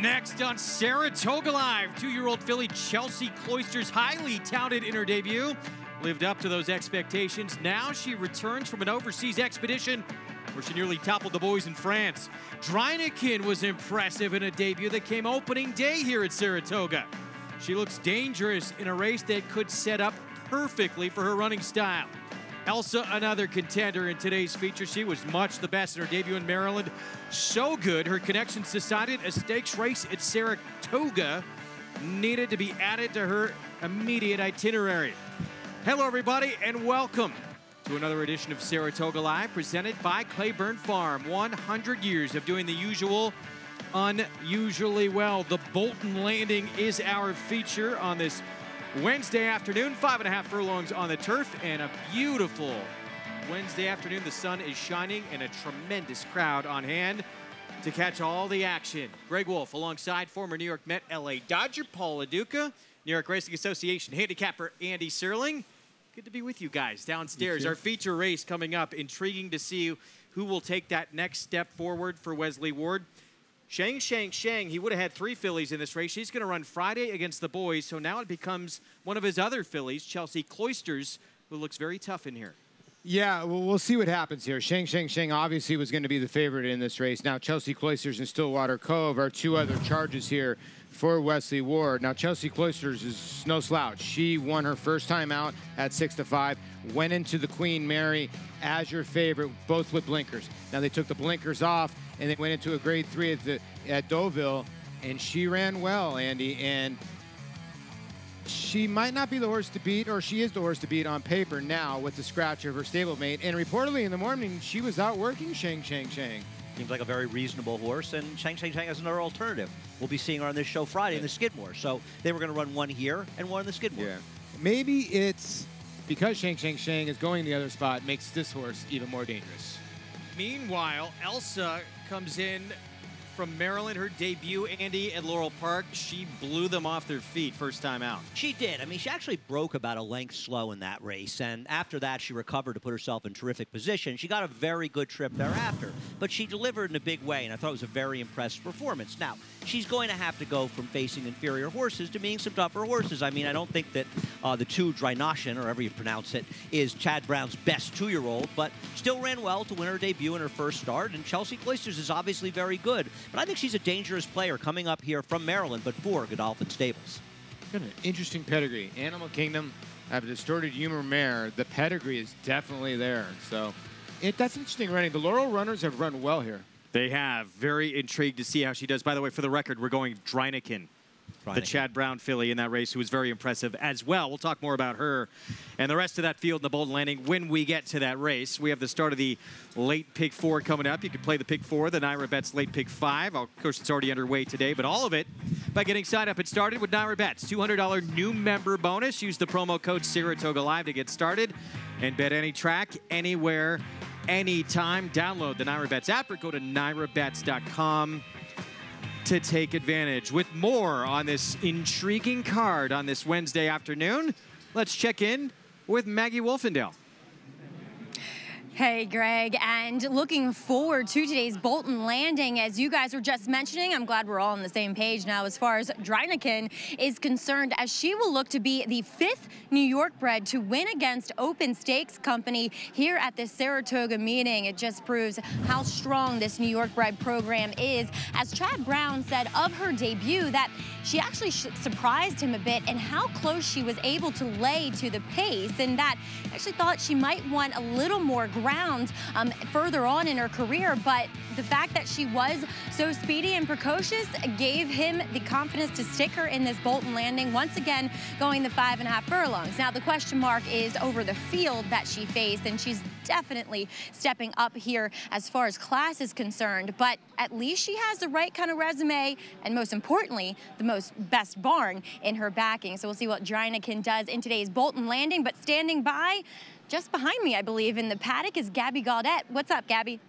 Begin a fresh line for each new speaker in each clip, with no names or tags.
Next on Saratoga Live, 2-year-old filly Chelsea Cloisters, highly touted in her debut, lived up to those expectations. Now she returns from an overseas expedition where she nearly toppled the boys in France. Kitten was impressive in a debut that came opening day here at Saratoga. She looks dangerous in a race that could set up perfectly for her running style. Elsa, another contender in today's feature. She was much the best in her debut in Maryland. So good, her connections decided a stakes race at Saratoga needed to be added to her immediate itinerary. Hello, everybody, and welcome to another edition of Saratoga Live, presented by Claiborne Farm. 100 years of doing the usual unusually well. The Bolton Landing is our feature on this Wednesday afternoon, 5.5 furlongs on the turf, and a beautiful Wednesday afternoon. The sun is shining and a tremendous crowd on hand to catch all the action. Greg Wolf alongside former New York Met, LA Dodger Paul LaDuca, New York Racing Association handicapper Andy Serling. Good to be with you guys downstairs. Our feature race coming up. Intriguing to see who will take that next step forward for Wesley Ward. Shang, he would have had 3 fillies in this race. She's going to run Friday against the boys, so now it becomes one of his other fillies, Chelsea Cloisters, who looks very tough in here.
Yeah, well, we'll see what happens here. Shang obviously was going to be the favorite in this race. Now, Chelsea Cloisters and Stillwater Cove are 2 other charges here for Wesley Ward. Now, Chelsea Cloisters is no slouch. She won her first time out at 6-5, went into the Queen Mary as your favorite, both with blinkers. Now, they took the blinkers off, and they went into a grade 3 at Deauville, and she ran well, Andy, and she might not be the horse to beat, or she is the horse to beat on paper now with the scratch of her stablemate. And reportedly in the morning, she was out working Shang.
Seems like a very reasonable horse, and Shang has another alternative. We'll be seeing her on this show Friday in the Skidmore. So they were going to run one here and one in the Skidmore.
Yeah. Maybe it's because Shang is going the other spot, makes this horse even more dangerous.
Meanwhile, Elsa comes in from Maryland, her debut, Andy, at Laurel Park. She blew them off their feet first time out.
She did. I mean, she actually broke about a length slow in that race, and after that, she recovered to put herself in terrific position. She got a very good trip thereafter, but she delivered in a big way, and I thought it was a very impressive performance. Now, she's going to have to go from facing inferior horses to being some tougher horses. I mean, I don't think that the 2 Drynoshin, or however you pronounce it, is Chad Brown's best 2-year-old, but still ran well to win her debut in her first start, and Chelsea Cloisters is obviously very good. But I think she's a dangerous player coming up here from Maryland, but for Godolphin Stables.
Got an interesting pedigree. Animal Kingdom have a distorted humor mare. The pedigree is definitely there. So that's interesting running. The Laurel runners have run well here.
They have. Very intrigued to see how she does. By the way, for the record, we're going Drynikin, the Chad Brown filly in that race, who was very impressive as well. We'll talk more about her and the rest of that field in the Bolton Landing when we get to that race. We have the start of the late pick 4 coming up. You can play the pick 4, the Naira Bets late pick 5. Of course, it's already underway today, but all of it by getting signed up and started with Naira Bets. $200 new member bonus. Use the promo code Saratoga Live to get started and bet any track, anywhere, anytime. Download the Naira Bets app or go to nairabets.com to take advantage. With more on this intriguing card on this Wednesday afternoon, let's check in with Maggie Wolfendale.
Hey, Greg, and looking forward to today's Bolton Landing. As you guys were just mentioning, I'm glad we're all on the same page now as far as Drynikin is concerned, as she will look to be the 5th New York bred to win against Open Stakes Company here at this Saratoga meeting. It just proves how strong this New York bred program is. As Chad Brown said of her debut, that she actually surprised him a bit in how close she was able to lay to the pace, and that actually thought she might want a little more ground further on in her career, but the fact that she was so speedy and precocious gave him the confidence to stick her in this Bolton Landing, once again going the 5.5 furlongs. Now the question mark is over the field that she faced, and she's definitely stepping up here as far as class is concerned, but at least she has the right kind of resume, and most importantly, the best barn in her backing. So we'll see what Drynikin does in today's Bolton Landing. But standing by, just behind me, I believe, in the paddock is Gabby Gaudet. What's up, Gabby?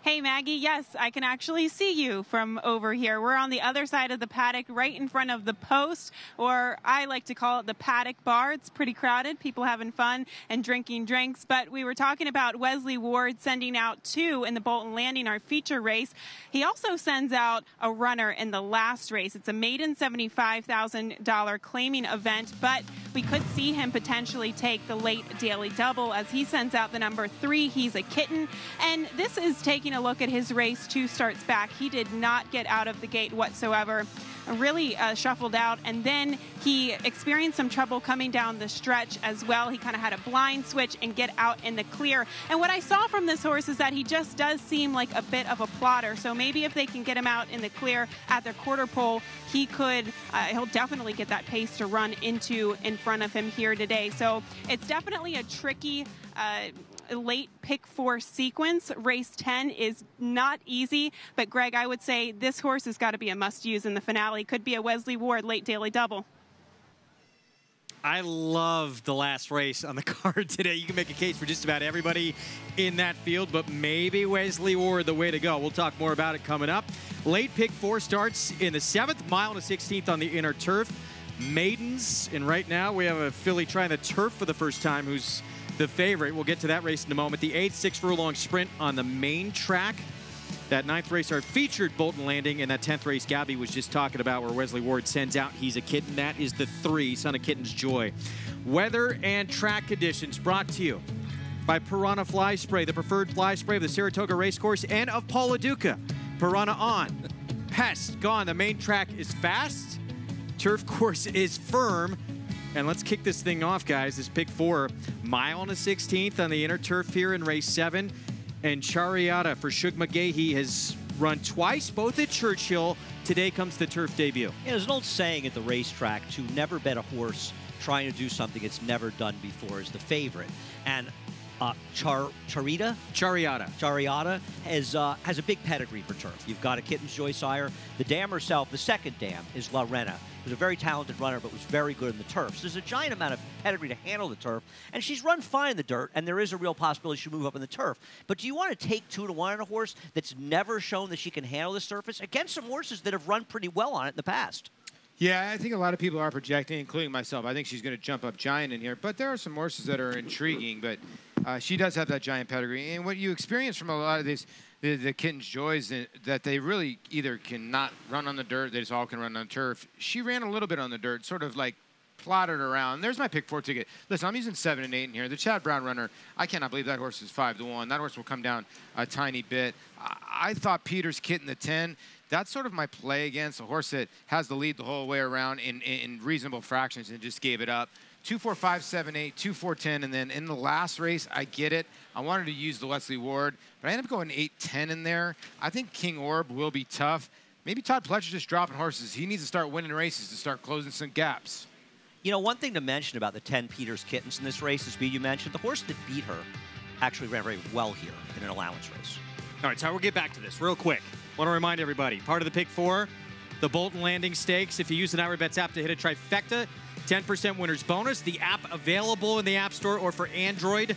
Hey, Maggie, yes, I can actually see you from over here. We're on the other side of the paddock, right in front of the post, or I like to call it the paddock bar. It's pretty crowded, people having fun and drinking drinks. But we were talking about Wesley Ward sending out 2 in the Bolton Landing, our feature race. He also sends out a runner in the last race. It's a maiden $75,000 claiming event, but we could see him potentially take the late daily double as he sends out the number 3. He's a Kitten, and this is taking a look at his race 2 starts back. He did not get out of the gate whatsoever, really shuffled out, and then he experienced some trouble coming down the stretch as well. He kind of had a blind switch and get out in the clear. And what I saw from this horse is that he just does seem like a bit of a plotter. So maybe if they can get him out in the clear at their quarter pole, he could, he'll definitely get that pace to run into in front of him here today. So it's definitely a tricky late pick 4 sequence. Race 10 is not easy, but Greg, I would say this horse has got to be a must-use in the finale. Could be a Wesley Ward late daily double.
I love the last race on the card today. You can make a case for just about everybody in that field, but maybe Wesley Ward the way to go. We'll talk more about it coming up. Late pick 4 starts in the 7th, mile and a 16th on the inner turf. Maidens, and right now we have a filly trying the turf for the first time who's the favorite. We'll get to that race in a moment. The 8th, 6-furlong sprint on the main track. That 9th race, our featured Bolton Landing, and that 10th race Gabby was just talking about where Wesley Ward sends out He's a Kitten. That is the 3, Son of Kitten's Joy. Weather and track conditions brought to you by Piranha Fly Spray, the preferred fly spray of the Saratoga Racecourse and of Paula Duca. Piranha on, pest gone. The main track is fast, turf course is firm. And let's kick this thing off, guys. This pick 4, mile and a 16th on the inner turf here in race 7. And Chariata for Shug McGahee has run twice, both at Churchill. Today comes the turf debut.
Yeah, there's an old saying at the racetrack to never bet a horse trying to do something it's never done before is the favorite. And Chariata has a big pedigree for turf. You've got a Kitten's Joy sire. The dam herself, the second dam, is La Rena, who's a very talented runner but was very good in the turf. So there's a giant amount of pedigree to handle the turf, and she's run fine in the dirt, and there is a real possibility she'll move up in the turf. But do you want to take 2-1 on a horse that's never shown that she can handle the surface against some horses that have run pretty well on it in the past?
Yeah, I think a lot of people are projecting, including myself. I think she's going to jump up giant in here, but there are some horses that are intriguing, but she does have that giant pedigree. And what you experience from a lot of these, the Kitten's Joys, that they really either cannot run on the dirt, they just all can run on turf. She ran a little bit on the dirt, sort of like plotted around. There's my pick 4 ticket. Listen, I'm using 7 and 8 in here. The Chad Brown runner, I cannot believe that horse is 5-1. That horse will come down a tiny bit. I thought Peter's Kitten, the 10, that's sort of my play against a horse that has the lead the whole way around in reasonable fractions and just gave it up. 2, 4, 5, 7, 8, 2, 4, 10, and then in the last race, I get it. I wanted to use the Wesley Ward, but I ended up going 8, 10 in there. I think King Orb will be tough. Maybe Todd Pletcher's just dropping horses. He needs to start winning races to start closing some gaps.
You know, one thing to mention about the 10 Peters Kittens in this race, the speed you mentioned, the horse that beat her actually ran very well here in an allowance race.
All right, so we'll get back to this real quick. Want to remind everybody, part of the pick 4, the Bolton Landing Stakes. If you use the NYRA app to hit a trifecta, 10% winners bonus. The app available in the App Store or for Android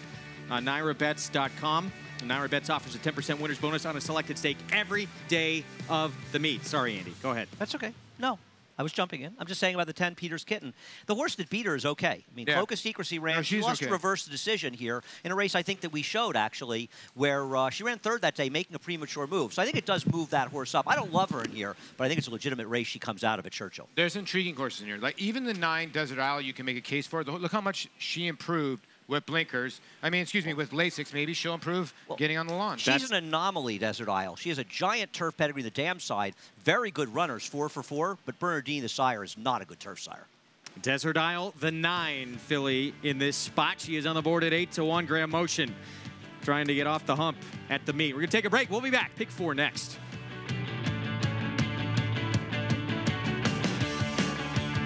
on NYRABets.com. NYRA offers a 10% winners bonus on a selected stake every day of the meet. Sorry, Andy. Go ahead.
That's okay. No, I was jumping in. I'm just saying about the 10 Peters Kitten. The horse that beat her is okay. I mean, Cloak of Secrecy ran. She lost to reverse the decision here in a race I think that we showed, actually, where she ran 3rd that day, making a premature move. So I think it does move that horse up. I don't love her in here, but I think it's a legitimate race she comes out of at Churchill.
There's intriguing horses in here. Like, even the 9 Desert Isle, you can make a case for. Look how much she improved with blinkers. I mean, excuse me, with Lasix, maybe she'll improve getting on the lawn.
She's an anomaly, Desert Isle. She has a giant turf pedigree the dam side. Very good runners, 4 for 4, but Bernardine, the sire, is not a good turf sire.
Desert Isle, the 9 filly in this spot. She is on the board at 8-1. Graham Motion trying to get off the hump at the meet. We're going to take a break. We'll be back. Pick 4 next.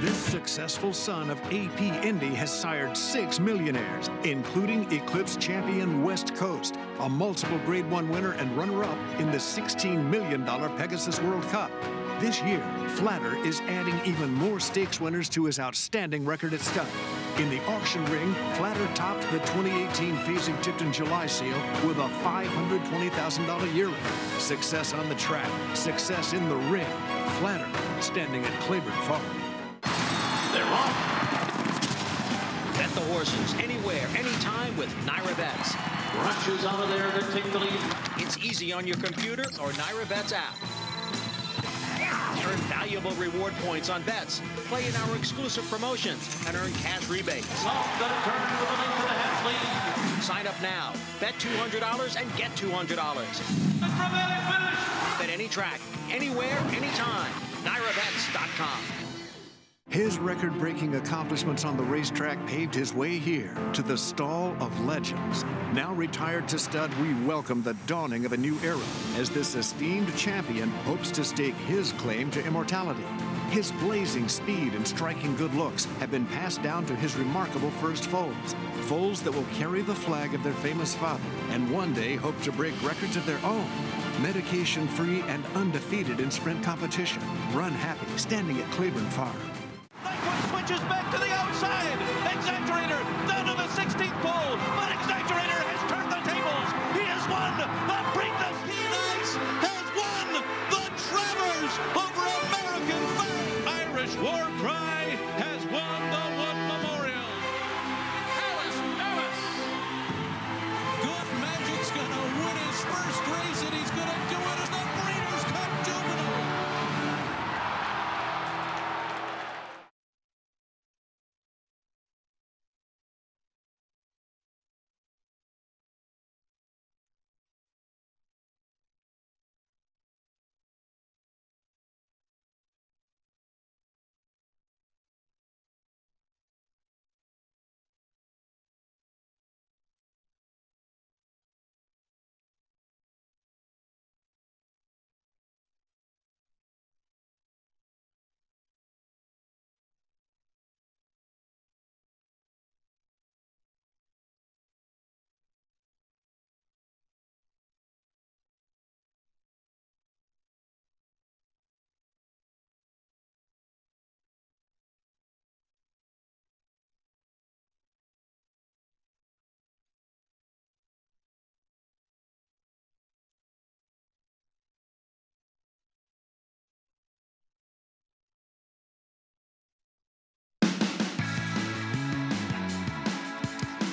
This successful son of AP Indy has sired 6 millionaires, including Eclipse champion West Coast, a multiple Grade 1 winner and runner-up in the $16 million Pegasus World Cup. This year, Flatter is adding even more stakes winners to his outstanding record at stud. In the auction ring, Flatter topped the 2018 Phasing Tipton July sale with a $520,000 yearling. Success on the track, success in the ring. Flatter standing at Claiborne Farm.
They're off. Bet the horses anywhere, anytime with Naira Bets. Rushes out of there to take the lead. It's easy on your computer or Naira Bets app. Earn valuable reward points on bets. Play in our exclusive promotions and earn cash rebates. Sign up now. Bet $200 and get $200. Bet any track, anywhere, anytime. NairaBets.com.
His record-breaking accomplishments on the racetrack paved his way here to the Stall of Legends. Now retired to stud, we welcome the dawning of a new era as this esteemed champion hopes to stake his claim to immortality. His blazing speed and striking good looks have been passed down to his remarkable first foals. Foals that will carry the flag of their famous father and one day hope to break records of their own. Medication-free and undefeated in sprint competition. Run happy, standing at Claiborne Farm.
Switches back to the outside. Exaggerator down to the 16th pole, but Exaggerator has turned the tables. He has won the Preakness. Nice has won the Travers over American Flag. Irish War Cry has won the Wood Memorial. Alice. Good Magic's gonna win his first race, and he's gonna do it in the Breeders' Cup Juvenile.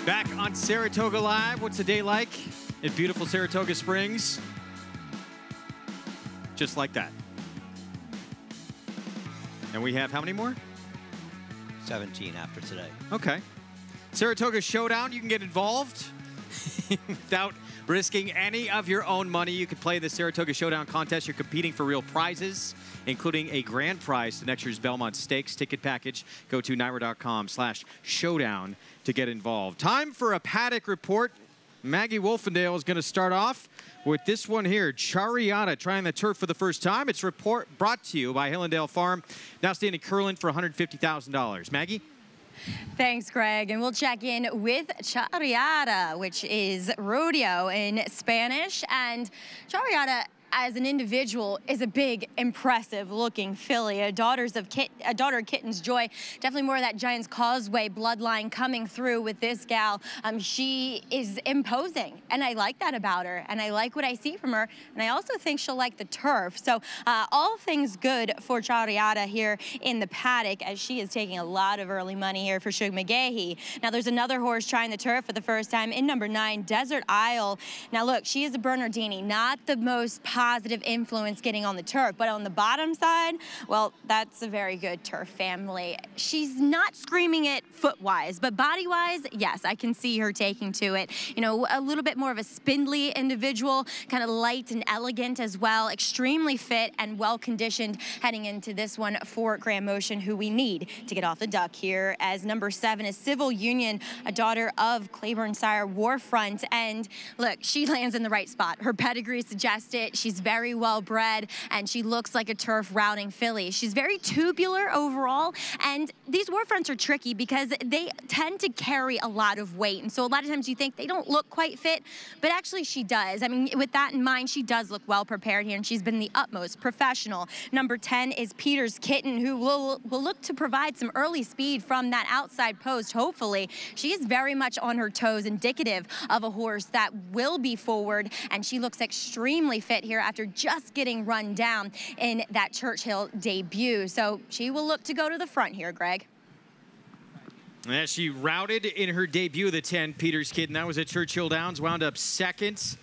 Back on Saratoga Live. What's the day like in beautiful Saratoga Springs? Just like that. And we have how many more?
17 after today.
Okay. Saratoga Showdown, you can get involved without risking any of your own money. You can play the Saratoga Showdown contest. You're competing for real prizes, including a grand prize to next year's Belmont Stakes ticket package. Go to Naira.com/showdown to get involved. Time for a paddock report. Maggie Wolfendale is going to start off with this one here. Chariata trying the turf for the first time. It's report brought to you by Hillendale Farm. Now standing curling for $150,000. Maggie?
Thanks, Greg. And we'll check in with Chariata, which is rodeo in Spanish. And Chariata, as an individual, is a big, impressive-looking filly. A daughter of Kitten's Joy. Definitely more of that Giants Causeway bloodline coming through with this gal. She is imposing, and I like that about her, and I like what I see from her, and I also think she'll like the turf. So all things good for Chariata here in the paddock, as she is taking a lot of early money here for Shug McGahee. Now, there's another horse trying the turf for the first time in number 9, Desert Isle. Now, look, she is a Bernardini, not the most positive influence getting on the turf, but on the bottom side, well, that's a very good turf family. She's not screaming it foot-wise, but body-wise, yes, I can see her taking to it. You know, a little bit more of a spindly individual, kind of light and elegant as well, extremely fit and well-conditioned heading into this one for Grand Motion, who we need to get off the duck here, as number 7 is Civil Union, a daughter of Claiborne sire Warfront. And look, she lands in the right spot. Her pedigree suggests it. She's very well bred, and she looks like a turf routing filly. She's very tubular overall, and these war fronts are tricky because they tend to carry a lot of weight, and so a lot of times you think they don't look quite fit, but actually she does. I mean, with that in mind, she does look well prepared here, and she's been the utmost professional. Number 10 is Peter's Kitten, who will look to provide some early speed from that outside post, hopefully. She is very much on her toes, indicative of a horse that will be forward, and she looks extremely fit here after just getting run down in that Churchill debut. So she will look to go to the front here, Greg.
Yeah, she routed in her debut, the 10, Peter's Kitten. That was at Churchill Downs, wound up second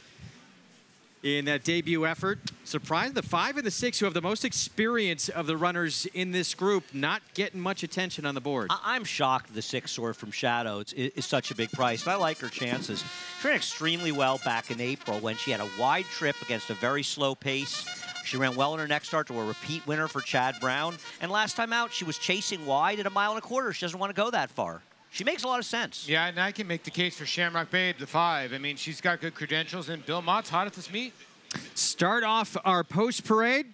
in that debut effort. Surprised the 5 and the 6, who have the most experience of the runners in this group, not getting much attention on the board.
I'm shocked the 6 Soar from Shadows is such a big price, and I like her chances. She ran extremely well back in April when she had a wide trip against a very slow pace. She ran well in her next start to a repeat winner for Chad Brown. And last time out, she was chasing wide at 1.25 miles. She doesn't want to go that far. She makes a lot of sense.
Yeah, and I can make the case for Shamrock Babe, the 5. I mean, she's got good credentials, and Bill Mott's hot at this meet.
Start off our post parade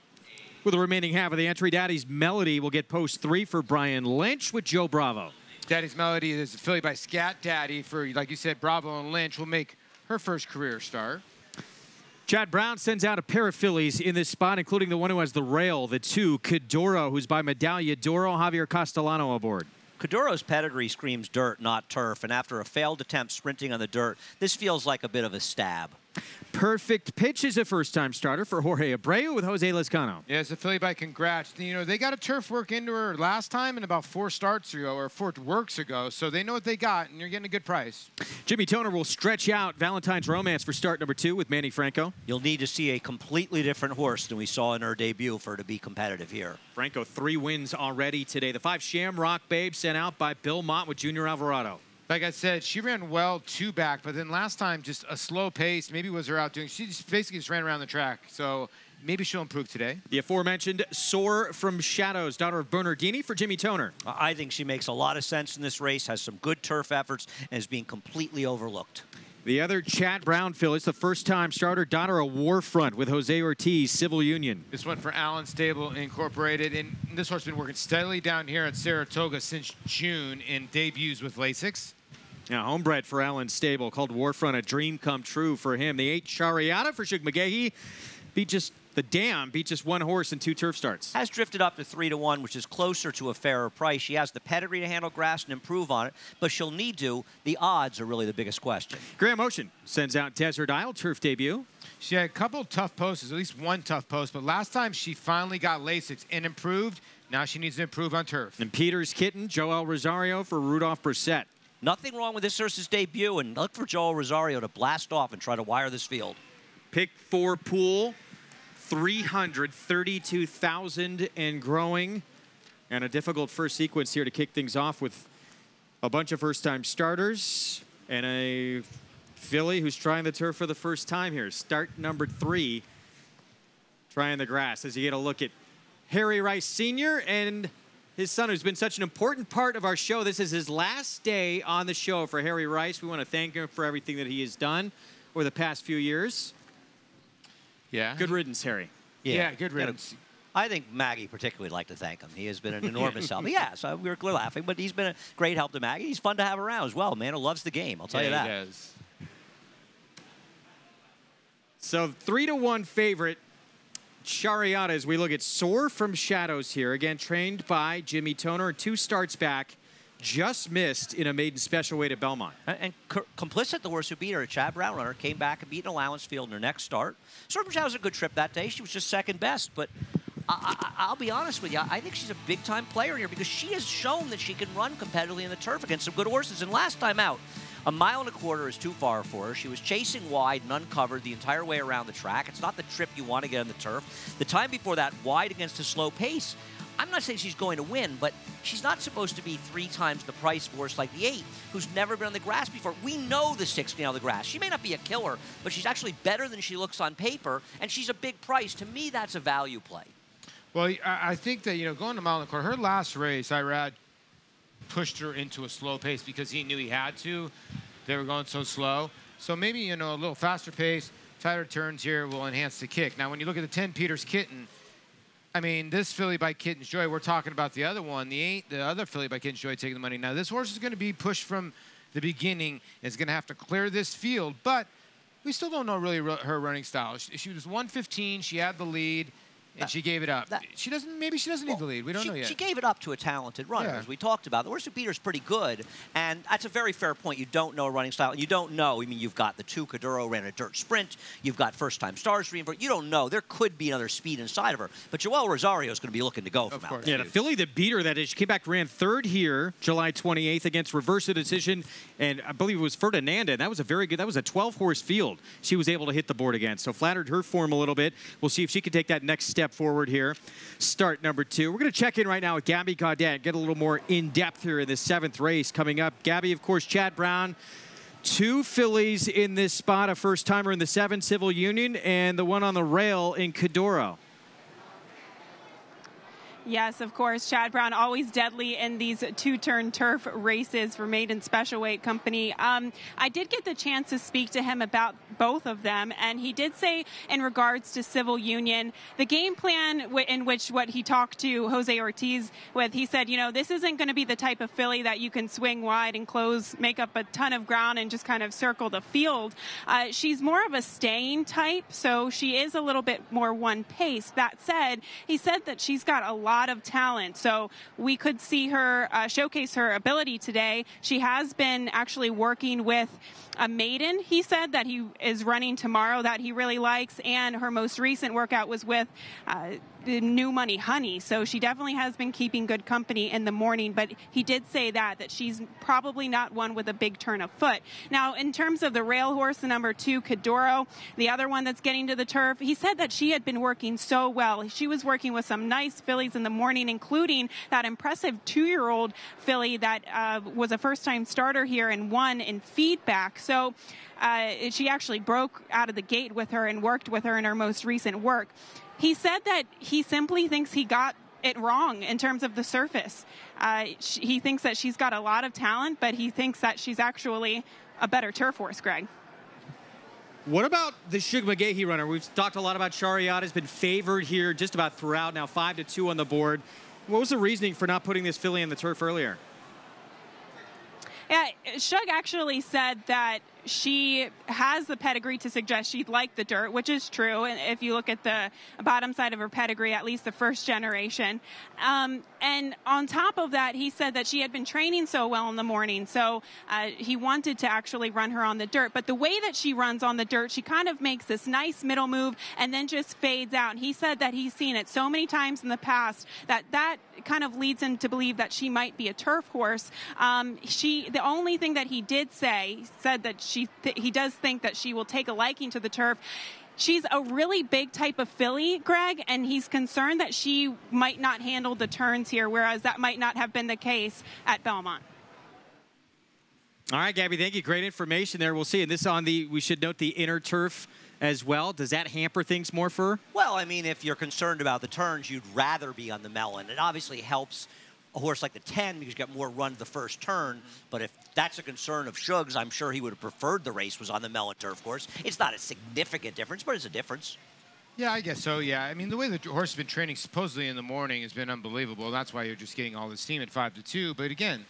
with the remaining half of the entry. Daddy's Melody will get post 3 for Brian Lynch with Joe Bravo.
Daddy's Melody is a filly by Scat Daddy for, like you said, Bravo and Lynch will make her first career start.
Chad Brown sends out a pair of fillies in this spot, including the one who has the rail, the 2, Cadoro, who's by Medaglia d'Oro. Javier Castellano aboard.
Cadoro's pedigree screams dirt, not turf, and after a failed attempt sprinting on the dirt, this feels like a bit of a stab.
Perfect Pitch is a first-time starter for Jorge Abreu with Jose Lescano.
Yeah, it's a filly by Congrats. You know, they got a turf work into her last time and about 4 starts ago, or 4 works ago, so they know what they got, and you're getting a good price.
Jimmy Toner will stretch out Valentine's Romance for start number 2 with Manny Franco.
You'll need to see a completely different horse than we saw in her debut for her to be competitive here.
Franco, 3 wins already today. The 5 Shamrock Babe sent out by Bill Mott with Junior Alvarado.
Like I said, she ran well 2 back, but then last time just a slow pace. Maybe was her outdoing. She just basically just ran around the track. So maybe she'll improve today.
The aforementioned Soar from Shadows, daughter of Bernardini for Jimmy Toner.
I think she makes a lot of sense in this race, has some good turf efforts, and is being completely overlooked.
The other Chad Brown filly, it's the first-time starter, daughter of Warfront with Jose Ortiz, Civil Union.
This one for Allen Stable Incorporated, and this horse has been working steadily down here at Saratoga since June in debuts with Lasix.
Now, homebred for Allen Stable, called Warfront, a dream come true for him. The 8 Shariata for Shug McGahee beat just 1 horse in 2 turf starts.
Has drifted up to 3-1, which is closer to a fairer price. She has the pedigree to handle grass and improve on it, but she'll need to. The odds are really the biggest question.
Graham Ocean sends out Desert Isle, turf debut.
She had a couple tough posts, at least 1 tough post, but last time she finally got Lasix and improved. Now she needs to improve on turf.
And Peter's Kitten, Joel Rosario for Rudolph Brissett.
Nothing wrong with this horse's debut, and look for Joel Rosario to blast off and try to wire this field.
Pick 4 pool, 332,000 and growing. And a difficult first sequence here to kick things off with a bunch of first-time starters and a filly who's trying the turf for the first time here. Start number 3, trying the grass as you get a look at Harry Rice Sr. and his son, who's been such an important part of our show. This is his last day on the show for Harry Rice. We want to thank him for everything that he has done over the past few years.
Yeah.
Good riddance, Harry.
Yeah, good riddance.
I think Maggie particularly like to thank him. He has been an enormous help. Yeah, so we were laughing, but he's been a great help to Maggie. He's fun to have around as well. Man who loves the game, I'll tell you that.
He does.
So 3-1 favorite, Shariata, as we look at Soar from Shadows here. Again, trained by Jimmy Toner. 2 starts back, just missed in a maiden special weight at Belmont.
And complicit, the horse who beat her, a Chad Brown runner, came back and beat an allowance field in her next start. Soar from Shadows was a good trip that day. She was just second best, but I'll be honest with you. I think she's a big-time player here because she has shown that she can run competitively in the turf against some good horses. And last time out, 1.25 miles is too far for her. She was chasing wide and uncovered the entire way around the track. It's not the trip you want to get on the turf. The time before that, wide against a slow pace. I'm not saying she's going to win, but she's not supposed to be 3 times the price horse like the 8, who's never been on the grass before. We know the 6 can on the grass. She may not be a killer, but she's actually better than she looks on paper, and she's a big price. To me, that's a value play.
Well, I think that, going to mile and a quarter, her last race, Irad pushed her into a slow pace because he knew he had to. They were going so slow. So maybe, a little faster pace. Tighter turns here will enhance the kick. Now, when you look at the 10 Peters Kitten, I mean, this filly by Kitten's Joy, we're talking about the other one, the other filly by Kitten's Joy taking the money. Now, this horse is going to be pushed from the beginning. It's going to have to clear this field, but we still don't know really her running style. She was 115. She had the lead, and she gave it up. Maybe she doesn't need the lead. We don't know yet.
She gave it up to a talented runner, as we talked about. The horse who beat her is pretty good, and that's a very fair point. You don't know running style. You don't know. I mean, you've got the 2 Caduro ran a dirt sprint. You've got first-time stars. You don't know. There could be another speed inside of her, but Joel Rosario is going to be looking to go from out there.
Yeah, the filly that beat her, that is, she came back, ran 3rd here, July 28th against Reverse the Decision, and I believe it was Ferdinanda. That was a very good. That was a 12-horse field. She was able to hit the board against, so flattered her form a little bit. We'll see if she can take that next step forward here. Start number 2. We're going to check in right now with Gabby Gaudet, get a little more in-depth here in this 7th race coming up. Gabby, of course, Chad Brown, 2 fillies in this spot, a first-timer in the 7 Civil Union, and the one on the rail in Cadoro.
Yes, of course. Chad Brown, always deadly in these 2-turn turf races for Maiden Special Weight Company. I did get the chance to speak to him about both of them, and he did say in regards to Civil Union, the game plan in which what he talked to Jose Ortiz with, he said, you know, this isn't going to be the type of filly that you can swing wide and make up a ton of ground and just kind of circle the field. She's more of a staying type, so she is a little bit more one pace. That said, he said that she's got a lot of talent, so we could see her showcase her ability today. She has been actually working with a maiden, he said, that he is running tomorrow that he really likes, and her most recent workout was with the New Money Honey, so she definitely has been keeping good company in the morning, but he did say that she's probably not one with a big turn of foot. Now, in terms of the rail horse, the number 2, Cadoro, the other one that's getting to the turf, he said that she had been working so well. She was working with some nice fillies in the morning, including that impressive 2-year-old filly that was a first-time starter here and won in feedback. So she actually broke out of the gate with her and worked with her in her most recent work. He said that he simply thinks he got it wrong in terms of the surface. He thinks that she's got a lot of talent, but he thinks that she's actually a better turf horse, Greg.
What about the Shug McGahee runner? We've talked a lot about Shariata. Has been favored here just about throughout, now 5-2 on the board. What was the reasoning for not putting this filly in the turf earlier?
Yeah, Shug actually said that she has the pedigree to suggest she'd like the dirt, which is true. And if you look at the bottom side of her pedigree, at least the first generation. And on top of that, he said that she had been training so well in the morning. So he wanted to actually run her on the dirt. But the way that she runs on the dirt, she kind of makes this nice middle move and then just fades out. And he said that he's seen it so many times in the past that kind of leads him to believe that she might be a turf horse. The only thing that he did say, he said that he does think that she will take a liking to the turf. She's a really big type of filly, Greg, and he's concerned that she might not handle the turns here, whereas that might not have been the case at Belmont.
All right, Gabby, thank you. Great information there. We'll see. And this we should note the inner turf as well. Does that hamper things more for her?
Well, I mean, if you're concerned about the turns, you'd rather be on the melon. It obviously helps a horse like the 10 because you get more run to the first turn. But if that's a concern of Shug's, I'm sure he would have preferred the race was on the melon turf course. It's not a significant difference, but it's a difference.
Yeah, I guess so, yeah. I mean, the way the horse has been training supposedly in the morning has been unbelievable. That's why you're just getting all this steam at 5-2. But again,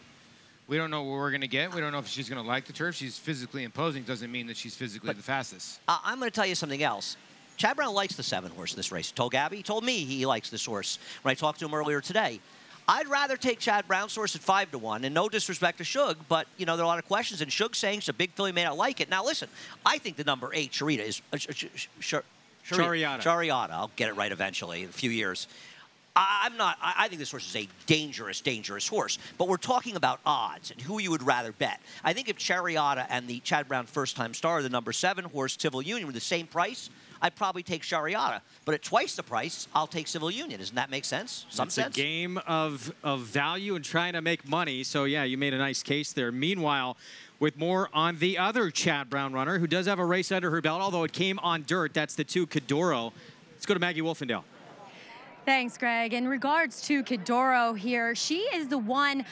we don't know what we're going to get. We don't know if she's going to like the turf. She's physically imposing. Doesn't mean that she's physically the fastest.
I'm going to tell you something else. Chad Brown likes the 7 horse in this race. He told Gabby, he told me he likes this horse when I talked to him earlier today. I'd rather take Chad Brown's horse at 5-1, and no disrespect to Shug, but, you know, there are a lot of questions, and Shug's saying it's a big filly may not like it. Now, listen, I think the number 8, Sharita, is... Shariata. I'll get it right eventually in a few years. I think this horse is a dangerous, dangerous horse. But we're talking about odds and who you would rather bet. I think if Shariata and the Chad Brown first-time star, the number 7 horse, Civil Union, were the same price, I'd probably take Shariata. But at twice the price, I'll take Civil Union. Doesn't that make sense? Some sense?
It's a game of value and trying to make money. So, yeah, you made a nice case there. Meanwhile, with more on the other Chad Brown runner, who does have a race under her belt, although it came on dirt. That's the 2 Cadoro. Let's go to Maggie Wolfendale.
Thanks, Greg. In regards to Kidoro here, she is the one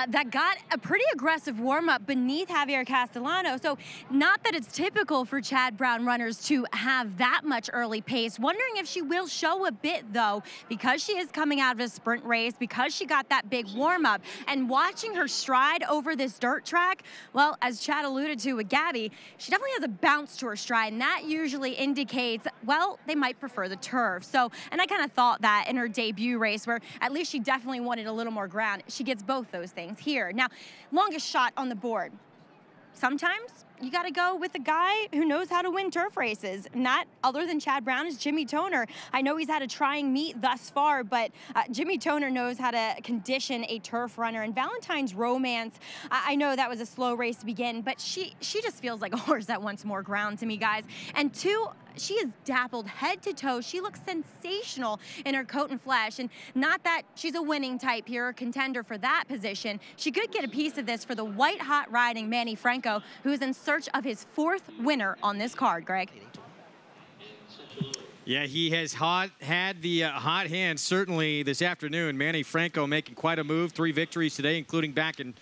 that got a pretty aggressive warm-up beneath Javier Castellano. So not that it's typical for Chad Brown runners to have that much early pace. Wondering if she will show a bit, though, because she is coming out of a sprint race, because she got that big warm-up. And watching her stride over this dirt track, well, as Chad alluded to with Gabby, she definitely has a bounce to her stride, and that usually indicates, well, they might prefer the turf. So, and I kind of thought that in her debut race, where at least she definitely wanted a little more ground. She gets both those things here. Now, longest shot on the board. Sometimes you got to go with a guy who knows how to win turf races. Not other than Chad Brown is Jimmy Toner. I know he's had a trying meet thus far, but Jimmy Toner knows how to condition a turf runner. And Valentine's Romance, I know that was a slow race to begin, but she just feels like a horse that wants more ground to me, guys. And two, she is dappled head to toe. She looks sensational in her coat and flesh. And not that she's a winning type here, a contender for that position. She could get a piece of this for the white-hot riding Manny Franco, who is in search of his 4th winner on this card, Greg.
Yeah, he has had the hot hand certainly this afternoon. Manny Franco making quite a move. 3 victories today, including back in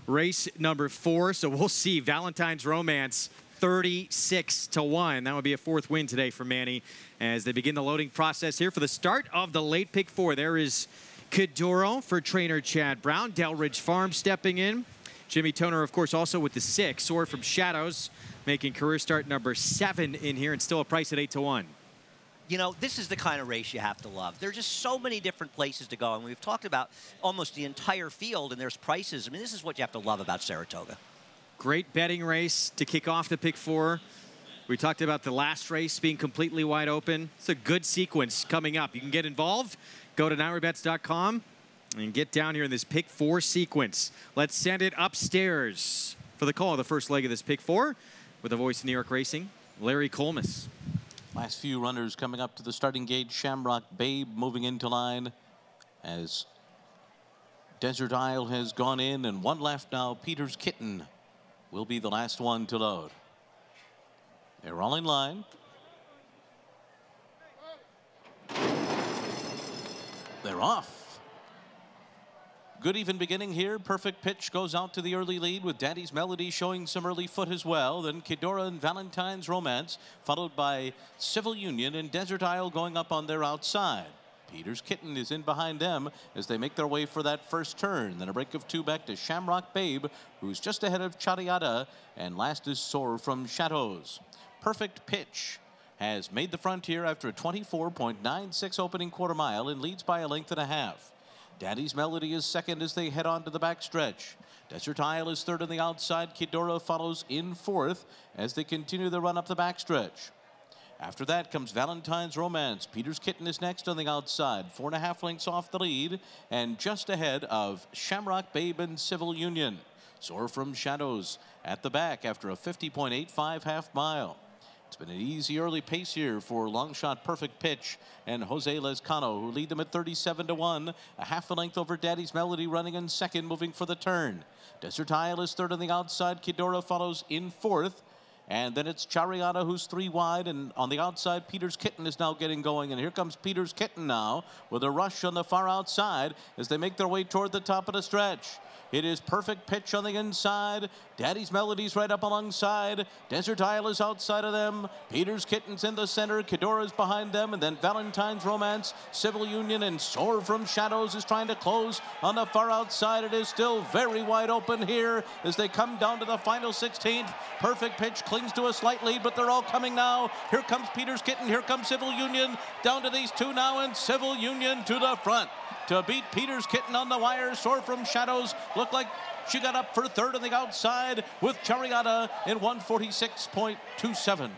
race number 4. So we'll see Valentine's Romance 36-1. That would be a 4th win today for Manny as they begin the loading process here for the start of the late pick 4. There is Kidoro for trainer Chad Brown. Delridge Farm stepping in. Jimmy Toner, of course, also with the 6. Soar from Shadows, making career start number 7 in here, and still a price at 8-1.
You know, this is the kind of race you have to love. There's just so many different places to go, and we've talked about almost the entire field, and there's prices. I mean, this is what you have to love about Saratoga. Great betting race to kick off the pick 4. We talked about the last race being completely wide open. It's a good sequence coming up. You can get involved. Go to NyraBets.com. and get down here in this pick 4 sequence. Let's send it upstairs for the call of the first leg of this pick 4 with the voice of New York Racing, Larry Colmus.
Last few runners coming up to the starting gate. Shamrock Babe moving into line as Desert Isle has gone in, and 1 left now. Peter's Kitten will be the last one to load. They're all in line. They're off. Good even beginning here. Perfect Pitch goes out to the early lead with Daddy's Melody showing some early foot as well. Then Kidoro and Valentine's Romance, followed by Civil Union and Desert Isle going up on their outside. Peter's Kitten is in behind them as they make their way for that first turn. Then a break of 2 back to Shamrock Babe, who's just ahead of Chariada, and last is Soar from Shadows. Perfect Pitch has made the frontier after a 24.96 opening quarter mile and leads by a length and a half. Daddy's Melody is second as they head on to the backstretch. Desert Isle is third on the outside. Kidoro follows in 4th as they continue the run up the backstretch. After that comes Valentine's Romance. Peter's Kitten is next on the outside, 4.5 lengths off the lead, and just ahead of Shamrock Babe and Civil Union. Soar from Shadows at the back after a 50.85 half mile. It's been an easy early pace here for long shot Perfect Pitch and Jose Lezcano, who lead them at 37-1, a half a length over Daddy's Melody, running in second, moving for the turn. Desert Isle is third on the outside. Kidoro follows in 4th. And then it's Chariada, who's 3 wide, and on the outside, Peter's Kitten is now getting going. And here comes Peter's Kitten now with a rush on the far outside as they make their way toward the top of the stretch. It is Perfect Pitch on the inside. Daddy's Melody's right up alongside. Desert Isle is outside of them. Peter's Kitten's in the center. Kidoro's behind them. And then Valentine's Romance, Civil Union, and Soar from Shadows is trying to close on the far outside. It is still very wide open here as they come down to the final 16th. Perfect Pitch clings to a slight lead, but they're all coming now. Here comes Peter's Kitten. Here comes Civil Union. Down to these 2 now, and Civil Union to the front to beat Peter's Kitten on the wire. Soar from Shadows looked like she got up for 3rd on the outside with Chariada in 146.27.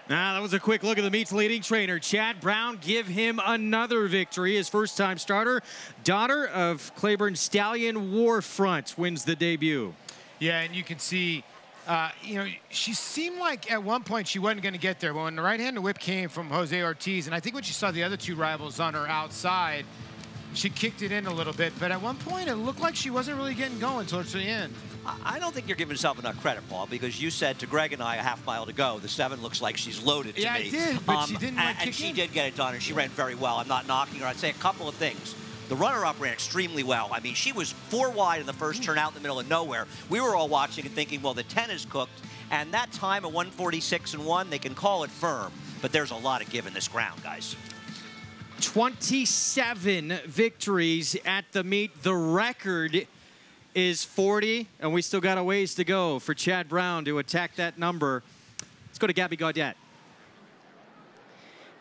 Now, that was a quick look at the meet's leading trainer, Chad Brown. Give him another victory. His first-time starter, daughter of Claiborne Stallion Warfront, wins the debut.
Yeah, and you can see, you know, she seemed like at one point she wasn't going to get there. But when the right-handed whip came from Jose Ortiz, and I think when she saw the other 2 rivals on her outside, she kicked it in a little bit, but at one point it looked like she wasn't really getting going towards the end.
I don't think you're giving yourself enough credit, Paul, because you said to Greg and I a half mile to go, the 7 looks like she's loaded to me.
Yeah, I did, but she didn't
and she did get it done, and she ran very well. I'm not knocking her. I'd say a couple of things. The runner-up ran extremely well. I mean, she was 4 wide in the first turn out in the middle of nowhere. We were all watching and thinking, well, the 10 is cooked, and that time at 1:46.1, they can call it firm, but there's a lot of give in this ground, guys.
27 victories at the meet. The record is 40, and we still got a ways to go for Chad Brown to attack that number. Let's go to Gabby Gaudet.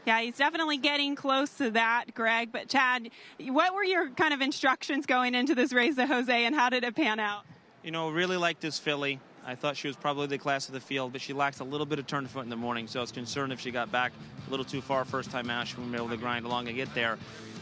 Yeah, he's definitely getting close to that, Greg. But, Chad, what were your kind of instructions going into this race at Jose, and how did it pan out?
You know, really liked this filly. I thought she was probably the class of the field, but she lacked a little bit of turn foot in the morning, so I was concerned if she got back a little too far first time out, she wouldn't be able to grind along and get there.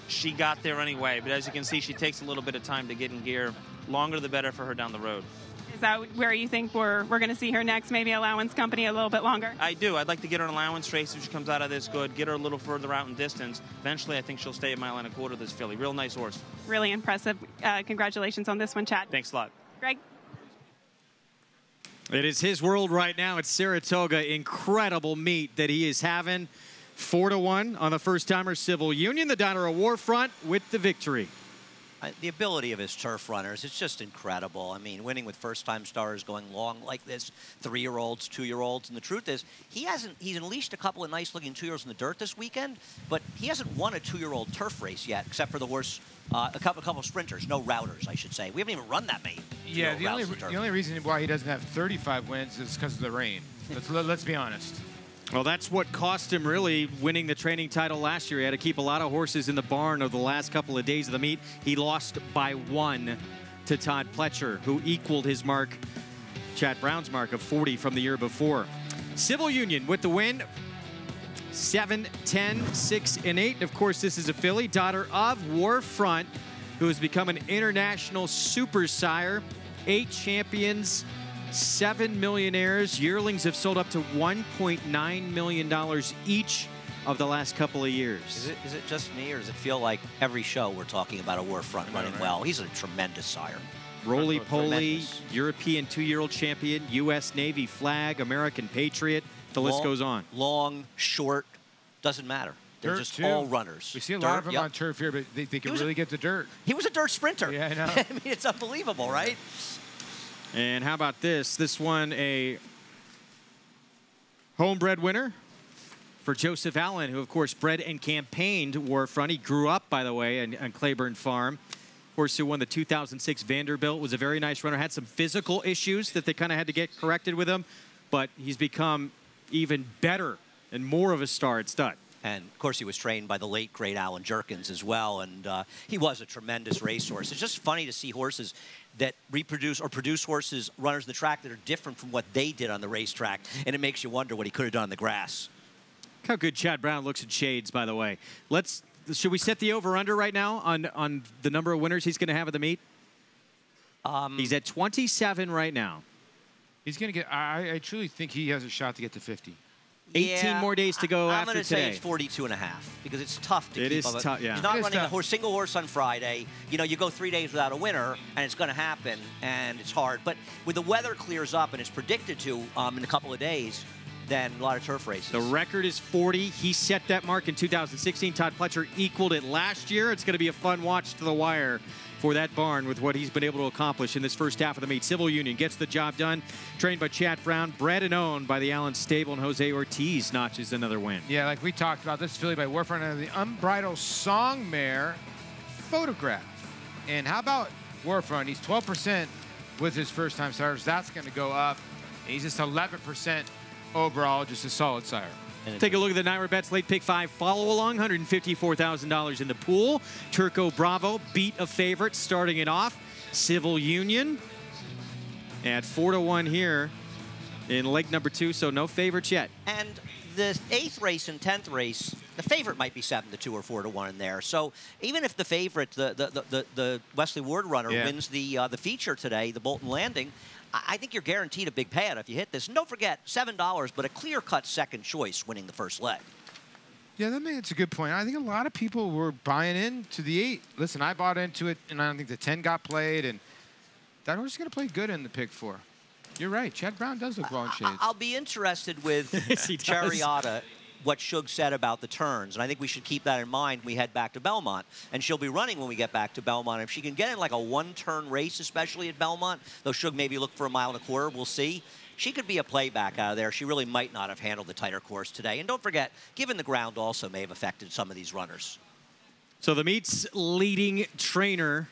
She got there anyway, but as you can see, she takes a little bit of time to get in gear. Longer the better for her down the road.
Is that where you think we're going to see her next, maybe Allowance Company a little bit longer?
I do. I'd like to get her an allowance race if she comes out of this good, get her a little further out in distance. Eventually, I think she'll stay a 1.25 miles, this filly. Real nice horse.
Really impressive. Congratulations on this one, Chad.
Thanks a lot.
Greg?
It is his world right now at Saratoga. Incredible meet that he is having. 4-1 on the first-timer Civil Union. The daughter of Warfront with the victory.
The ability of his turf runners, it's just incredible. I mean, winning with first-time stars, going long like this, 3-year-olds, 2-year-olds. And the truth is, he's unleashed a couple of nice-looking 2-year-olds in the dirt this weekend, but he hasn't won a 2-year-old turf race yet, except for the horse, a couple of sprinters, no routers, I should say. We haven't even run that many.
Yeah, the only reason why he doesn't have 35 wins is because of the rain. Let's be honest.
Well, that's what cost him really winning the training title last year. He had to keep a lot of horses in the barn over the last couple of days of the meet. He lost by 1 to Todd Pletcher, who equaled his mark, Chad Brown's mark of 40 from the year before. Civil Union with the win, 7, 10, 6, and 8. And of course, this is a filly, daughter of Warfront, who has become an international super sire. 8 champions, 7 millionaires. Yearlings have sold up to $1.9 million each of the last couple of years.
Is it just me, or does it feel like every show we're talking about a Warfront running well? He's a tremendous sire.
Roly-poly, European 2-year-old champion, U.S. Navy flag, American Patriot. The list goes on.
Long, short, doesn't matter. They're just all runners.
We see a lot of them on turf here, but they can really get the dirt.
He was a dirt sprinter.
Yeah, I know.
I mean, it's unbelievable, right?
And how about this? This one, a homebred winner for Joseph Allen, who, of course, bred and campaigned Warfront. He grew up, by the way, on Claiborne Farm. Horse who won the 2006 Vanderbilt, was a very nice runner. Had some physical issues that they kind of had to get corrected with him, but he's become even better and more of a star at stud.
And, of course, he was trained by the late, great Alan Jerkins as well, and he was a tremendous racehorse. It's just funny to see horses that reproduce or produce horses, runners in the track that are different from what they did on the racetrack, and it makes you wonder what he could have done on the grass.
Look how good Chad Brown looks in shades, by the way. Should we set the over-under right now on the number of winners he's going to have at the meet? He's at 27 right now.
He's going to get, I truly think he has a shot to get to 50.
18 more days to go after today.
I'm going to say it's 42.5 because it's tough to keep up.
It is tough, yeah.
He's not running a single horse on Friday. You know, you go 3 days without a winner, and it's going to happen, and it's hard. But when the weather clears up, and it's predicted to in a couple of days, then a lot of turf races.
The record is 40. He set that mark in 2016. Todd Pletcher equaled it last year. It's going to be a fun watch to the wire for that barn with what he's been able to accomplish in this first half of the meet. Civil Union gets the job done. Trained by Chad Brown, bred and owned by the Allen Stable, and Jose Ortiz notches another win.
Yeah, like we talked about, this filly by Warfront and the Unbridled Song Mare Photograph. And how about Warfront? He's 12% with his first-time starters. That's going to go up. And he's just 11% overall, just a solid sire.
Take a look at the Naira Bets late pick 5 follow along, $154,000 in the pool. Turco Bravo beat a favorite starting it off. Civil Union at 4-1 here in leg number 2, so no favorites yet.
And the 8th race and 10th race, the favorite might be 7-2 or 4-1 in there. So even if the favorite, the Wesley Ward runner, wins the feature today, the Bolton Landing, I think you're guaranteed a big payout if you hit this. And don't forget, $7, but a clear-cut second choice winning the first leg.
Yeah, that's a good point. I think a lot of people were buying into the 8. Listen, I bought into it, and I don't think the 10 got played, and that horse is going to play good in the pick 4. You're right. Chad Brown does look well in shades.
I'll be interested with Chariota, what Shug said about the turns, and I think we should keep that in mind when we head back to Belmont. And she'll be running when we get back to Belmont. If she can get in like a one-turn race, especially at Belmont, though Shug maybe look for a 1.25 miles, we'll see. She could be a playback out of there. She really might not have handled the tighter course today. And don't forget, given the ground also may have affected some of these runners.
So the meet's leading trainer,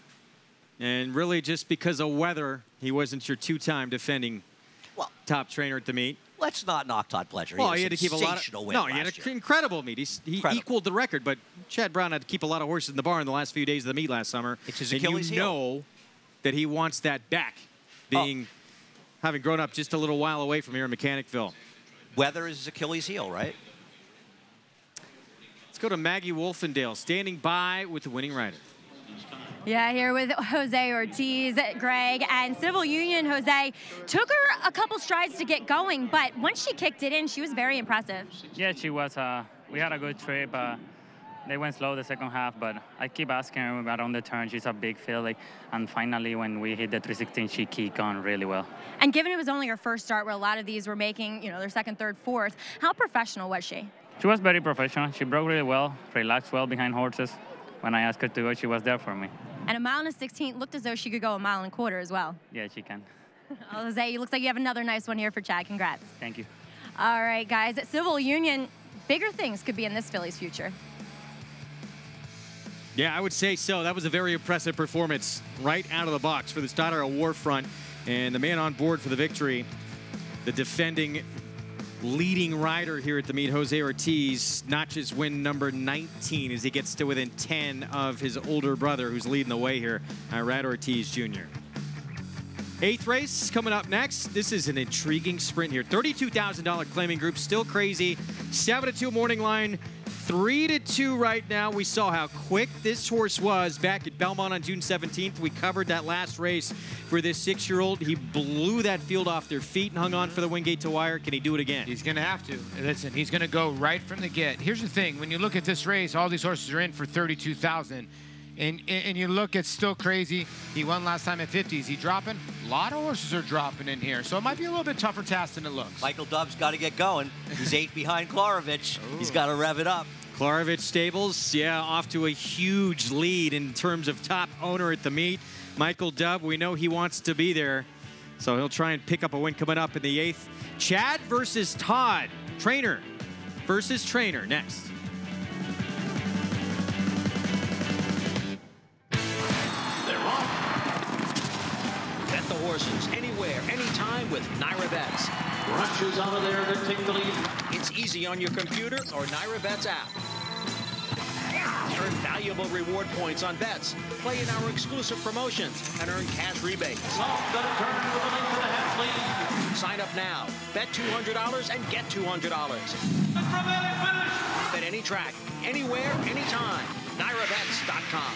and really just because of weather, he wasn't your 2-time defending top trainer at the meet.
Let's not knock Todd Pledger.
Well, he had to keep a lot of
win.
No, he had an incredible meet. He equaled the record, but Chad Brown had to keep a lot of horses in the barn the last few days of the meet last summer.
It's his Achilles heel.
And you know that he wants that back, having grown up just a little while away from here in Mechanicville.
Weather is his Achilles heel, right?
Let's go to Maggie Wolfendale, standing by with the winning rider.
Yeah, here with Jose Ortiz, Greg, and Civil Union. Jose took her a couple strides to get going, but once she kicked it in, she was very impressive.
Yeah, she was. We had a good trip. They went slow the second half, but I keep asking her about on the turn. She's a big filly, and finally, when we hit the 316, she kicked on really well.
And given it was only her first start, where a lot of these were making, their second, third, fourth, how professional was she?
She was very professional. She broke really well, relaxed well behind horses. When I asked her to go, she was there for me.
And 1.16 miles looked as though she could go 1.25 miles as well.
Yeah, she can.
Jose, it looks like you have another nice one here for Chad. Congrats.
Thank you.
All right, guys. At Civil Union, bigger things could be in this filly's future.
Yeah, I would say so. That was a very impressive performance right out of the box for this daughter of Warfront. And the man on board for the victory, the defending leading rider here at the meet, Jose Ortiz, notches win number 19 as he gets to within 10 of his older brother, who's leading the way here, Irad Ortiz Jr. 8th race coming up next. This is an intriguing sprint here. $32,000 claiming group, still crazy. 7-2 morning line, 3-2 right now. We saw how quick this horse was back at Belmont on June 17th. We covered that last race for this 6-year-old. He blew that field off their feet and hung on for the Wingate to wire. Can he do it again?
He's going to have to. Listen, he's going to go right from the get. Here's the thing. When you look at this race, all these horses are in for $32,000. And you look at Still Crazy. He won last time at 50. Is he dropping? A lot of horses are dropping in here. So it might be a little bit tougher task than it looks.
Michael Dubb's got to get going. He's 8 behind Klarovich. He's got to rev it up.
Klarovich Stables, yeah, off to a huge lead in terms of top owner at the meet. Michael Dubb, we know he wants to be there. So he'll try and pick up a win coming up in the 8th. Chad versus Todd. Trainer versus trainer next.
Bet the horses anywhere, anytime with Naira Bets. Rushes out of there to take the lead. It's easy on your computer or Naira Bets app. Earn valuable reward points on bets. Play in our exclusive promotions and earn cash rebates. Sign up now. Bet $200 and get $200. Bet any track, anywhere, anytime. NairaBets.com.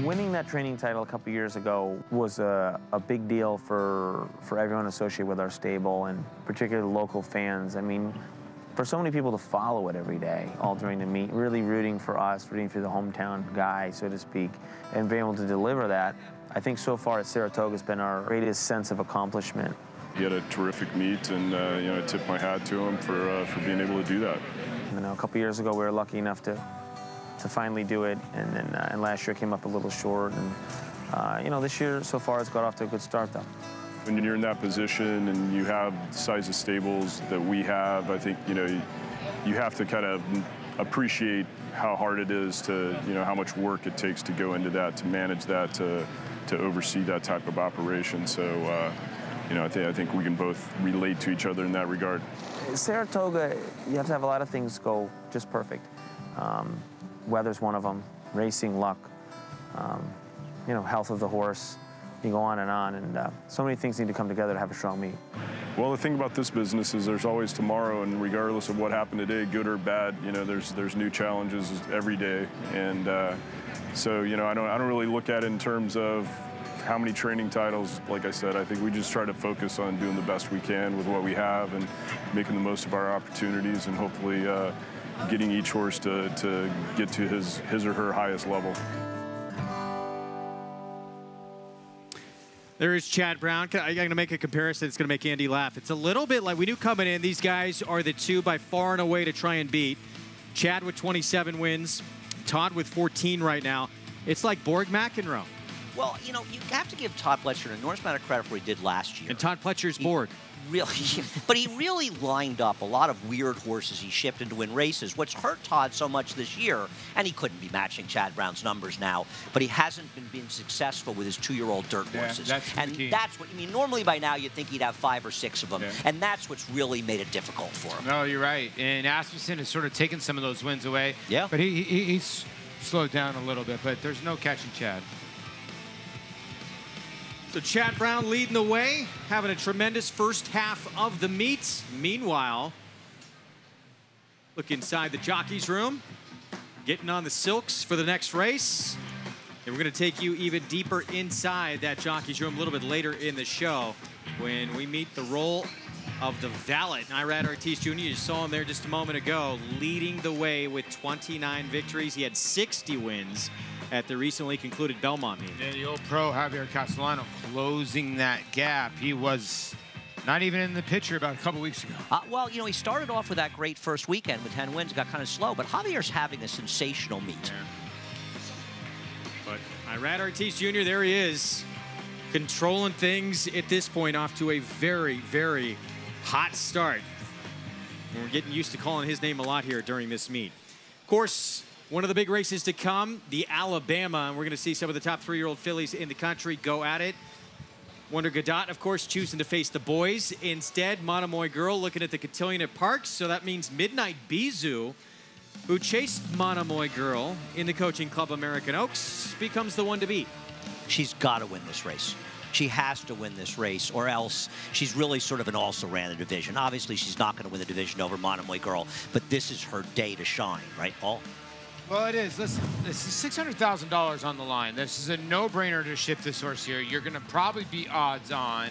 Winning that training title a couple years ago was a big deal for everyone associated with our stable, and particularly local fans. I mean, for so many people to follow it every day, all during the meet, really rooting for us, rooting for the hometown guy, so to speak, and being able to deliver that, I think so far at Saratoga has been our greatest sense of accomplishment.
He had a terrific meet, and you know, I tip my hat to him for being able to do that.
You know, a couple years ago, we were lucky enough to finally do it, and then and last year came up a little short, and you know, this year so far it's got off to a good start though.
When you're in that position and you have the size of stables that we have, I think, you know, you have to kind of appreciate how hard it is to, you know, how much work it takes to go into that, to manage that, to oversee that type of operation. So, you know, I think we can both relate to each other in that regard.
Saratoga, you have to have a lot of things go just perfect. Weather's one of them, racing, luck, you know, health of the horse. You go on, and so many things need to come together to have a strong meet.
Well, the thing about this business is there's always tomorrow, and regardless of what happened today, good or bad, you know, there's new challenges every day, and so, you know, I don't really look at it in terms of how many training titles. Like I said, I think we just try to focus on doing the best we can with what we have and making the most of our opportunities, and hopefully getting each horse to get to his or her highest level.
There is Chad Brown. I'm going to make a comparison that's going to make Andy laugh. It's a little bit like we knew coming in, these guys are the two by far and away to try and beat. Chad with 27 wins, Todd with 14 right now. It's like Borg McEnroe.
Well, you know, you have to give Todd Pletcher an enormous amount of credit for what he did last year.
And Todd Pletcher's Borg.
Really, but he really lined up a lot of weird horses he shipped in to win races. What's hurt Todd so much this year, and he couldn't be matching Chad Brown's numbers now, but he hasn't been being successful with his 2-year-old dirt horses. That's what, I mean, normally by now you'd think he'd have 5 or 6 of them, and that's what's really made it difficult for him.
No, you're right. And Asmussen has sort of taken some of those wins away.
Yeah.
But he's slowed down a little bit, but there's no catching Chad.
So Chad Brown leading the way, having a tremendous first half of the meet. Meanwhile, look inside the jockey's room, getting on the silks for the next race. And we're going to take you even deeper inside that jockey's room a little bit later in the show when we meet the role of the valet. Irad Ortiz Jr., you saw him there just a moment ago, leading the way with 29 victories. He had 60 wins at the recently concluded Belmont meet.
And the old pro Javier Castellano closing that gap. He was not even in the picture about a couple weeks ago.
Well, you know, he started off with that great first weekend with 10 wins, got kind of slow, but Javier's having a sensational meet.
Yeah. But Irad Ortiz Jr., there he is, controlling things at this point, off to a very, very hot start. And we're getting used to calling his name a lot here during this meet. Of course, one of the big races to come, the Alabama, and we're going to see some of the top 3-year-old fillies in the country go at it. Wonder Godot, of course, choosing to face the boys. Instead, Monomoy Girl looking at the cotillion at Parks, so that means Midnight Bijou, who chased Monomoy Girl in the Coaching Club American Oaks, becomes the one to beat.
She's got to win this race. She has to win this race, or else she's really sort of an also-ran the division. Obviously, she's not going to win the division over Monomoy Girl, but this is her day to shine, right, Paul?
Well, it is. Listen, this is $600,000 on the line. This is a no-brainer to ship this horse here. You're going to probably be odds on.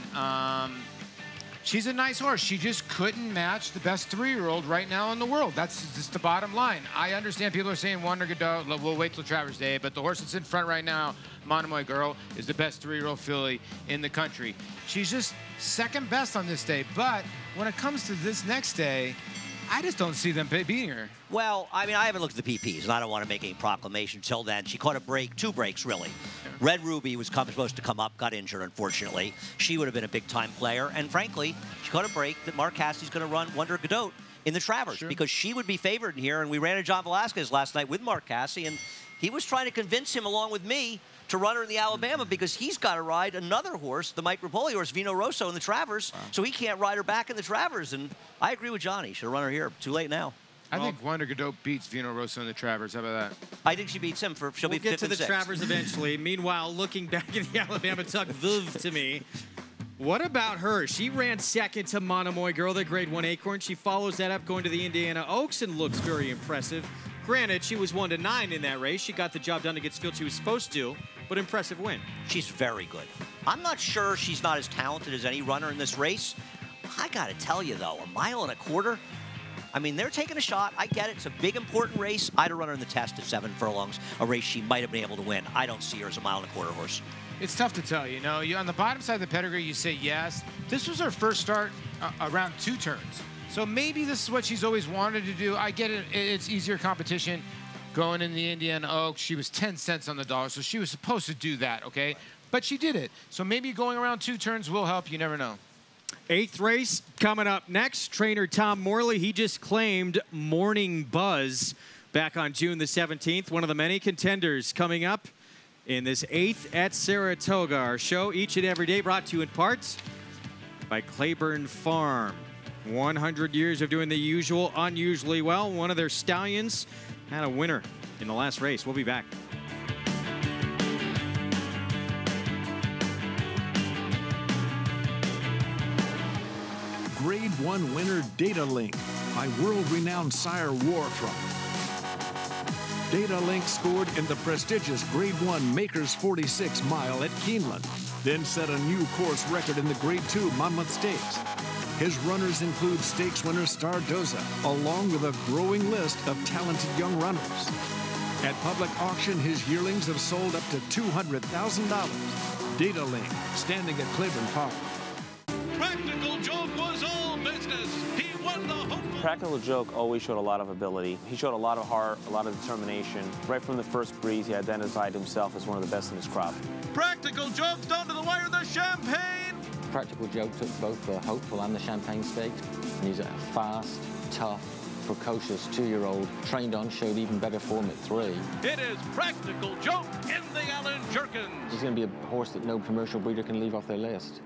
She's a nice horse. She just couldn't match the best 3-year-old right now in the world. That's just the bottom line. I understand people are saying Wonder Godot, we'll wait till Travers Day, but the horse that's in front right now, Monomoy Girl, is the best 3-year-old filly in the country. She's just second best on this day, but when it comes to this next day, I just don't see them beating her.
Well, I mean, I haven't looked at the PPs, and I don't want to make any proclamation until then. She caught a break, 2 breaks, really. Red Ruby was supposed to come up, got injured, unfortunately. She would have been a big-time player, and frankly, she caught a break that Mark Cassie's going to run Wonder Godot in the Travers, because she would be favored in here, and we ran to John Velasquez last night with Mark Cassie, and he was trying to convince him, along with me, to run her in the Alabama because he's got to ride another horse, the Mike Rapoli horse, Vino Rosso, in the Travers, so he can't ride her back in the Travers. And I agree with Johnny. Should have run her here. Too late now.
I think Wonder Godot beats Vino Rosso in the Travers. How about that?
I think she beats him. She'll be 5th and 6th.
We'll get to the Travers eventually. Meanwhile, looking back at the Alabama tuck Viv to me. What about her? She ran second to Monomoy Girl, the Grade 1 Acorn. She follows that up going to the Indiana Oaks and looks very impressive. Granted, she was 1-9 in that race. She got the job done against field she was supposed to. but impressive win.
She's very good. I'm not sure she's not as talented as any runner in this race. I got to tell you, though, 1.25 miles. I mean, they're taking a shot. I get it. It's a big, important race. I'd have run her in the test at 7 furlongs, a race she might have been able to win. I don't see her as a 1.25 mile horse.
It's tough to tell. You know, on the bottom side of the pedigree, you say yes. This was her first start around 2 turns. So maybe this is what she's always wanted to do. I get it. It's easier competition. Going in the Indiana Oaks, she was 10 cents on the dollar, so she was supposed to do that, okay? But she did it. So maybe going around 2 turns will help. You never know.
8th race coming up next. Trainer Tom Morley, he just claimed Morning Buzz back on June the 17th. One of the many contenders coming up in this 8th at Saratoga. Our show each and every day brought to you in part by Claiborne Farm. 100 years of doing the usual unusually well. One of their stallions had a winner in the last race. We'll be back.
Grade 1 winner Data Link by world-renowned sire Warfront. Data Link scored in the prestigious Grade 1 Makers 46 mile at Keeneland, then set a new course record in the Grade 2 Monmouth Stakes. His runners include stakes winner Saratoga, along with a growing list of talented young runners. At public auction, his yearlings have sold up to $200,000. Data Link, standing at Claiborne Park.
Practical Joke was all business. He won the hopeful.
Practical Joke always showed a lot of ability. He showed a lot of heart, a lot of determination. Right from the first breeze, he identified himself as one of the best in his crop.
Practical Joke down to the wire, the Champagne.
Practical Joke took both the Hopeful and the Champagne Stakes, and he's a fast, tough, precocious 2-year-old, trained on, showed even better form at 3.
It is Practical Joke in the Allen Jerkins.
He's going to be a horse that no commercial breeder can leave off their list.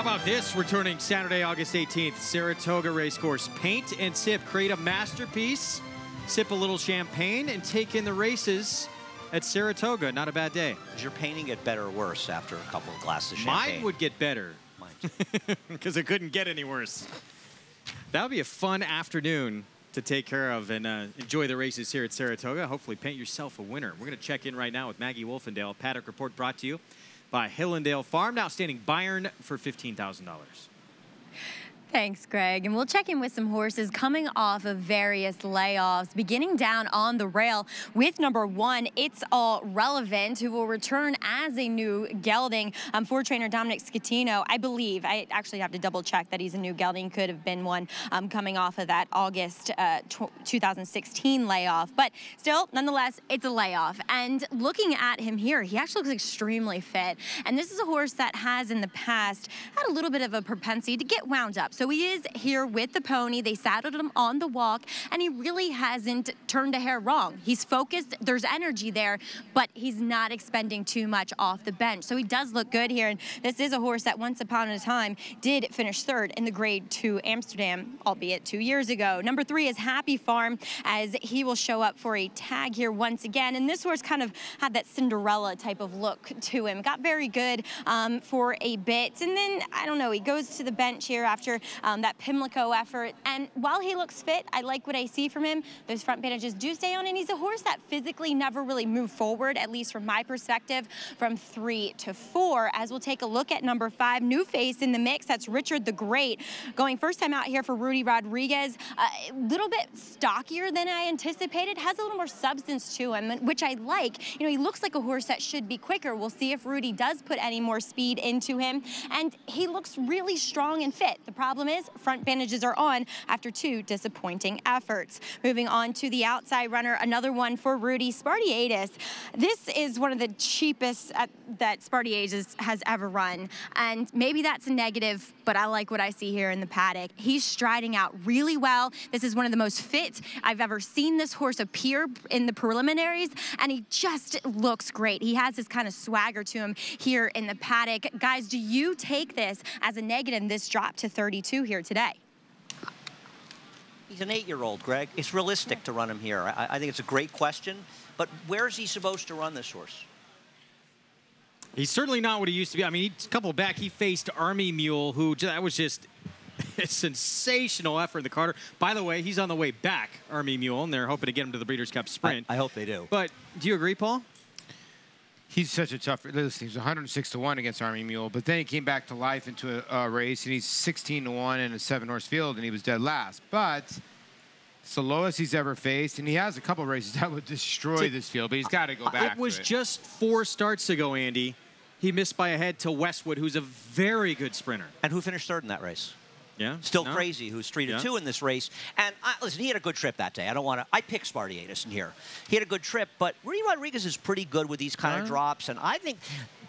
How about this? Returning Saturday, August 18th, Saratoga Racecourse. Paint and sip. Create a masterpiece, sip a little champagne, and take in the races at Saratoga. Not a bad day.
Does your painting get better or worse after a couple of glasses of champagne?
Mine would get better. Because it couldn't get any worse. That would be a fun afternoon to take care of and enjoy the races here at Saratoga. Hopefully paint yourself a winner. We're going to check in right now with Maggie Wolfendale. Paddock Report brought to you by Hillendale Farm. Now standing Bayern for $15,000.
Thanks, Greg. And we'll check in with some horses coming off of various layoffs, beginning down on the rail with number 1, It's All Relevant, who will return as a new gelding for trainer Dominic Scatino. I believe, I actually have to double check that he's a new gelding, could have been one coming off of that August 2016 layoff. But still, nonetheless, it's a layoff. And looking at him here, he actually looks extremely fit. And this is a horse that has in the past had a little bit of a propensity to get wound up. So he is here with the pony. They saddled him on the walk, and he really hasn't turned a hair wrong. He's focused. There's energy there, but he's not expending too much off the bench. So he does look good here, and this is a horse that once upon a time did finish 3rd in the Grade 2 Amsterdam, albeit 2 years ago. Number 3 is Happy Farm, as he will show up for a tag here once again. And this horse kind of had that Cinderella type of look to him. Got very good for a bit, and then, I don't know, he goes to the bench here after that Pimlico effort. And while he looks fit, I like what I see from him. Those front bandages do stay on, and he's a horse that physically never really moved forward, at least from my perspective, from 3 to 4. As we'll take a look at number 5, new face in the mix. That's Richard the Great, going first time out here for Rudy Rodriguez. A little bit stockier than I anticipated, has a little more substance to him, which I like. You know, he looks like a horse that should be quicker. We'll see if Rudy does put any more speed into him. And he looks really strong and fit. The problem is front bandages are on after 2 disappointing efforts. Moving on to the outside runner, another one for Rudy, Spartiatus. This is one of the cheapest that Spartiatus has ever run, and maybe that's a negative, but I like what I see here in the paddock. He's striding out really well. This is one of the most fit I've ever seen this horse appear in the preliminaries, and he just looks great. He has this kind of swagger to him here in the paddock. Guys, do you take this as a negative, this drop to 32 here today?
He's an 8-year-old, Greg. It's realistic to run him here. I think it's a great question, but where is he supposed to run this horse?
He's certainly not what he used to be. I mean, a couple back, he faced Army Mule, who that was just a sensational effort in the Carter. By the way, he's on the way back, Army Mule, and they're hoping to get him to the Breeders' Cup Sprint.
I hope they do.
But do you agree, Paul?
He's such a tough. Listen, he was 106-1 against Army Mule, but then he came back to life into a race, and he's 16-1 in a 7-horse field, and he was dead last. But it's the lowest he's ever faced, and he has a couple races that would destroy this field, but he's got to go back.
It was just 4 starts ago, Andy. He missed by a head to Westwood, who's a very good sprinter.
And who finished 3rd in that race?
Yeah.
Still Crazy, who's 3-2 in this race. And listen, he had a good trip that day. I picked Spartiatus in here. He had a good trip, but Rudy Rodriguez is pretty good with these kind of drops. And I think,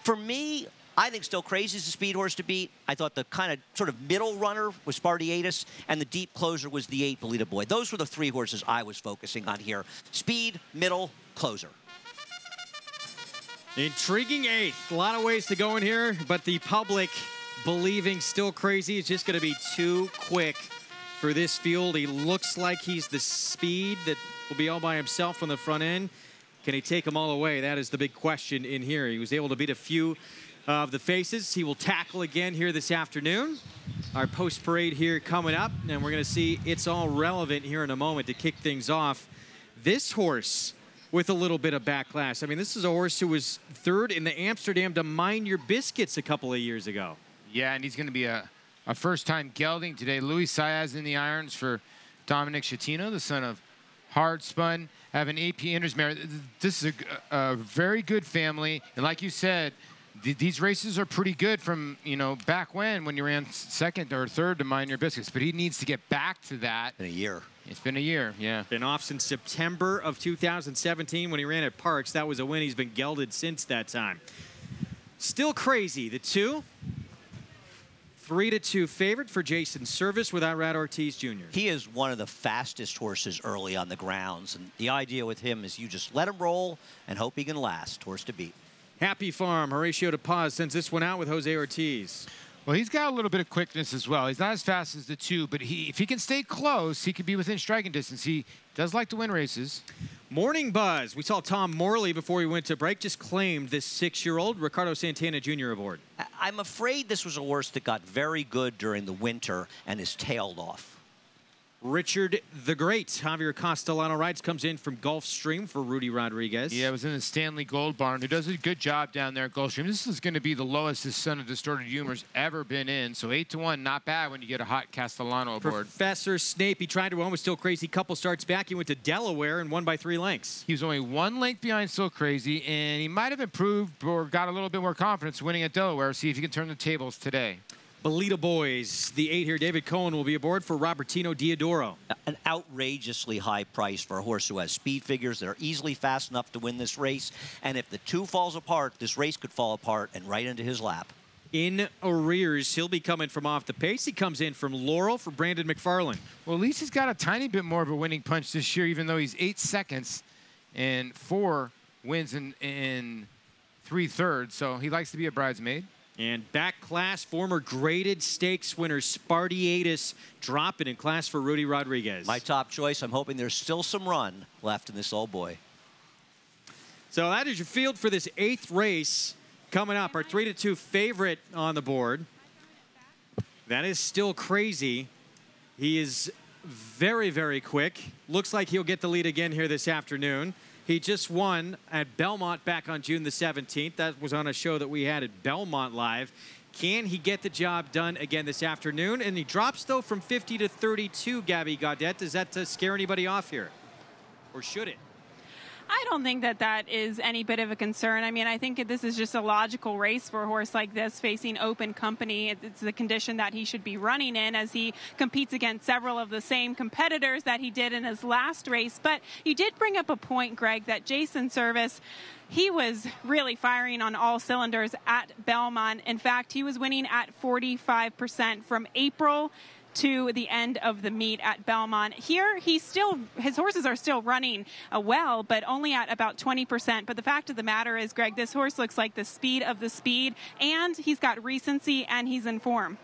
for me, I think Still Crazy is the speed horse to beat. I thought the kind of sort of middle runner was Spartiatus, and the deep closer was the 8, Belita Boy. Those were the 3 horses I was focusing on here. Speed, middle, closer.
Intriguing 8th. A lot of ways to go in here, but the public believing Still Crazy is just going to be too quick for this field. He looks like he's the speed that will be all by himself on the front end. Can he take them all away? That is the big question in here. He was able to beat a few of the faces. He will tackle again here this afternoon. Our post parade here coming up, and we're going to see It's All Relevant here in a moment to kick things off. This horse with a little bit of backlash. I mean, this is a horse who was 3rd in the Amsterdam to Mind Your Biscuits a couple of years ago.
Yeah, and he's going to be a first-time gelding today. Louis Saez in the irons for Dominic Scatino, the son of Hard Spun, having AP Intersmare. This is a very good family, and like you said, these races are pretty good from, you know, back when you ran 2nd or 3rd to Mind Your Biscuits, but he needs to get back to that.
In a year.
It's been a year, yeah.
Been off since September of 2017 when he ran at Parks. That was a win. He's been gelded since that time. Still Crazy, the 2. 3-2 favorite for Jason Service with Irad Ortiz Jr.
He is one of the fastest horses early on the grounds, and the idea with him is you just let him roll and hope he can last. Horse to beat.
Happy Farm, Horatio de Paz sends this one out with Jose Ortiz.
Well, he's got a little bit of quickness as well. He's not as fast as the 2, but if he can stay close, he could be within striking distance. He does like to win races.
Morning Buzz. We saw Tom Morley before we went to break just claimed this 6-year-old Ricardo Santana Jr. aboard.
I'm afraid this was a horse that got very good during the winter and is tailed off.
Richard the Great. Javier Castellano rides, comes in from Gulfstream for Rudy Rodriguez.
Yeah, it was in the Stanley Gold Barn, who does a good job down there at Gulfstream. This is going to be the lowest this Son of Distorted Humor's ever been in. So 8-1, not bad when you get a hot Castellano aboard.
Professor Snape, he tried to run with Still Crazy. Couple starts back. He went to Delaware and won by 3 lengths.
He was only 1 length behind Still Crazy, and he might have improved or got a little bit more confidence winning at Delaware. See if he can turn the tables today.
Bolita Boys, the 8 here. David Cohen will be aboard for Robertino Diodoro.
An outrageously high price for a horse who has speed figures that are easily fast enough to win this race. And if the 2 falls apart, this race could fall apart and right into his lap.
In arrears, he'll be coming from off the pace. He comes in from Laurel for Brandon McFarland.
Well, at least he's got a tiny bit more of a winning punch this year, even though he's 8 seconds and 4 wins in 3/3. So he likes to be a bridesmaid.
And back class, former graded stakes winner Spartiatus dropping in class for Rudy Rodriguez.
My top choice. I'm hoping there's still some run left in this old boy.
So that is your field for this 8th race coming up. Our 3-2 favorite on the board. That is Still Crazy. He is very, very quick. Looks like he'll get the lead again here this afternoon. He just won at Belmont back on June the 17th. That was on a show that we had at Belmont Live. Can he get the job done again this afternoon? And he drops, though, from 50 to 32, Gabby Gaudet. Does that scare anybody off here? Or should it?
I don't think that that is any bit of a concern. I mean, I think this is just a logical race for a horse like this facing open company. It's the condition that he should be running in as he competes against several of the same competitors that he did in his last race. But you did bring up a point, Greg, that Jason Service, he was really firing on all cylinders at Belmont. In fact, he was winning at 45% from April to the end of the meet at Belmont. Here, his horses are still running well, but only at about 20%. But the fact of the matter is, Greg, this horse looks like the speed of the speed, and he's got recency, and he's in form.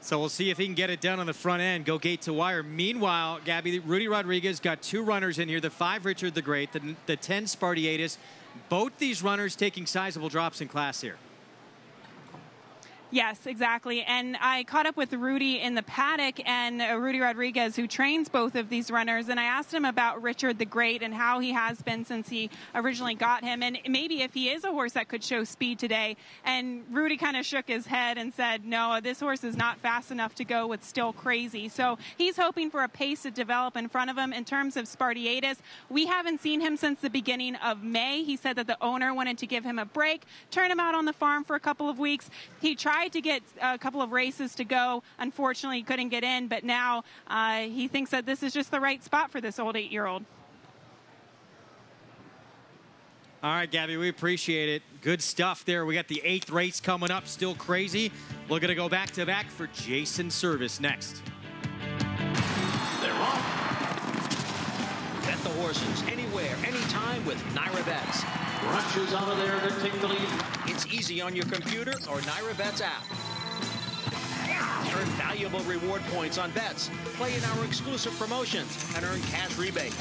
So we'll see if he can get it done on the front end, go gate to wire. Meanwhile, Gabby, Rudy Rodriguez got 2 runners in here, the 5 Richard the Great, the 10 Spartiatus. Both these runners taking sizable drops in class here.
Yes, exactly. And I caught up with Rudy in the paddock, and Rudy Rodriguez, who trains both of these runners, and I asked him about Richard the Great and how he has been since he originally got him, and maybe if he is a horse that could show speed today. And Rudy kind of shook his head and said, no, this horse is not fast enough to go with Still Crazy. So he's hoping for a pace to develop in front of him. In terms of Spartiatus, we haven't seen him since the beginning of May. He said that the owner wanted to give him a break, turn him out on the farm for a couple of weeks. He tried to get a couple of races to go. Unfortunately, he couldn't get in, but now he thinks that this is just the right spot for this old 8-year-old.
All right, Gabby, we appreciate it. Good stuff there. We got the 8th race coming up, Still Crazy. We're going to go back-to-back for Jason Service next.
They're off. Bet the horses anywhere, anytime with Naira Bets. Rushes out of there to take the lead. It's easy on your computer or Naira Bets app. Earn valuable reward points on bets. Play in our exclusive promotions and earn cash rebates.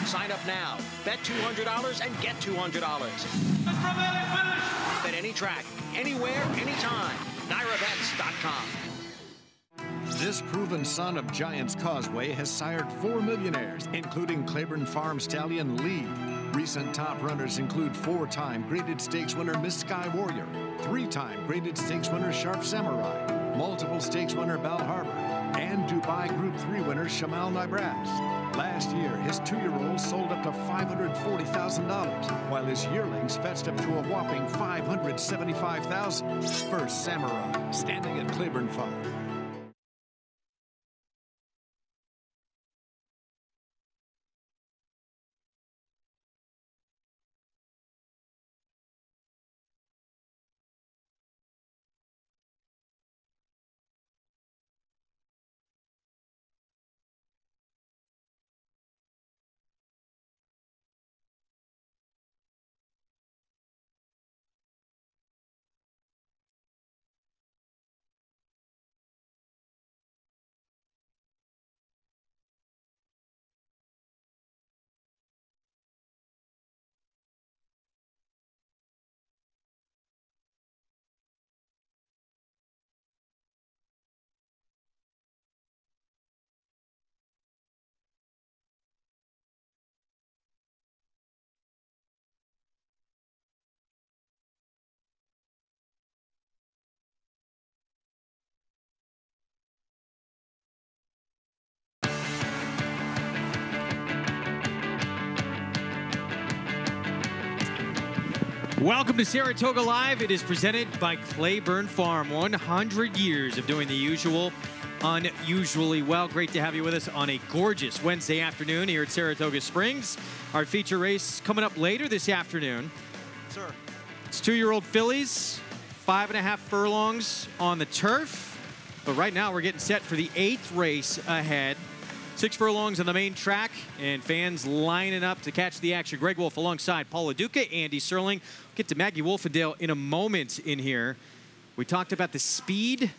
Sign up now. Bet $200 and get $200. Bet any track, anywhere, anytime. NairaBets.com.
This proven son of Giants Causeway has sired 4 millionaires, including Claiborne Farm stallion Lee. Recent top runners include 4-time graded stakes winner Miss Sky Warrior, 3-time graded stakes winner Sharp Samurai, multiple stakes winner Bal Harbor, and Dubai Group 3 winner Shamal Nibras. Last year, his 2-year-old sold up to $540,000, while his yearlings fetched up to a whopping $575,000. First Samurai, standing at Claiborne Farm.
Welcome to Saratoga Live. It is presented by Claiborne Farm. 100 years of doing the usual unusually well. Great to have you with us on a gorgeous Wednesday afternoon here at Saratoga Springs. Our feature race coming up later this afternoon.
Sir.
It's 2-year-old fillies, 5.5 furlongs on the turf. But right now we're getting set for the 8th race ahead. 6 furlongs on the main track, and fans lining up to catch the action. Greg Wolf alongside Paula Duca, Andy Serling. We'll get to Maggie Wolfendale in a moment in here. We talked about the speed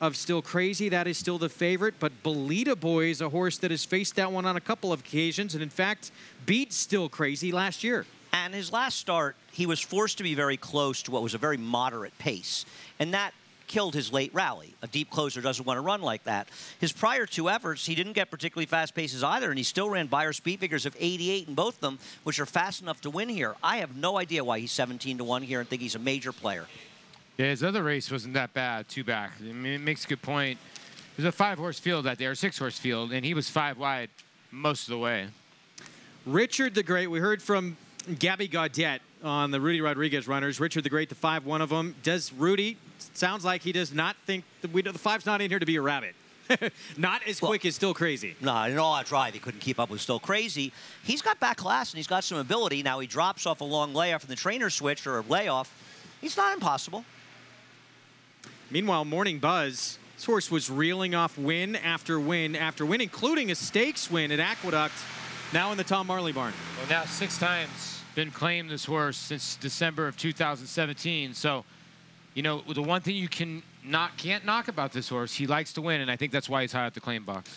of Still Crazy. That is still the favorite, but Bolita Boy is a horse that has faced that one on a couple of occasions, and in fact, beat Still Crazy last year.
And his last start, he was forced to be very close to what was a very moderate pace, and that killed his late rally. A deep closer doesn't want to run like that. His prior 2 efforts, he didn't get particularly fast paces either, and he still ran Beyer speed figures of 88 in both of them, which are fast enough to win here. I have no idea why he's 17-1 here and think he's a major player.
Yeah, his other race wasn't that bad, 2 back. I mean, it makes a good point. There's a 5-horse field that day, or 6-horse field, and he was 5 wide most of the way.
Richard the Great, we heard from Gabby Gaudet on the Rudy Rodriguez runners. Richard the Great, the 5, one of them. Does Rudy, sounds like he does not think, the 5's not in here to be a rabbit. Not as quick as Still Crazy.
No, in all that drive, he couldn't keep up with Still Crazy. He's got back class, and he's got some ability. Now he drops off a long layoff in the trainer switch, or a layoff. He's not impossible.
Meanwhile, Morning Buzz, this horse was reeling off win after win after win, including a stakes win at Aqueduct, now in the Tom Marley barn.
Well, now 6 times been claimed, this horse, since December of 2017. So, you know, the one thing you can't knock about this horse, he likes to win, and I think that's why he's high at the claim box.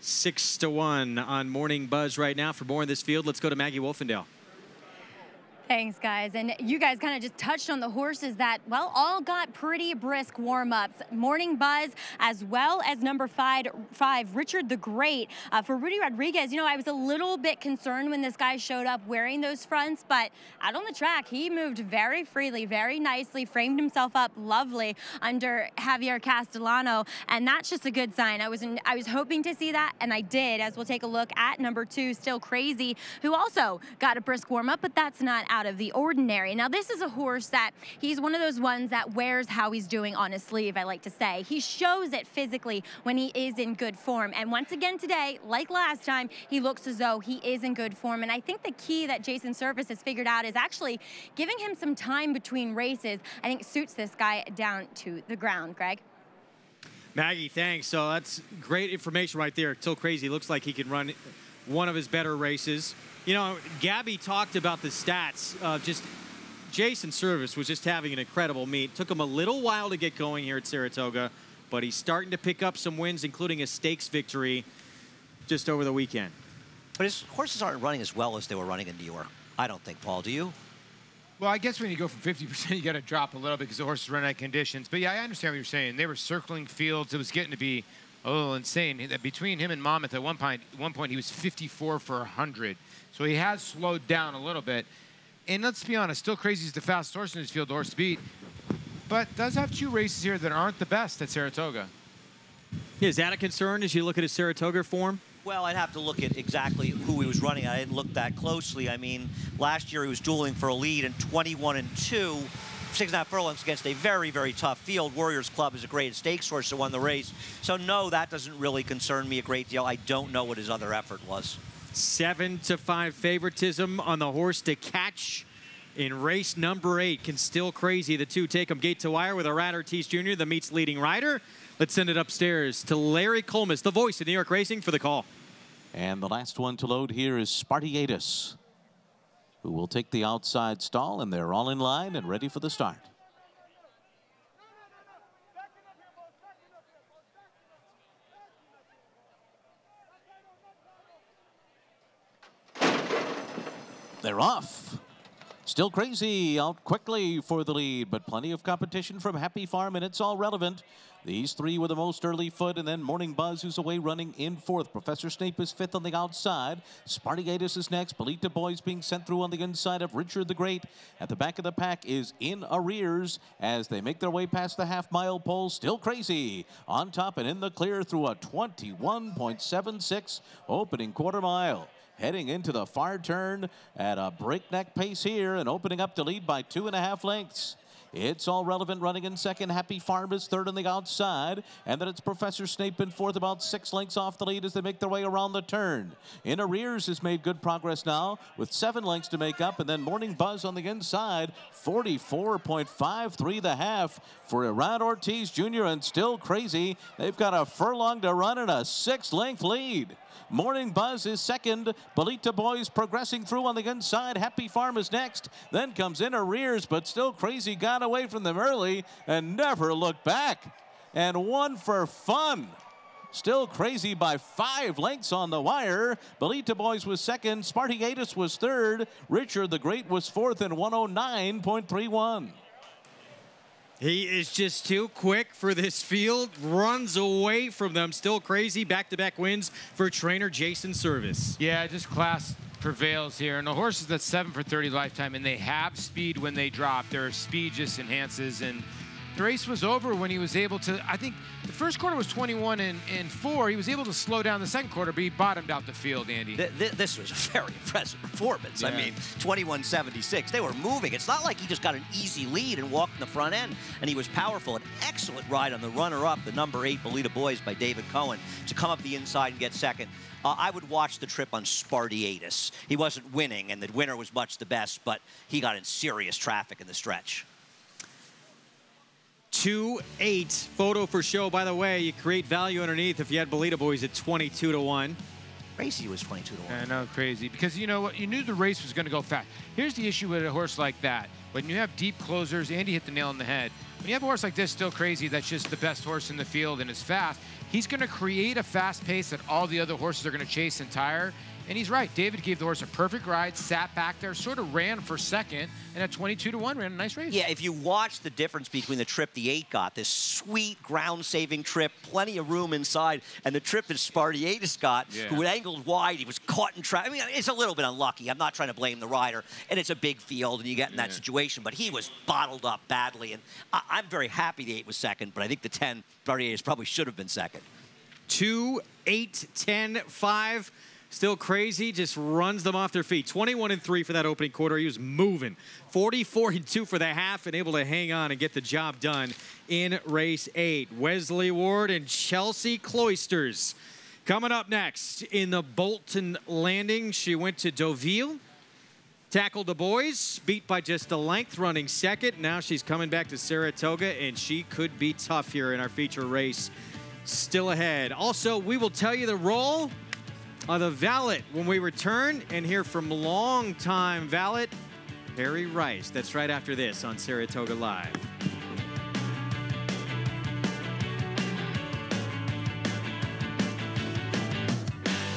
6-1 on Morning Buzz right now. For more in this field, let's go to Maggie Wolfendale.
Thanks, guys. And you guys kind of just touched on the horses that, well, all got pretty brisk warm-ups. Morning Buzz, as well as number 5, Richard the Great. For Rudy Rodriguez, you know, I was a little bit concerned when this guy showed up wearing those fronts, but out on the track, he moved very freely, very nicely, framed himself up lovely under Javier Castellano, and that's just a good sign. I was hoping to see that, and I did, as we'll take a look at number 2, Still Crazy, who also got a brisk warm-up, but that's not out of the ordinary. Now, this is a horse that he's one of those ones that wears how he's doing on his sleeve, I like to say. He shows it physically when he is in good form. And once again today, like last time, he looks as though he is in good form. And I think the key that Jason Service has figured out is actually giving him some time between races. I think suits this guy down to the ground. Greg?
Maggie, thanks. So that's great information right there. Still Crazy looks like he can run one of his better races. You know, Gabby talked about the stats. Just Jason Service was just having an incredible meet. Took him a little while to get going here at Saratoga, but he's starting to pick up some wins, including a stakes victory just over the weekend.
But his horses aren't running as well as they were running in New York. I don't think, Paul. Do you?
Well, I guess when you go from 50%, you got to drop a little bit because the horses run out of conditions. But yeah, I understand what you're saying. They were circling fields. It was getting to be a little insane. Between him and Monmouth, at one point he was 54 for 100. So he has slowed down a little bit. And let's be honest, Still Crazy is the fastest horse in this field, the horse to beat. But does have 2 races here that aren't the best at Saratoga.
Is that a concern as you look at his Saratoga form?
Well, I'd have to look at exactly who he was running. I didn't look that closely. I mean, last year he was dueling for a lead in 21-2, 6.5 furlongs against a very, very tough field. Warriors Club is a great stakes horse that won the race. So no, that doesn't really concern me a great deal. I don't know what his other effort was.
7-5 favoritism on the horse to catch in race number 8. Can Still Crazy, the 2, take him gate to wire with Irad Ortiz Jr., the meet's leading rider. Let's send it upstairs to Larry Colmus, the voice of New York Racing, for the call.
And the last one to load here is Spartiatus, who will take the outside stall, and they're all in line and ready for the start. They're off. Still Crazy out quickly for the lead, but plenty of competition from Happy Farm, and it's all relevant. These 3 were the most early foot, and then Morning Buzz, who's away running in 4th. Professor Snape is 5th on the outside. Spartiatus is next. Bolita Boy's being sent through on the inside of Richard the Great. At the back of the pack is In Arrears as they make their way past the half-mile pole. Still Crazy on top and in the clear through a 21.76 opening quarter mile. heading into the far turn at a breakneck pace here and opening up to lead by 2.5 lengths. It's All Relevant running in second. Happy Farm is third on the outside. And then it's Professor Snape in fourth, about 6 lengths off the lead as they make their way around the turn. In Arrears has made good progress now with 7 lengths to make up. And then Morning Buzz on the inside, 44.53 the half for Irad Ortiz Jr. And Still Crazy. They've got a furlong to run and a 6-length lead. Morning Buzz is second. Bolita Boys progressing through on the inside. Happy Farm is next. Then comes In Arrears, but Still Crazy got away from them early and never looked back. And won for fun. Still Crazy by 5 lengths on the wire. Bolita Boys was second. Spartiatus was third. Richard the Great was fourth in 109.31.
He is just too quick for this field, runs away from them. Still Crazy, back-to-back wins for trainer Jason Service.
Yeah, just class prevails here. And the horses that's 7 for 30 lifetime, and they have speed when they drop. Their speed just enhances, and the race was over when he was able to, I think the first quarter was 21 and 4. He was able to slow down the second quarter, but he bottomed out the field, Andy.
This was a very impressive performance.
Yeah.
I mean, 21.76. They were moving. It's not like he just got an easy lead and walked in the front end, and he was powerful. An excellent ride on the runner-up, the number 8 Bolita Boys by David Cohen, to come up the inside and get second. I would watch the trip on Spartiatus. He wasn't winning, and the winner was much the best, but he got in serious traffic in the stretch.
2-8 photo for show. By the way, you create value underneath if you had Bolita Boys at 22 to 1.
Crazy was 22 to 1.
I know, crazy. Because you know what? You knew the race was going to go fast. Here's the issue with a horse like that. When you have deep closers, Andy hit the nail on the head. When you have a horse like this, Still Crazy, that's just the best horse in the field and is fast, he's going to create a fast pace that all the other horses are going to chase and tire. And he's right. David gave the horse a perfect ride, sat back there, sort of ran for second, and at 22 to 1, ran a nice race.
Yeah, if you watch the difference between the trip the 8 got, this sweet ground-saving trip, plenty of room inside, and the trip that Spartiatus got, who angled wide, he was caught in traffic. I mean, it's a little bit unlucky. I'm not trying to blame the rider, and it's a big field, and you get in that situation, but he was bottled up badly, and I'm very happy the 8 was second, but I think the 10, Spartiatus, probably should have been second.
2, 8, 10, 5. Still Crazy, just runs them off their feet. 21-3 for that opening quarter. He was moving. 44-2 for the half and able to hang on and get the job done in race 8. Wesley Ward and Chelsea Cloisters. Coming up next in the Bolton Landing, she went to Deauville, tackled the boys, beat by just a length, running second. Now she's coming back to Saratoga, and she could be tough here in our feature race. Still ahead. Also, we will tell you the role of the valet when we return and hear from longtime valet Harry Rice. That's right after this on Saratoga Live.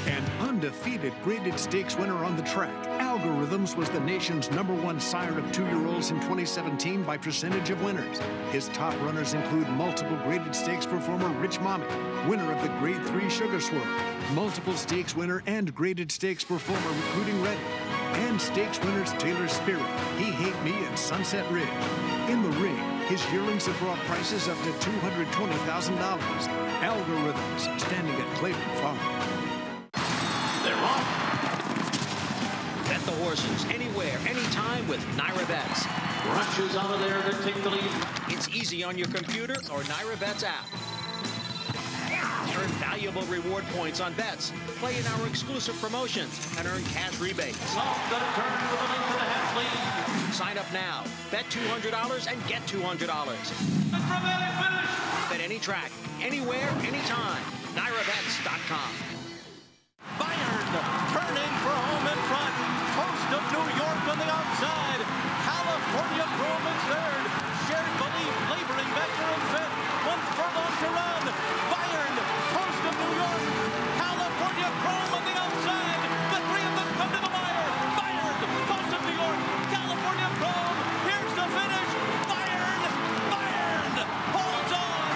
An undefeated graded stakes winner on the track, Algorithms was the nation's #1 sire of 2-year-olds in 2017 by percentage of winners. His top runners include multiple graded stakes performer Rich Mommy, winner of the Grade 3 Sugar Swirl, multiple stakes winner and graded stakes performer Recruiting Ready, and stakes winners Taylor Spirit, He Hate Me, and Sunset Ridge. In the ring, his yearlings have brought prices up to $220,000. Algorithms, standing at Clayton Farm.
They're off. Bet the horses anywhere, anytime with Naira Bets. Rushes out of there to take the lead. It's easy on your computer or Naira Bets app. Earn valuable reward points on bets. Play in our exclusive promotions and earn cash rebates. Sign up now. Bet $200 and get $200. Bet any track, anywhere, anytime. NairaBets.com.
Bayern turning for home in front. Coast of New York on the outside. California Chrome is third. Shared Belief laboring back to in fifth. 1 furlong to run. Bayern, Coast of New York. California Chrome on the outside. The 3 of them come to the wire. Bayern, Coast of New York. California Chrome. Here's the finish. Bayern, Bayern holds on.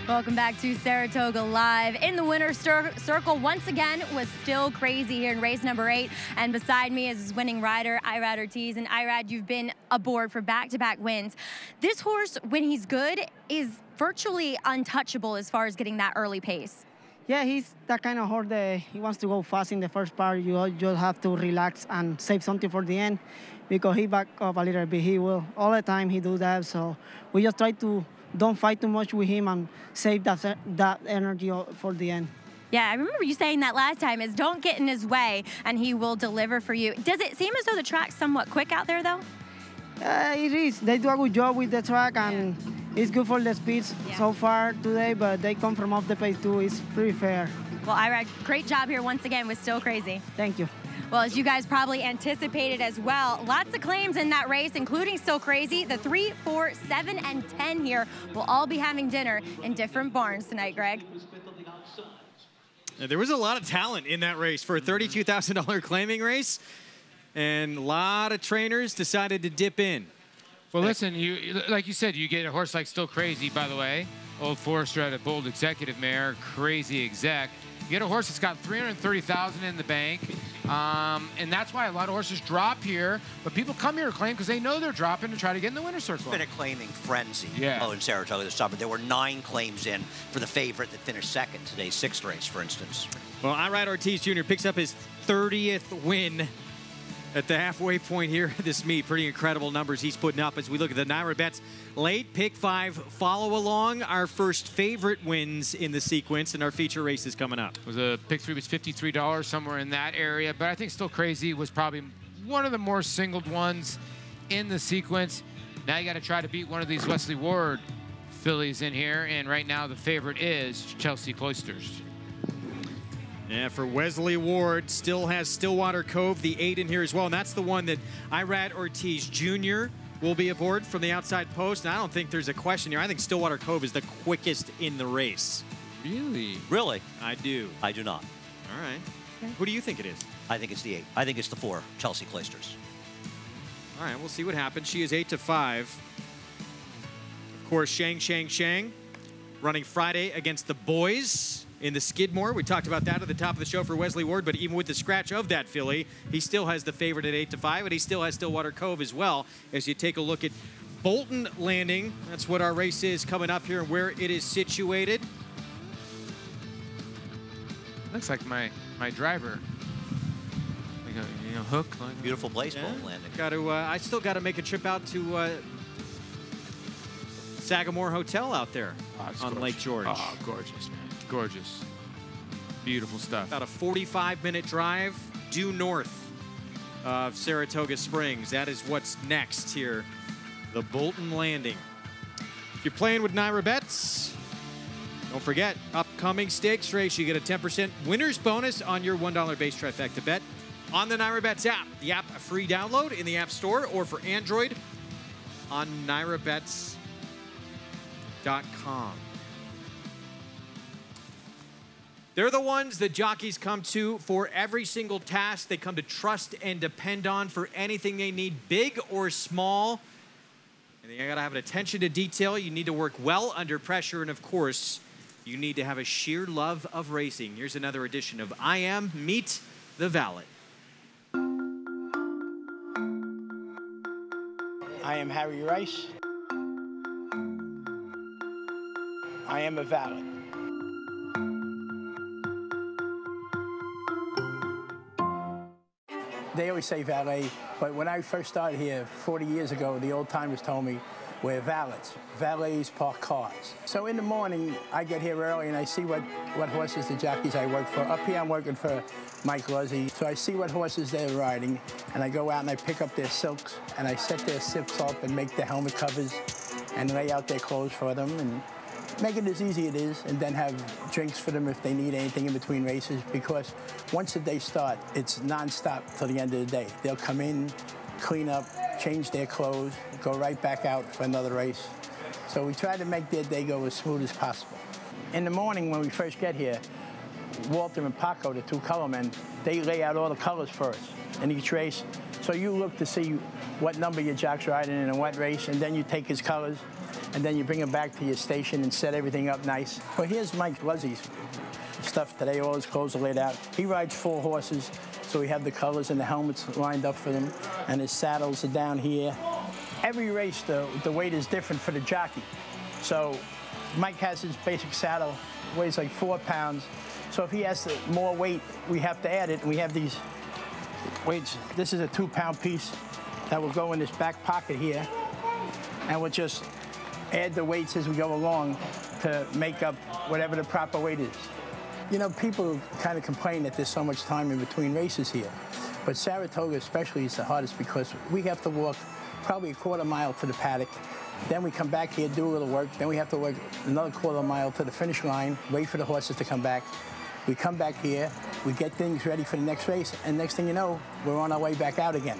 Welcome back to Saratoga Live. In the winner's circle, once again, was Still Crazy here in race number 8. And beside me is his winning rider, Irad Ortiz. And Irad, you've been aboard for back-to-back wins. This horse, when he's good, is virtually untouchable as far as getting that early pace.
Yeah, he's that kind of horse that he wants to go fast in the first part. You just have to relax and save something for the end, because he back up a little bit. He will. All the time he do that. So we just try to don't fight too much with him and save that energy for the end.
Yeah, I remember you saying that last time, is don't get in his way and he will deliver for you. Does it seem as though the track's somewhat quick out there, though?
It is. They do a good job with the track, and it's good for the speeds so far today, but they come from off the pace too. It's pretty fair.
Well, Irad, great job here once again with Still Crazy.
Thank you.
Well, as you guys probably anticipated as well, lots of claims in that race, including Still Crazy. The 3, 4, 7, and 10 here will all be having dinner in different barns tonight, Greg.
There was a lot of talent in that race for a $32,000 claiming race, and a lot of trainers decided to dip in.
Well, listen, like you said, you get a horse like Still Crazy, by the way. Old Forester had a bold executive mare, crazy exec. You get a horse that's got $330,000 in the bank, and that's why a lot of horses drop here. But people come here to claim because they know they're dropping to try to get in the winner's circle.
It's been a claiming frenzy
in
Saratoga this summer. There were 9 claims in for the favorite that finished second today's 6th race, for instance.
Well, Irad Ortiz Jr. picks up his 30th win at the halfway point here this meet. Pretty incredible numbers he's putting up as we look at the Naira Bets late pick 5 follow along. Our first favorite wins in the sequence, and our feature race is coming up.
Was a pick 3 was $53, somewhere in that area, but I think Still Crazy was probably one of the more singled ones in the sequence. Now you got to try to beat one of these Wesley Ward fillies in here, and right now the favorite is Chelsea Cloisters.
Yeah, for Wesley Ward, still has Stillwater Cove, the 8 in here as well. And that's the one that Irad Ortiz Jr. will be aboard from the outside post. And I don't think there's a question here. I think Stillwater Cove is the quickest in the race.
Really?
Really?
I do.
I do not.
All right. Okay. Who do you think it is?
I think it's the 8. I think it's the 4, Chelsea Cloisters.
All right, we'll see what happens. She is 8-5. Of course, Shang, running Friday against the boys in the Skidmore. We talked about that at the top of the show for Wesley Ward, but even with the scratch of that filly, he still has the favorite at 8-5, and he still has Stillwater Cove as well. As you take a look at Bolton Landing, that's what our race is coming up here and where it is situated.
Looks like my driver. Like a hook. Like
beautiful place, Bolton Landing.
Got to. I still got to make a trip out to Sagamore Hotel out there on
gorgeous.
Lake George.
Oh, gorgeous, man. Gorgeous. Beautiful stuff.
About a 45-minute drive due north of Saratoga Springs. That is what's next here, the Bolton Landing. If you're playing with Naira Bets, don't forget, upcoming stakes race, you get a 10% winner's bonus on your $1 base trifecta bet on the Naira Bets app. The app, a free download in the App Store or for Android on NairaBets.com. They're the ones that jockeys come to for every single task. They come to trust and depend on for anything they need, big or small. And you gotta have an attention to detail. You need to work well under pressure. And of course, you need to have a sheer love of racing. Here's another edition of I Am Meet the Valet.
I am Harry Rice. I am a valet. They always say valet, but when I first started here 40 years ago, the old timers told me we're valets. Valets park cars. So in the morning, I get here early and I see what horses the jockeys I work for. Up here, I'm working for Mike Luzzi. So I see what horses they're riding, and I go out and I pick up their silks, and I set their silks up and make the helmet covers and lay out their clothes for them and make it as easy as it is, and then have drinks for them if they need anything in between races, because once the day starts, it's nonstop till the end of the day. They'll come in, clean up, change their clothes, go right back out for another race. So we try to make their day go as smooth as possible. In the morning when we first get here, Walter and Paco, the 2 color men, they lay out all the colors for us in each race. So you look to see what number your jock's riding in and what race, and then you take his colors, and then you bring him back to your station and set everything up nice. Well, here's Mike Bluzzy's stuff today. All his clothes are laid out. He rides 4 horses, so we have the colors and the helmets lined up for them, and his saddles are down here. Every race, the weight is different for the jockey. So Mike has his basic saddle, weighs like 4 pounds. So if he has more weight, we have to add it, and we have these weights. This is a 2-pound piece that will go in this back pocket here, and we'll just add the weights as we go along to make up whatever the proper weight is. You know, people kind of complain that there's so much time in between races here, but Saratoga especially is the hardest because we have to walk probably a quarter mile to the paddock. Then we come back here, do a little work. Then we have to work another quarter mile to the finish line, wait for the horses to come back. We come back here, we get things ready for the next race, and next thing you know, we're on our way back out again.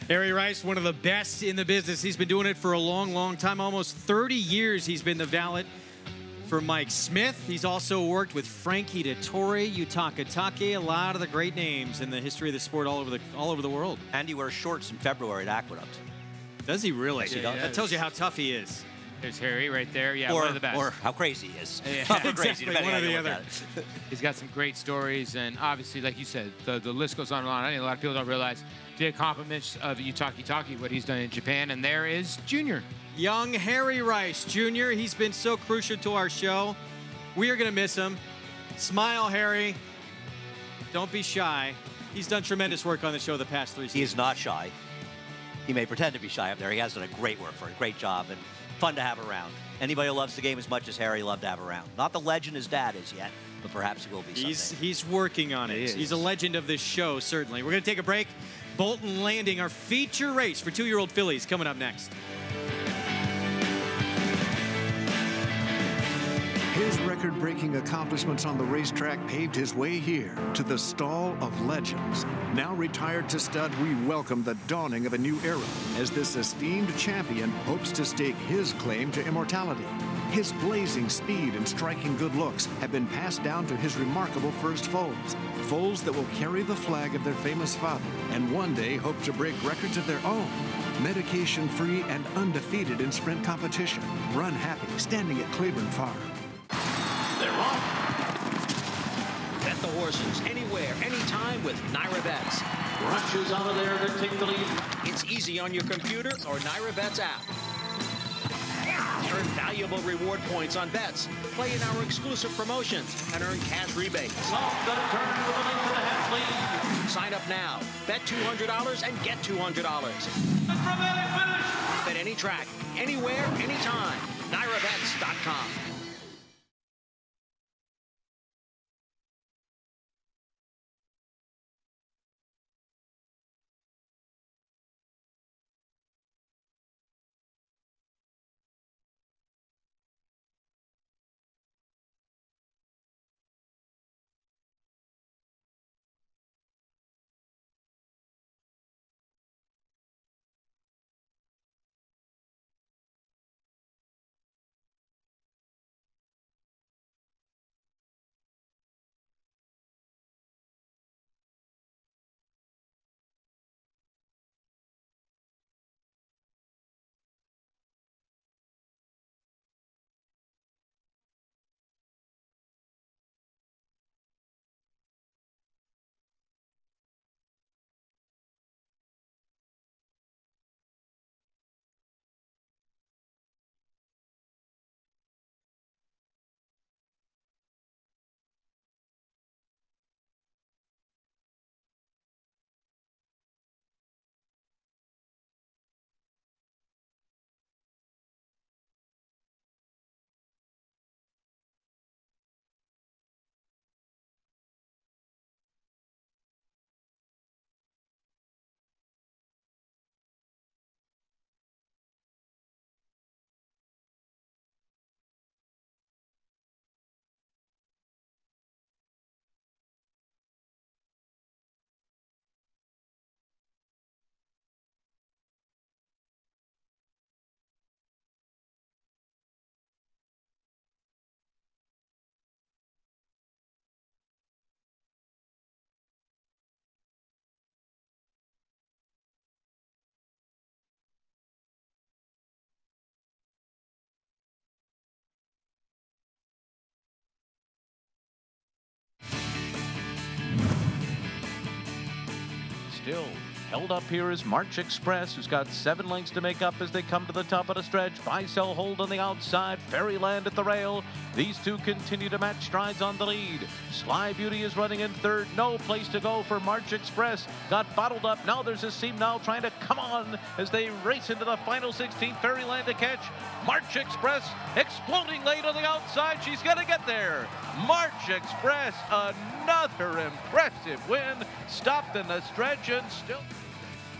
Harry Rice, one of the best in the business. He's been doing it for a long, long time. Almost 30 years he's been the valet for Mike Smith. He's also worked with Frankie Dettori, Yutaka Take, a lot of the great names in the history of the sport all over the world.
And he wears shorts in February at Aqueduct.
Does he really?
Yes, he does.
That tells you how tough he is.
There's Harry right there. Yeah,
or,
one of the best.
Or how crazy he is.
Yeah,
Tough or
exactly,
crazy, depending
one or
on
the
how you look
other.
at it.
He's got some great stories, and obviously, like you said, the list goes on and on. I think a lot of people don't realize the accomplishments of Yutaki Take, what he's done in Japan, and there is Junior.
Young Harry Rice Jr. He's been so crucial to our show. We are going to miss him. Smile, Harry. Don't be shy. He's done tremendous work on the show the past 3 seasons.
He is not shy. He may pretend to be shy up there. He has done a great work for it, great job, and fun to have around. Anybody who loves the game as much as Harry, loved to have around. Not the legend his dad is yet, but perhaps he will be someday.
He's working on it. He's a legend of this show, certainly. We're going to take a break. Bolton Landing, our feature race for 2-year-old fillies, coming up next.
His record-breaking accomplishments on the racetrack paved his way here to the Stall of Legends. Now retired to stud, we welcome the dawning of a new era as this esteemed champion hopes to stake his claim to immortality. His blazing speed and striking good looks have been passed down to his remarkable first foals. Foals that will carry the flag of their famous father and one day hope to break records of their own. Medication-free and undefeated in sprint competition. Run happy, standing at Claiborne Farm.
They're off. Bet the horses anywhere, anytime with Naira Bets. Rushes out of there to take the lead. It's easy on your computer or Naira Bets app. Earn valuable reward points on bets. Play in our exclusive promotions and earn cash rebates. Off the turn with a link to the half lead. Sign up now. Bet $200 and get $200. Bet any track, anywhere, anytime. NairaBets.com.
Still held up here is March Express, who's got 7 lengths to make up as they come to the top of the stretch. Buy, sell, hold on the outside. Fairyland at the rail. These two continue to match strides on the lead. Sly Beauty is running in third. No place to go for March Express. Got bottled up. Now there's a seam now trying to come on as they race into the final 16. Fairyland to catch. March Express exploding late on the outside. She's going to get there. March Express, another impressive win. Stopped in the stretch and still.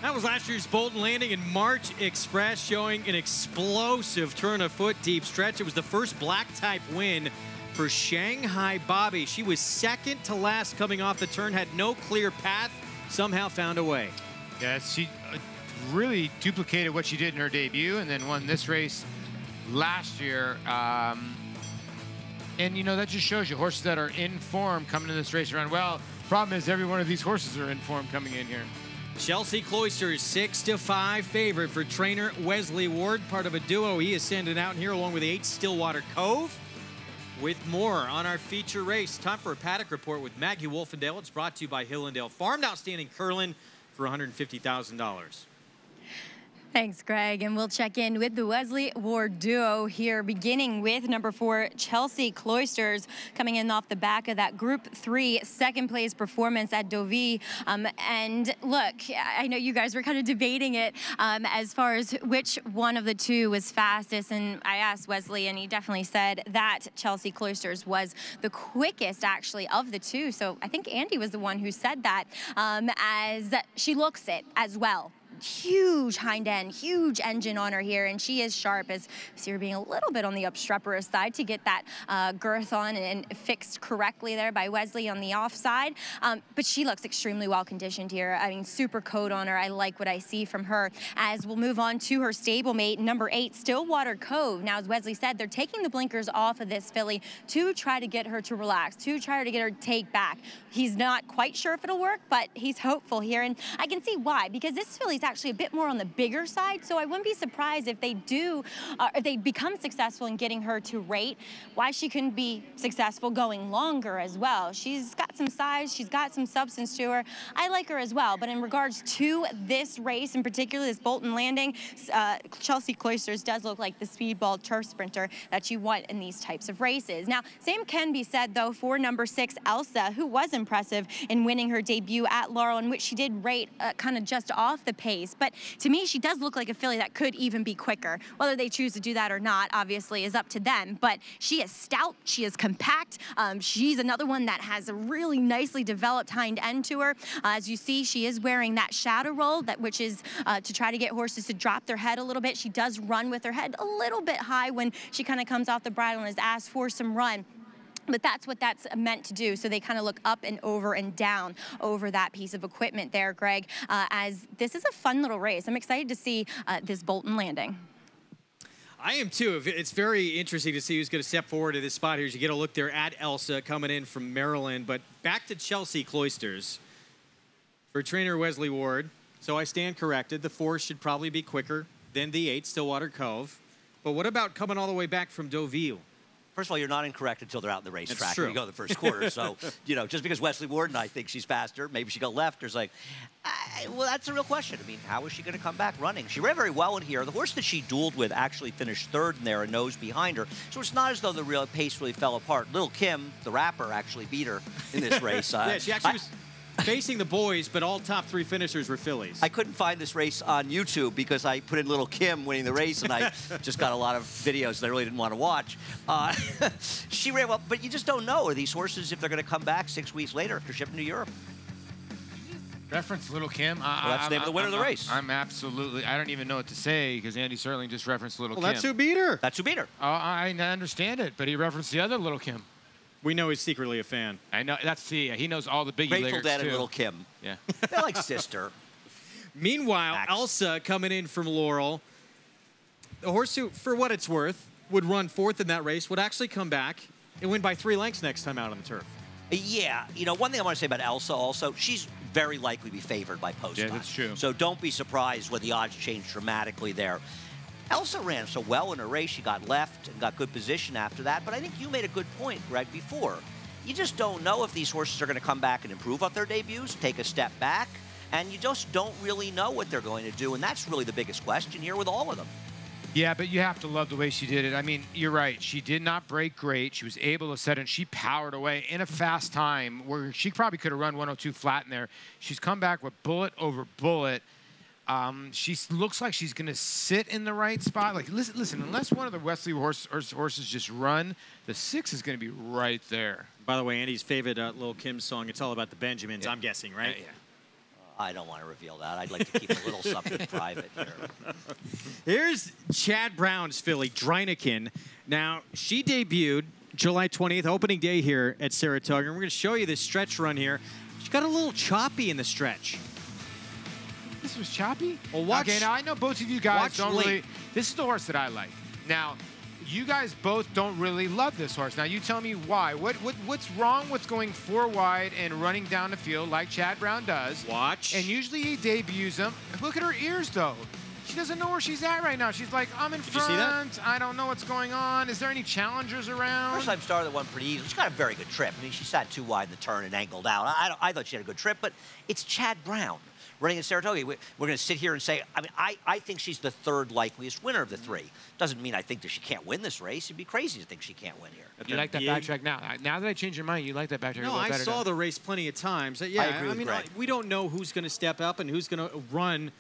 That was last year's Bolton Landing, and March Express showing an explosive turn of foot deep stretch. It was the first black type win for Shanghai Bobby. She was second to last coming off the turn, had no clear path, somehow found a way.
Yeah, she really duplicated what she did in her debut and then won this race last year. And, you know, that just shows you horses that are in form coming to this race run well. Problem is every one of these horses are in form coming in here.
Chelsea Cloisters, 6-5 favorite for trainer Wesley Ward, part of a duo. He is sending out here along with the 8 Stillwater Cove. With more on our feature race, time for a paddock report with Maggie Wolfendale. It's brought to you by Hillendale Farm, outstanding Curlin for $150,000.
Thanks, Greg. And we'll check in with the Wesley Ward duo here, beginning with number 4, Chelsea Cloisters, coming in off the back of that Group 3 second place performance at Deauville. And look, I know you guys were kind of debating it as far as which one of the two was fastest. And I asked Wesley, and he definitely said that Chelsea Cloisters was the quickest, actually, of the two. So I think Andy was the one who said that, as she looks it as well. Huge hind end, huge engine on her here, and she is sharp, as we see her being a little bit on the obstreperous side to get that girth on and fixed correctly there by Wesley on the offside. But she looks extremely well conditioned here. I mean, super coat on her. I like what I see from her. As we'll move on to her stablemate, number 8, Stillwater Cove. Now, as Wesley said, they're taking the blinkers off of this filly to try to get her to relax, to try to get her to take back. He's not quite sure if it'll work, but he's hopeful here, and I can see why, because this filly's actually a bit more on the bigger side, so I wouldn't be surprised if they do, if they become successful in getting her to rate, why she couldn't be successful going longer as well. She's got some size, she's got some substance to her. I like her as well, but in regards to this race, in particular this Bolton Landing, Chelsea Cloisters does look like the speedball turf sprinter that you want in these types of races. Now, same can be said, though, for number 6, Elsa, who was impressive in winning her debut at Laurel, in which she did rate kind of just off the pace. But to me, she does look like a filly that could even be quicker. Whether they choose to do that or not, obviously, is up to them. But she is stout. She is compact. She's another one that has a really nicely developed hind end to her. As you see, she is wearing that shadow roll, which is to try to get horses to drop their head a little bit. She does run with her head a little bit high when she kind of comes off the bridle and is asked for some run. But that's what that's meant to do. So they kind of look up and over and down over that piece of equipment there, Greg, as this is a fun little race. I'm excited to see this Bolton Landing.
I am too. It's very interesting to see who's going to step forward to this spot here as you get a look there at Elsa coming in from Maryland. But back to Chelsea Cloisters for trainer Wesley Ward. So I stand corrected. The 4 should probably be quicker than the 8, Stillwater Cove. But what about coming all the way back from Deauville?
First of all, you're not incorrect until they're out in the racetrack.
That's true.
You go the first quarter. So, you know, just because Wesley Ward and I think she's faster, maybe she go left, there's like, well, that's a real question. I mean, how is she going to come back running? She ran very well in here. The horse that she dueled with actually finished 3rd in there, a nose behind her. So it's not as though the real pace really fell apart. Little Kim, the rapper, actually beat her in this race.
Yeah, she actually was facing the boys, but all top 3 finishers were fillies.
I couldn't find this race on YouTube because I put in Little Kim winning the race, and I just got a lot of videos that I really didn't want to watch. She ran well, but you just don't know. Are these horses, if they're going to come back 6 weeks later after shipping to Europe?
Reference Little Kim.
Well, that's the name of the winner of the race.
I'm absolutely, I don't even know what to say because Andy Serling just referenced Little Kim.
Well, that's who beat her.
That's who beat her.
I understand it, but he referenced the other Little Kim.
We know he's secretly a fan.
I know. He knows all the biggie lyrics,
Grateful Dead
too.
and Little Kim.
Yeah.
They're like sister.
Meanwhile, Elsa coming in from Laurel. The horse who, for what it's worth, would run 4th in that race, would actually come back and win by 3 lengths next time out on the turf.
Yeah. You know, one thing I want to say about Elsa also, she's very likely to be favored by post time.
Yeah, that's true.
So don't be surprised when the odds change dramatically there. Elsa ran so well in her race. She got left and got good position after that. But I think you made a good point, Greg, before. You just don't know if these horses are going to come back and improve on their debuts, take a step back. and you just don't really know what they're going to do, and that's really the biggest question here with all of them.
Yeah, but you have to love the way she did it. I mean, you're right. She did not break great. She was able to set it, and she powered away in a fast time where she probably could have run 102 flat in there. She's come back with bullet over bullet. She looks like she's going to sit in the right spot. Like, listen, unless one of the Wesley horses just run, the 6 is going to be right there.
By the way, Andy's favorite Lil' Kim song, It's All About the Benjamins, yeah. I'm guessing, right?
Yeah. I don't want to reveal that. I'd like to keep a little something private here.
Here's Chad Brown's filly, Drinikin. Now, she debuted July 20th, opening day here at Saratoga. And we're going to show you this stretch run here. She got a little choppy in the stretch.
This was choppy?
Well, watch.
Okay, now I know both of you guys don't really. This is the horse that I like. Now, you guys both don't really love this horse. Now, you tell me why. What's wrong with going 4 wide and running down the field like Chad Brown does?
Watch.
And usually he debuts them. Look at her ears, though. She doesn't know where she's at right now. She's like, I'm in front. You see that? I don't know what's going on. Is there any challengers around?
First time started one pretty easy. She got a very good trip. I mean, she sat too wide in the turn and angled out. I thought she had a good trip, but it's Chad Brown running in Saratoga. We're going to sit here and say, I mean, I think she's the 3rd likeliest winner of the 3. Doesn't mean I think that she can't win this race. It'd be crazy to think she can't win here.
You like that backtrack now? Now that I changed your mind, you like that backtrack a little better.
No, I saw the race plenty of times. Yeah,
I agree with Greg.
We don't know who's going to step up and who's going to run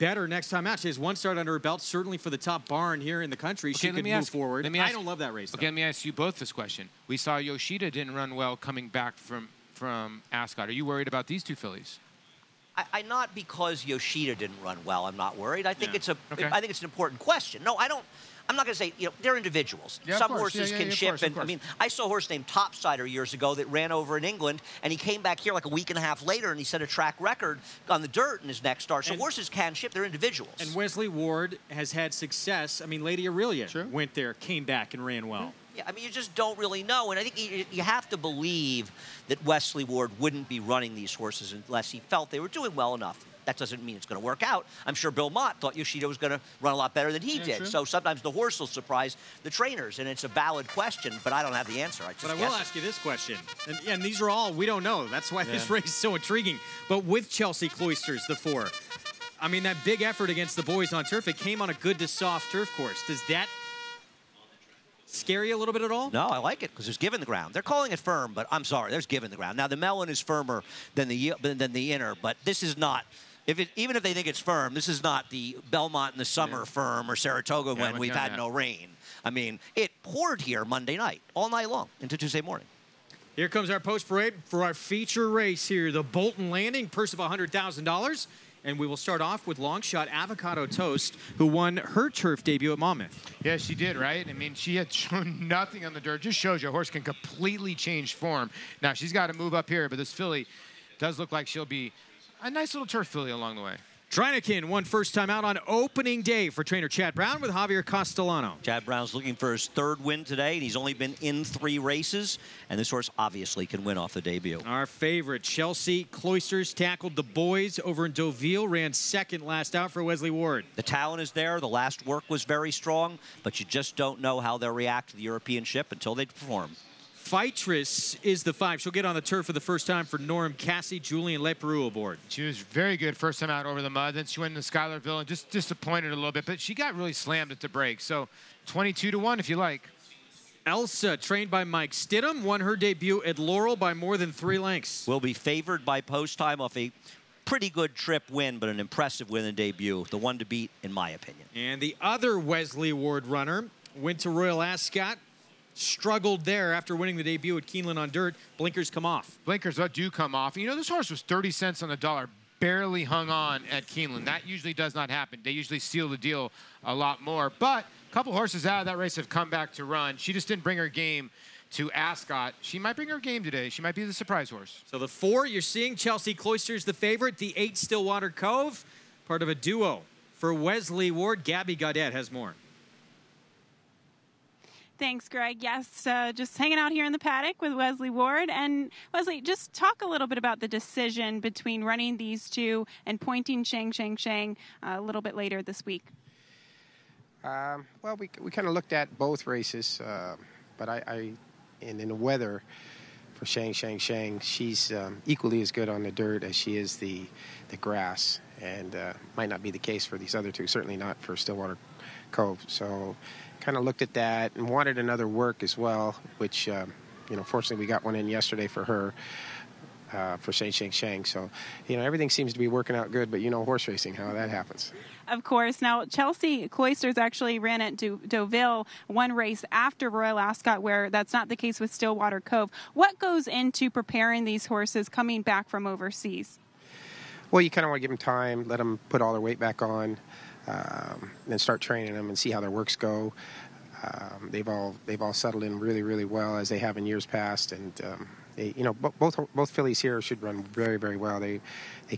better next time out. She has 1 start under her belt, certainly for the top barn here in the country.
Okay,
she could move forward. I don't love that race, though.
Okay, let me ask you both this question. We saw Yoshida didn't run well coming back from Ascot. Are you worried about these 2 fillies?
I'm not because Yoshida didn't run well. I'm not worried. I think it's I think it's an important question. No, I don't. I'm not going to say, they're individuals.
Yeah,
some horses can ship. And I mean, I saw a horse named Topsider years ago that ran over in England, and he came back here like a week and a half later, and he set a track record on the dirt in his next start. So horses can ship. They're individuals.
And Wesley Ward has had success. I mean, Lady Aurelia went there, came back, and ran well.
Yeah, I mean, you just don't really know. And I think you have to believe that Wesley Ward wouldn't be running these horses unless he felt they were doing well enough. That doesn't mean it's going to work out. I'm sure Bill Mott thought Yoshida was going to run a lot better than he did.
True.
So sometimes the horse will surprise the trainers, and it's a valid question, but I don't have the answer.
But I will ask you this question, and these are all we don't know. That's why this race is so intriguing. But with Chelsea Cloisters, the 4, I mean, that big effort against the boys on turf, it came on a good to soft turf course. Does that scare you a little bit at all?
No, I like it because there's give in the ground. They're calling it firm, but I'm sorry, there's give in the ground. Now, the melon is firmer than the inner, but this is not. Even if they think it's firm, this is not the Belmont in the summer firm or Saratoga when we've had no rain. I mean, it poured here Monday night, all night long, into Tuesday morning.
Here comes our post parade for our feature race here, the Bolton Landing, purse of $100,000. And we will start off with long shot Avocado Toast, who won her turf debut at Monmouth.
Yeah, she did, right? I mean, she had shown nothing on the dirt. Just shows you a horse can completely change form. Now, she's got to move up here, but this filly does look like she'll be a nice little turf filly along the way.
Drinikin won first time out on opening day for trainer Chad Brown with Javier Castellano.
Chad Brown's looking for his 3rd win today, and he's only been in 3 races, and this horse obviously can win off the debut.
Our favorite, Chelsea Cloisters, tackled the boys over in Deauville, ran 2nd last out for Wesley Ward.
The talent is there. The last work was very strong, but you just don't know how they'll react to the European ship until they perform.
Fightress is the 5. She'll get on the turf for the first time for Norm Cassie, Julian Leperoux aboard.
She was very good first time out over the mud. Then she went into Schuylerville and just disappointed a little bit, but she got really slammed at the break. So 22-1 if you like.
Elsa, trained by Mike Stidham, won her debut at Laurel by more than 3 lengths.
Will be favored by post time off a pretty good trip win, but an impressive win in debut. The one to beat, in my opinion.
And the other Wesley Ward runner went to Royal Ascot. Struggled there after winning the debut at Keeneland on dirt. Blinkers come off.
Blinkers do come off. You know, this horse was 30 cents on the dollar, barely hung on at Keeneland. That usually does not happen. They usually seal the deal a lot more. But a couple horses out of that race have come back to run. She just didn't bring her game to Ascot. She might bring her game today. She might be the surprise horse.
So the 4, you're seeing Chelsea Cloisters, the favorite. The 8, Stillwater Cove, part of a duo for Wesley Ward. Gabby Gaudet has more.
Thanks, Greg. Yes, just hanging out here in the paddock with Wesley Ward. And Wesley, just talk a little bit about the decision between running these 2 and pointing Shang a little bit later this week.
Well, we kind of looked at both races, but I in the weather, Shang. She's equally as good on the dirt as she is the grass, and might not be the case for these other two, certainly not for Stillwater Cove. So kind of looked at that and wanted another work as well, which, fortunately we got one in yesterday for her. For Shang. So, everything seems to be working out good, but horse racing, how that happens.
Of course. Now, Chelsea Cloisters actually ran at Deauville one race after Royal Ascot, where that's not the case with Stillwater Cove. What goes into preparing these horses coming back from overseas?
Well, you kind of want to give them time, let them put all their weight back on, then start training them and see how their works go. They've all settled in really, really well, as they have in years past, and both fillies here should run very, very well. They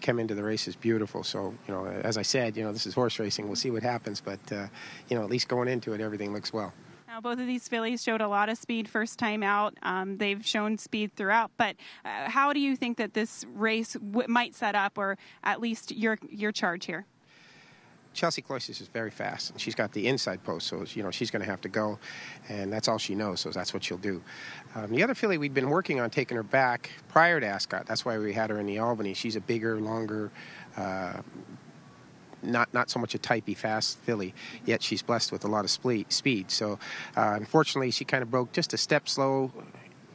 come into the races beautiful. So, as I said, this is horse racing. We'll see what happens, but at least going into it, everything looks well.
Now, both of these fillies showed a lot of speed first time out. They've shown speed throughout, but how do you think that this race might set up, or at least your charge here?
Chelsea Cloisters is very fast, and she's got the inside post, so she's going to have to go, and that's all she knows, so that's what she'll do. The other filly, we'd been working on taking her back prior to Ascot. That's why we had her in the Albany. She's a bigger, longer, not so much a typey, fast filly, yet she's blessed with a lot of speed. So unfortunately, she kind of broke just a step slow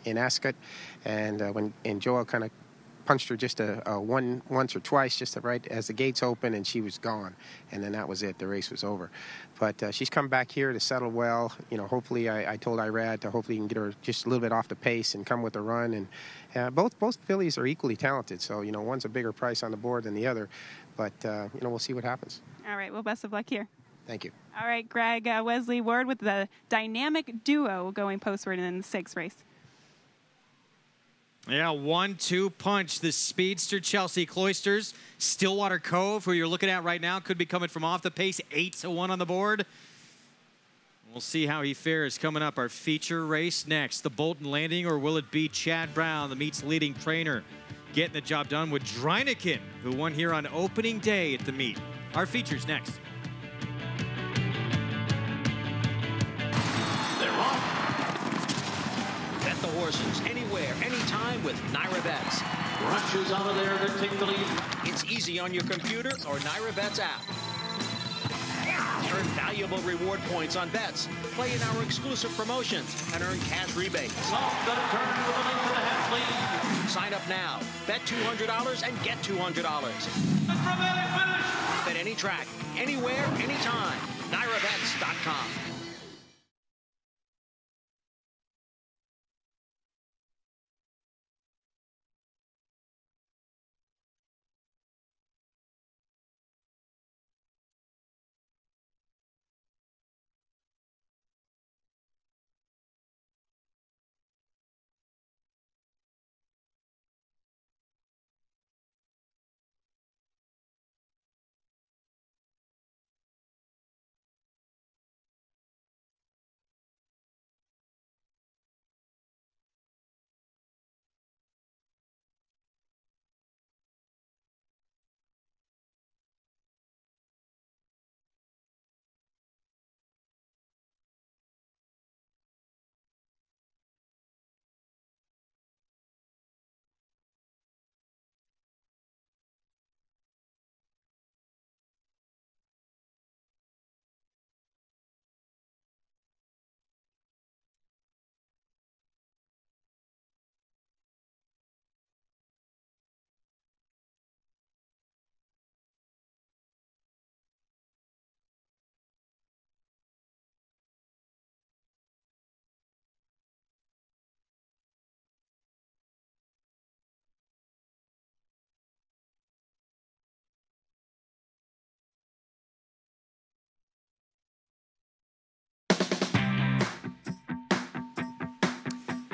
in Ascot, and Joel kind of punched her just once or twice, just right as the gates open, and she was gone. And then that was it. The race was over. But she's come back here to settle well. Hopefully, I told Irad to hopefully he can get her just a little bit off the pace and come with a run. And both fillies are equally talented. So, one's a bigger price on the board than the other. But, we'll see what happens.
All right. Well, best of luck here.
Thank you.
All right, Greg, Wesley Ward with the dynamic duo going postward in the 6th race.
Yeah, 1-2 punch. The speedster Chelsea Cloisters. Stillwater Cove, who you're looking at right now, could be coming from off the pace. 8-1 on the board. We'll see how he fares coming up. Our feature race next. The Bolton Landing, or will it be Chad Brown, the meet's leading trainer, getting the job done with Dreineken, who won here on opening day at the meet. Our features next.
Bet the horses anywhere, anytime with Naira Bets.
Rushes out of there to take the lead.
It's easy on your computer or Naira Bets app. Earn valuable reward points on bets. Play in our exclusive promotions and earn cash rebates. Sign up now. Bet $200 and get $200. Bet any track, anywhere, anytime. NairaBets.com.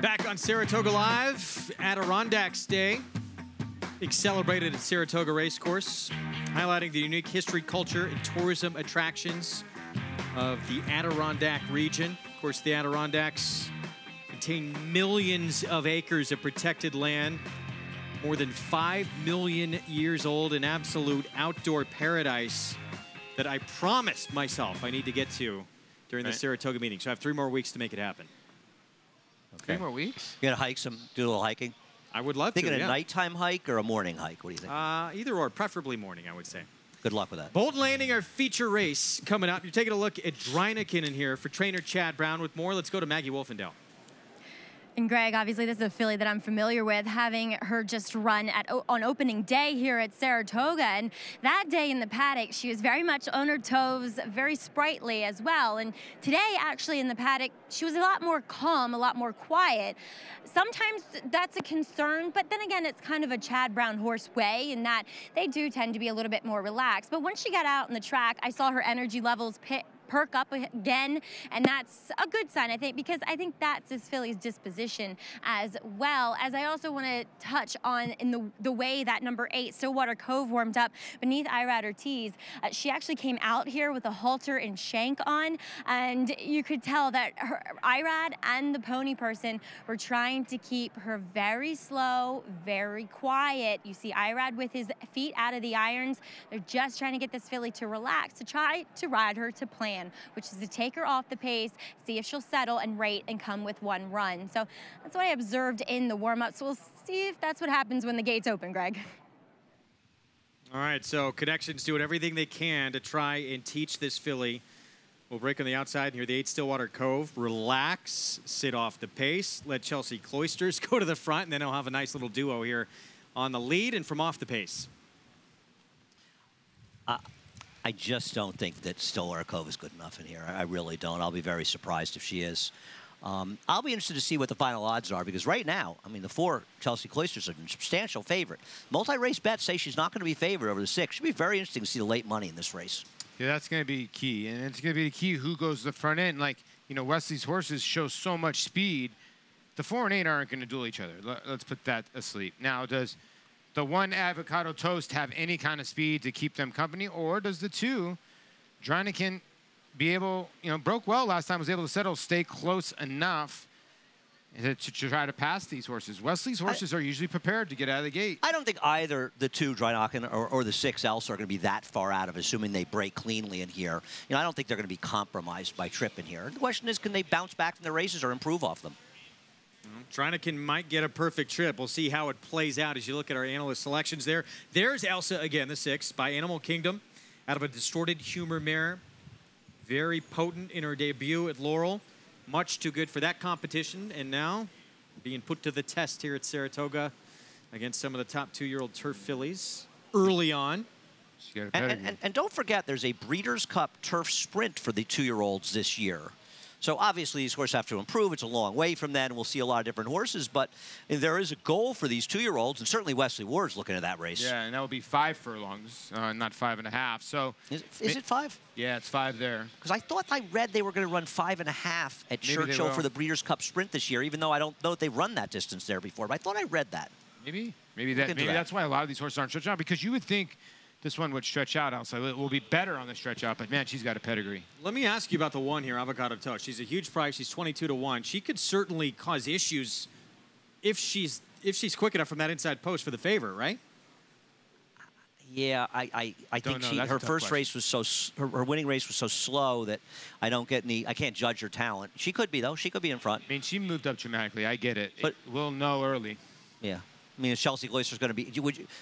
Back on Saratoga Live, Adirondacks Day, being celebrated at Saratoga Racecourse, highlighting the unique history, culture, and tourism attractions of the Adirondack region. Of course, the Adirondacks contain millions of acres of protected land, more than 5 million years old, an absolute outdoor paradise that I promised myself I need to get to during the Saratoga meeting. So I have 3 more weeks to make it happen.
3 more weeks?
You gonna hike do a little hiking?
I would love
Thinking
to,
a
yeah.
nighttime hike or a morning hike? What do you think?
Either or, preferably morning, I would say.
Good luck with that.
Bolton Landing, our feature race coming up. You're taking a look at Dryneken in here for trainer Chad Brown. With more, let's go to Maggie Wolfendale.
And Greg, obviously this is a filly that I'm familiar with, having her just run on opening day here at Saratoga. And that day in the paddock, she was very much on her toes, very sprightly as well. And today, actually, in the paddock, she was a lot more calm, a lot more quiet. Sometimes that's a concern, but then again, it's kind of a Chad Brown horse way in that they do tend to be a little bit more relaxed. But once she got out on the track, I saw her energy levels perk up again, and that's a good sign, I think, because I think that's this filly's disposition as well. As I also want to touch on in the way that number 8 Stillwater Cove warmed up beneath Irad Ortiz. She actually came out here with a halter and shank on, and you could tell that Irad and the pony person were trying to keep her very slow, very quiet. You see Irad with his feet out of the irons. They're just trying to get this filly to relax, to try to ride her to plan, which is to take her off the pace, see if she'll settle and rate and come with 1 run. So that's what I observed in the warm-up. So we'll see if that's what happens when the gates open, Greg.
All right, so Connections doing everything they can to try and teach this filly. We'll break on the outside here, the 8 Stillwater Cove. Relax, sit off the pace, let Chelsea Cloisters go to the front, and then I'll have a nice little duo here on the lead and from off the pace.
I just don't think that Stillwater Cove is good enough in here. I really don't. I'll be very surprised if she is. I'll be interested to see what the final odds are, because right now, I mean, the 4 Chelsea Cloisters are a substantial favorite. Multi-race bets say she's not going to be favored over the 6. Should be very interesting to see the late money in this race.
Yeah, that's going to be key, and it's going to be the key who goes to the front end. Like, you know, Wesley's horses show so much speed. The 4 and 8 aren't going to duel each other. Let's put that asleep. Now, does the 1 Avocado Toast have any kind of speed to keep them company, or does the 2 Dryneken be able, you know, broke well last time, was able to settle, stay close enough to try to pass these horses? Wesley's horses are usually prepared to get out of the gate.
I don't think either the 2 Dryneken or the 6 Elsa are going to be that far out of, assuming they break cleanly in here. You know, I don't think they're going to be compromised by trip in here. The question is, can they bounce back from their races or improve off them?
Dryneken might get a perfect trip. We'll see how it plays out as you look at our analyst selections there. There's Elsa again, the 6 by Animal Kingdom, out of a Distorted Humor mare. Very potent in her debut at Laurel. Much too good for that competition, and now being put to the test here at Saratoga against some of the top 2-year-old turf fillies early on.
And don't forget, there's a Breeders' Cup Turf Sprint for the 2-year-olds this year. So obviously these horses have to improve. It's a long way from then. We'll see a lot of different horses, but there is a goal for these 2-year-olds, and certainly Wesley Ward's looking at that race.
Yeah, and that would be 5 furlongs, not 5.5. So
is it 5?
Yeah, it's 5 there.
Because I thought I read they were going to run 5.5 at Churchill for the Breeders' Cup Sprint this year, even though I don't know if they've run that distance there before. But I thought I read that.
Maybe that's why a lot of these horses aren't stretched out, because you would think this one would stretch out outside. It will be better on the stretch out, but man, she's got a pedigree.
Let me ask you about the 1 here, Avocado Toast. She's a huge price. She's 22 to 1. She could certainly cause issues if she's quick enough from that inside post for the favor, right?
Yeah, I think her first race was so her winning race was so slow that I can't judge her talent. She could be though. She could be in front.
I mean, she moved up dramatically. I get it. But we'll know early.
Yeah, I mean, Chelsea Cloisters going to be.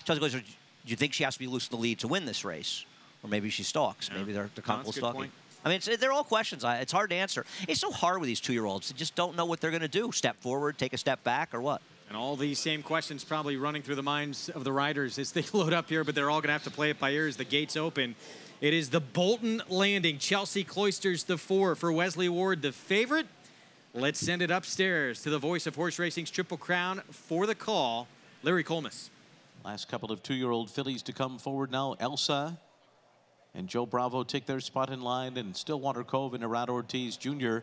Chelsea Cloisters. Do you think she has to be loose in the lead to win this race? Or maybe she stalks. Yeah. Maybe they're comfortable stalking. I mean, they're all questions. It's hard to answer. It's so hard with these 2-year-olds. They just don't know what they're going to do. Step forward, take a step back, or what?
And all these same questions probably running through the minds of the riders as they load up here, but they're all going to have to play it by ear as the gates open. It is the Bolton Landing. Chelsea Cloisters, the 4 for Wesley Ward, the favorite. Let's send it upstairs to the voice of horse racing's Triple Crown for the call, Larry Colmus.
Last couple of 2-year-old fillies to come forward now. Elsa and Joe Bravo take their spot in line, and Stillwater Cove and Irad Ortiz Jr.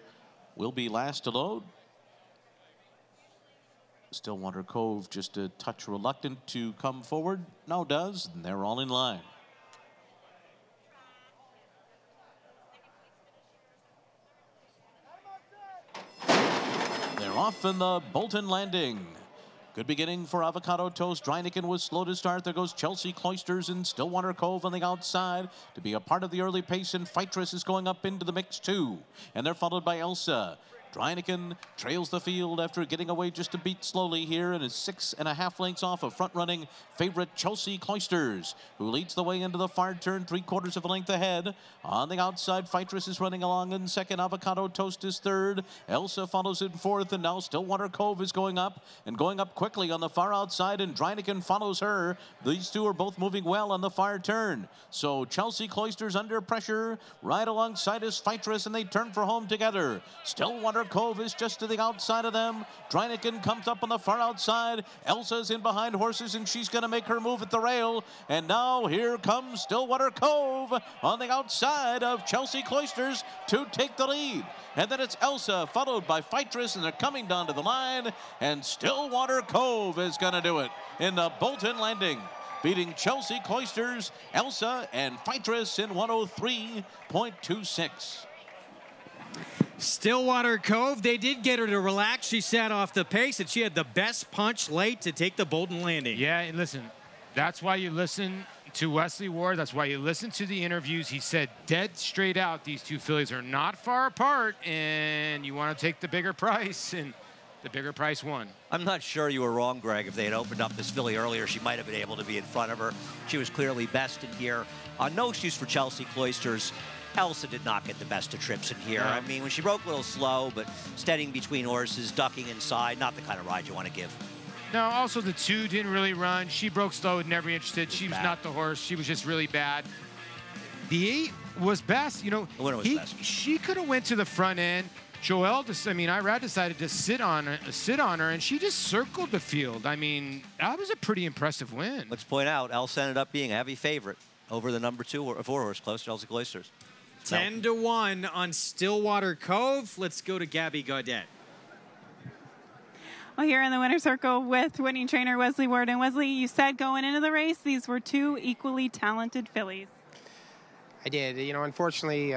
will be last to load. Stillwater Cove just a touch reluctant to come forward. Now does, and they're all in line. They're off in the Bolton Landing. Good beginning for Avocado Toast. Dryneken was slow to start. There goes Chelsea Cloisters and Stillwater Cove on the outside to be a part of the early pace, and Fightress is going up into the mix too. And they're followed by Elsa. Dreineken trails the field after getting away just a beat slowly here and is 6.5 lengths off of front-running favorite Chelsea Cloisters, who leads the way into the far turn, 3/4 of a length ahead. On the outside, Fightress is running along in second. Avocado Toast is third. Elsa follows in fourth, and now Stillwater Cove is going up quickly on the far outside, and Dreineken follows her. These two are both moving well on the far turn. So Chelsea Cloisters under pressure. Right alongside is Fightress, and they turn for home together. Stillwater Cove is just to the outside of them. Dreineken comes up on the far outside. Elsa's in behind horses, and she's going to make her move at the rail. And now here comes Stillwater Cove on the outside of Chelsea Cloisters to take the lead. And then it's Elsa, followed by Fightress, and they're coming down to the line. And Stillwater Cove is going to do it in the Bolton Landing, beating Chelsea Cloisters, Elsa, and Fightress in 103.26.
Stillwater Cove, they did get her to relax. She sat off the pace, and she had the best punch late to take the Bolton Landing.
Yeah, and listen, that's why you listen to Wesley Ward. That's why you listen to the interviews. He said dead straight out, these two fillies are not far apart, and you want to take the bigger price, and the bigger price won.
I'm not sure you were wrong, Greg. If they had opened up this filly earlier, she might have been able to be in front of her. She was clearly best in here. No excuse for Chelsea Cloisters. Elsa did not get the best of trips in here.
No.
I mean, when she broke a little slow, but steadying between horses, ducking inside, not the kind of ride you want to give.
No, also the 2 didn't really run. She broke slow, never interested. She was not the horse. She was just really bad. The 8 was best. You know,
the winner was best.
She could have went to the front end. Irad decided to sit on her, and she just circled the field. I mean, that was a pretty impressive win.
Let's point out, Elsa ended up being a heavy favorite over the number 2 or 4 horse, Chelsea Cloisters.
10-1 on Stillwater Cove. Let's go to Gabby Gaudet.
Well, here in the winner's circle with winning trainer Wesley Ward. And Wesley, you said going into the race, these were 2 equally talented fillies.
I did. You know, unfortunately,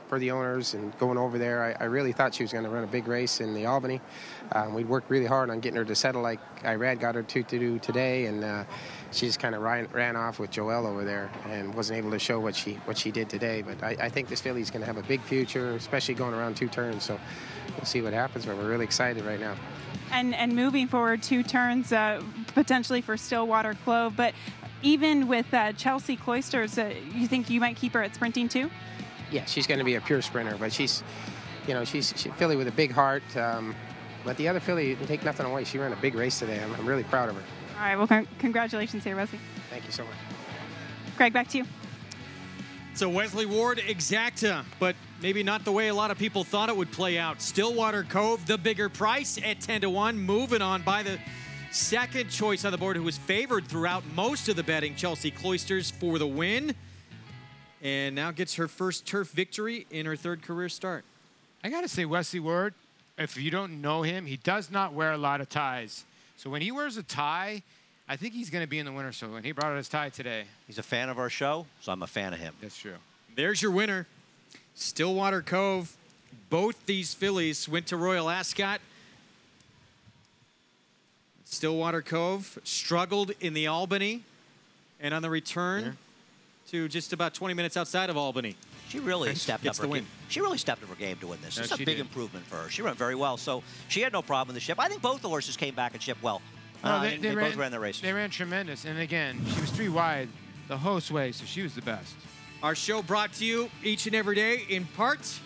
for the owners and going over there, I really thought she was going to run a big race in the Albany. We'd worked really hard on getting her to settle like Irad got her to do today, and she just kind of ran off with Joelle over there and wasn't able to show what she did today. But I think this filly's going to have a big future, especially going around 2 turns. So we'll see what happens, but we're really excited right now.
And moving forward 2 turns potentially for Stillwater Cove, but even with Chelsea Cloisters, you think you might keep her at sprinting too?
Yeah, she's going to be a pure sprinter, but she's a filly with a big heart. But the other filly, you can take nothing away. She ran a big race today. I'm really proud of her.
All right, well, congratulations here, Wesley.
Thank you so much.
Greg, back to you.
So Wesley Ward, exacta, but maybe not the way a lot of people thought it would play out. Stillwater Cove, the bigger price at 10-1. Moving on by the second choice on the board, who was favored throughout most of the betting, Chelsea Cloisters, for the win. And now gets her first turf victory in her 3rd career start.
I got to say, Wesley Ward, if you don't know him, he does not wear a lot of ties. So when he wears a tie, I think he's going to be in the winner. So when he brought out his tie today.
He's a fan of our show, so I'm a fan of him.
That's true.
There's your winner, Stillwater Cove. Both these fillies went to Royal Ascot. Stillwater Cove struggled in the Albany, and on the return to just about 20 minutes outside of Albany.
She really stepped up her game. She really stepped up her game to win this. It's a big improvement for her. She ran very well, so she had no problem in the ship. I think both the horses came back and shipped well. They both ran the race.
They ran tremendous, and again, she was 3 wide the whole way, so she was the best.
Our show brought to you each and every day in part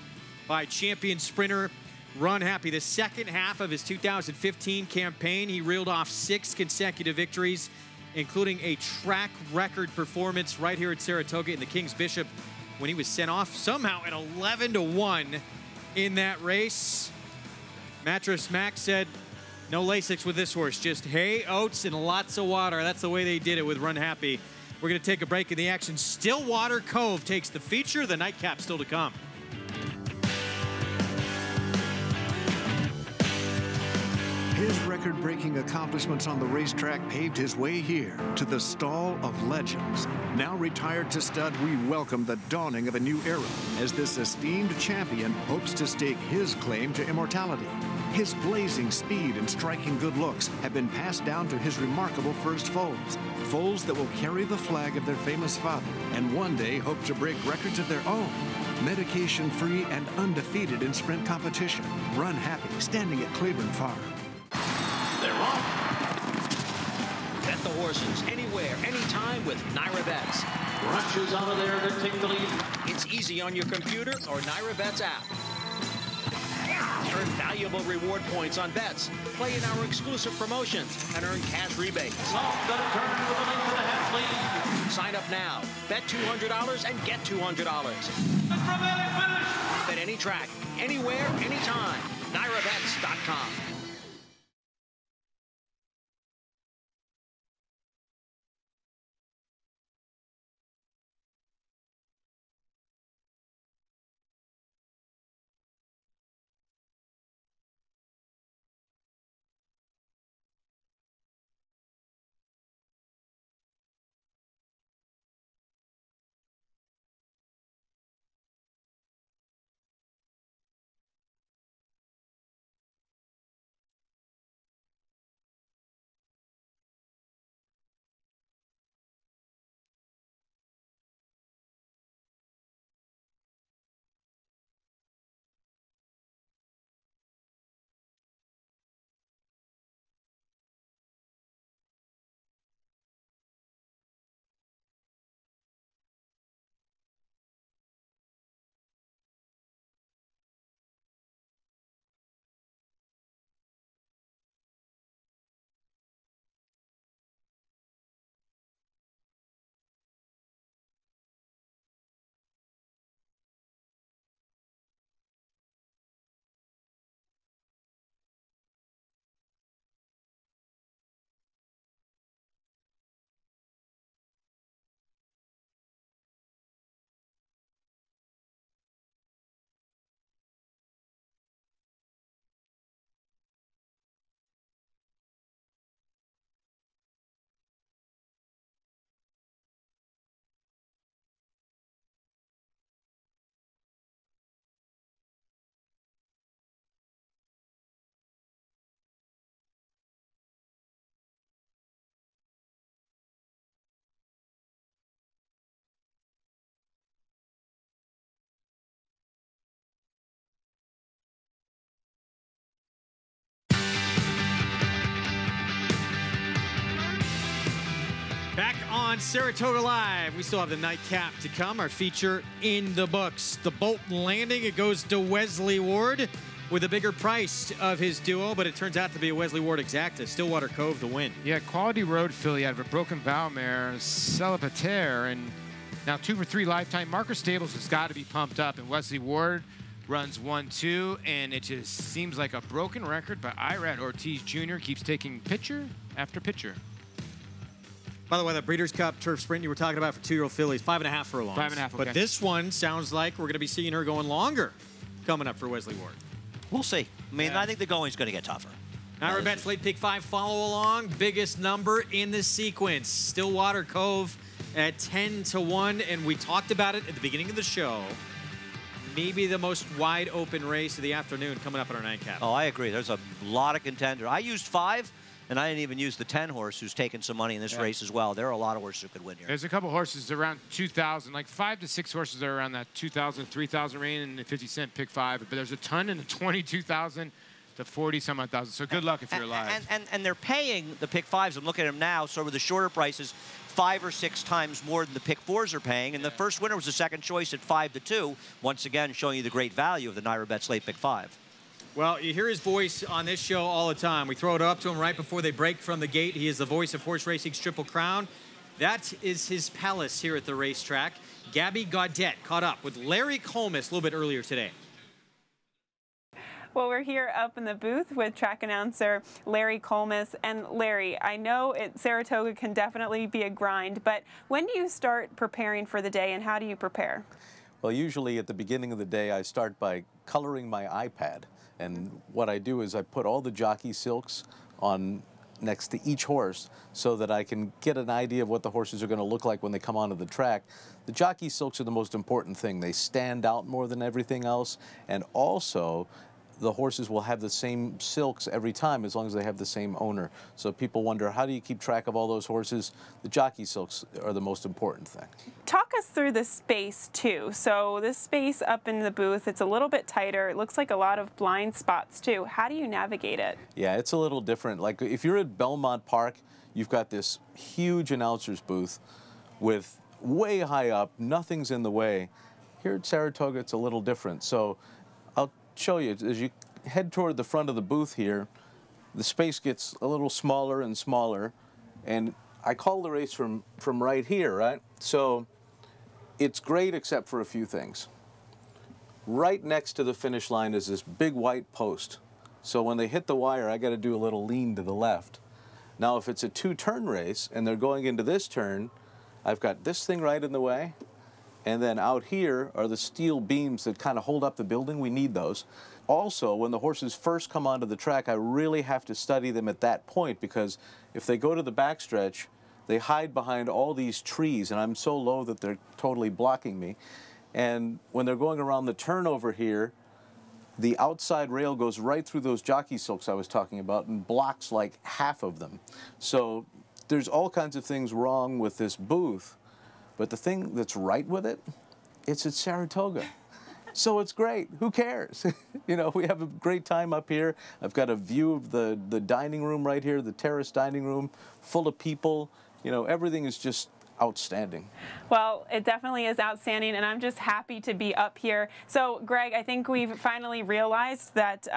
by champion sprinter Run Happy. The second half of his 2015 campaign, he reeled off 6 consecutive victories, including a track record performance right here at Saratoga in the King's Bishop when he was sent off somehow at 11-1 in that race. Mattress Mac said, no Lasix with this horse, just hay, oats, and lots of water. That's the way they did it with Run Happy. We're going to take a break in the action. Stillwater Cove takes the feature. The nightcap still to come.
His record-breaking accomplishments on the racetrack paved his way here to the Stall of Legends. Now retired to stud, we welcome the dawning of a new era as this esteemed champion hopes to stake his claim to immortality. His blazing speed and striking good looks have been passed down to his remarkable first foals. Foals that will carry the flag of their famous father and one day hope to break records of their own. Medication-free and undefeated in sprint competition. Run happy, standing at Claiborne Farm.
They're off. Bet the horses anywhere, anytime with Naira Bets. Rushes out of there to take the lead. It's easy on your computer or Naira Bets app. Earn valuable reward points on bets. Play in our exclusive promotions and earn cash rebates. Sign up now. Bet $200 and get $200. Bet any track, anywhere, anytime. NairaBets.com.
Back on Saratoga Live, we still have the nightcap to come, our feature in the books. The Bolton Landing, it goes to Wesley Ward with a bigger price of his duo, but it turns out to be a Wesley Ward exacta, Stillwater Cove to win.
Yeah, quality road filly out of a broken bow mare, Celibatere, and now 2 for 3 lifetime. Marker Stables has got to be pumped up, and Wesley Ward runs 1-2, and it just seems like a broken record, but Irad Ortiz Jr. keeps taking picture after picture.
By the way, the Breeders' Cup Turf Sprint you were talking about for 2-year-old fillies, 5.5 furlongs.
5.5, okay.
But this one sounds like we're going to be seeing her going longer coming up for Wesley Ward.
We'll see. I mean, I think the going's going to get tougher.
Naira Bets late pick 5 follow along. Biggest number in the sequence. Stillwater Cove at 10-1, and we talked about it at the beginning of the show. Maybe the most wide open race of the afternoon coming up in our nightcap.
Oh, I agree. There's a lot of contenders. I used 5. And I didn't even use the 10 horse who's taken some money in this race as well. There are a lot of horses who could win here.
There's a couple horses around 2,000, like 5 to 6 horses that are around that 2,000, 3,000 range in the 50-cent pick 5. But there's a ton in the 22,000 to 40-some-odd thousand. So good luck if you're alive.
And they're paying the pick 5s. I'm looking at them now. So with the shorter prices, 5 or 6 times more than the pick 4s are paying. And the first winner was the second choice at 5-2. Once again, showing you the great value of the Naira Bets late pick 5.
Well, you hear his voice on this show all the time. We throw it up to him right before they break from the gate. He is the voice of horse racing's Triple Crown. That is his palace here at the racetrack. Gabby Gaudet caught up with Larry Colmus a little bit earlier today.
Well, we're here up in the booth with track announcer Larry Colmus. And Larry, I know Saratoga can definitely be a grind, but when do you start preparing for the day and how do you prepare?
Well, usually at the beginning of the day, I start by coloring my iPad. And what I do is I put all the jockey silks on next to each horse so that I can get an idea of what the horses are going to look like when they come onto the track. The jockey silks are the most important thing. They stand out more than everything else. And also, the horses will have the same silks every time as long as they have the same owner. So people wonder, how do you keep track of all those horses? The jockey silks are the most important thing.
Talk us through the space too. So this space up in the booth, it's a little bit tighter. It looks like a lot of blind spots too. How do you navigate it?
Yeah, it's a little different. Like if you're at Belmont Park, you've got this huge announcer's booth with way high up, nothing's in the way. Here at Saratoga, it's a little different. So I'll show you, as you head toward the front of the booth here, the space gets a little smaller and smaller, and I call the race from right here, right? So it's great except for a few things. Right next to the finish line is this big white post. So when they hit the wire, I got to do a little lean to the left. Now if it's a two-turn race and they're going into this turn, I've got this thing right in the way, and then out here are the steel beams that kind of hold up the building. We need those. Also, when the horses first come onto the track, I really have to study them at that point, because if they go to the backstretch, they hide behind all these trees, and I'm so low that they're totally blocking me. And when they're going around the turn over here, the outside rail goes right through those jockey silks I was talking about and blocks like half of them. So there's all kinds of things wrong with this booth. But the thing that's right with it, it's at Saratoga. So it's great. Who cares? You know, we have a great time up here. I've got a view of the dining room right here, the terrace dining room, full of people. You know, everything is just outstanding.
Well, it definitely is outstanding, and I'm just happy to be up here. So, Greg, I think we've finally realized that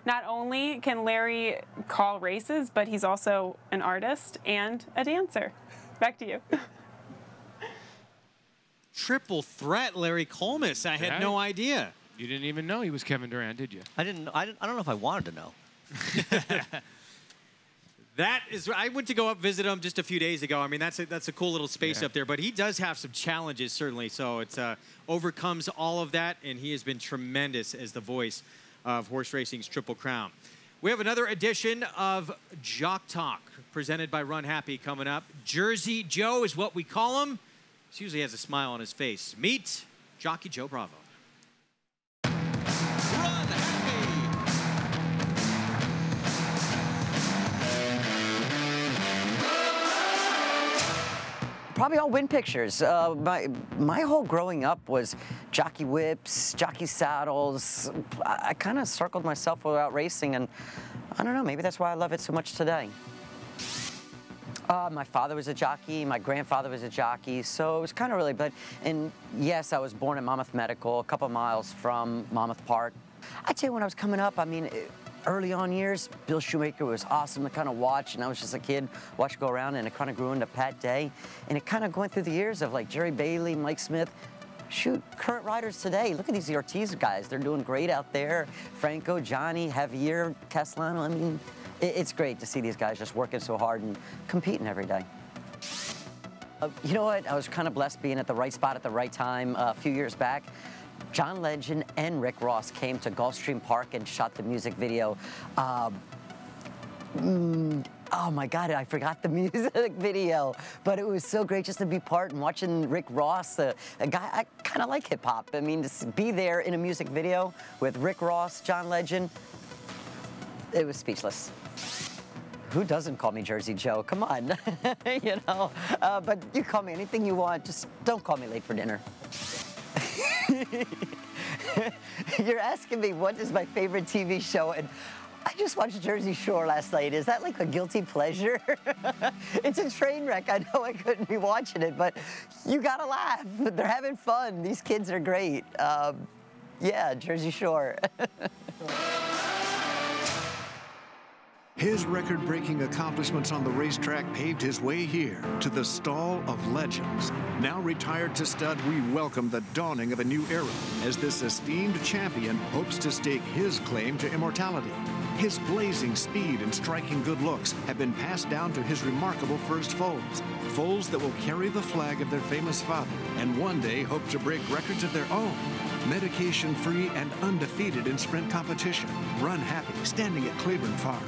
not only can Larry call races, but he's also an artist and a dancer. Back to you.
Triple threat, Larry Colmus. I had no idea.
You didn't even know he was Kevin Durant, did you?
I don't know if I wanted to know.
That is, I went to go up visit him just a few days ago. I mean, that's a cool little space up there, but he does have some challenges, certainly. So it's overcomes all of that, and he has been tremendous as the voice of horse racing's Triple Crown. We have another edition of Jock Talk presented by Run Happy coming up. Jersey Joe is what we call him. He usually has a smile on his face. Meet Jockey Joe Bravo.
Probably all win pictures. My whole growing up was jockey whips, jockey saddles. I kind of circled myself without racing, and I don't know, maybe that's why I love it so much today. My father was a jockey, my grandfather was a jockey, so it was kind of really, and yes, I was born at Monmouth Medical, a couple miles from Monmouth Park. I'd say when I was coming up, I mean, early on years, Bill Shoemaker was awesome to kind of watch, and I was just a kid, watch go around, and it kind of grew into Pat Day, and it kind of went through the years of like Jerry Bailey, Mike Smith. Shoot, current riders today, look at these Ortiz guys, they're doing great out there. Franco, Johnny, Javier, Castellano, I mean, it's great to see these guys just working so hard and competing every day. You know what? I was kind of blessed being at the right spot at the right time. A few years back, John Legend and Rick Ross came to Gulfstream Park and shot the music video. Oh my God, I forgot the music video, but it was so great just to be part and watching Rick Ross, a guy, I kind of like hip hop. I mean, to be there in a music video with Rick Ross, John Legend, it was speechless. Who doesn't call me Jersey Joe? Come on, you know. But you call me anything you want, just don't call me late for dinner. You're asking me what is my favorite TV show, and I just watched Jersey Shore last night. Is that like a guilty pleasure? It's a train wreck. I know I couldn't be watching it, but you gotta laugh. They're having fun. These kids are great. Yeah, Jersey Shore.
His record-breaking accomplishments on the racetrack paved his way here to the Stall of Legends. Now retired to stud, we welcome the dawning of a new era as this esteemed champion hopes to stake his claim to immortality. His blazing speed and striking good looks have been passed down to his remarkable first foals. Foals that will carry the flag of their famous father and one day hope to break records of their own. Medication-free and undefeated in sprint competition. Run Happy, standing at Claiborne Farm.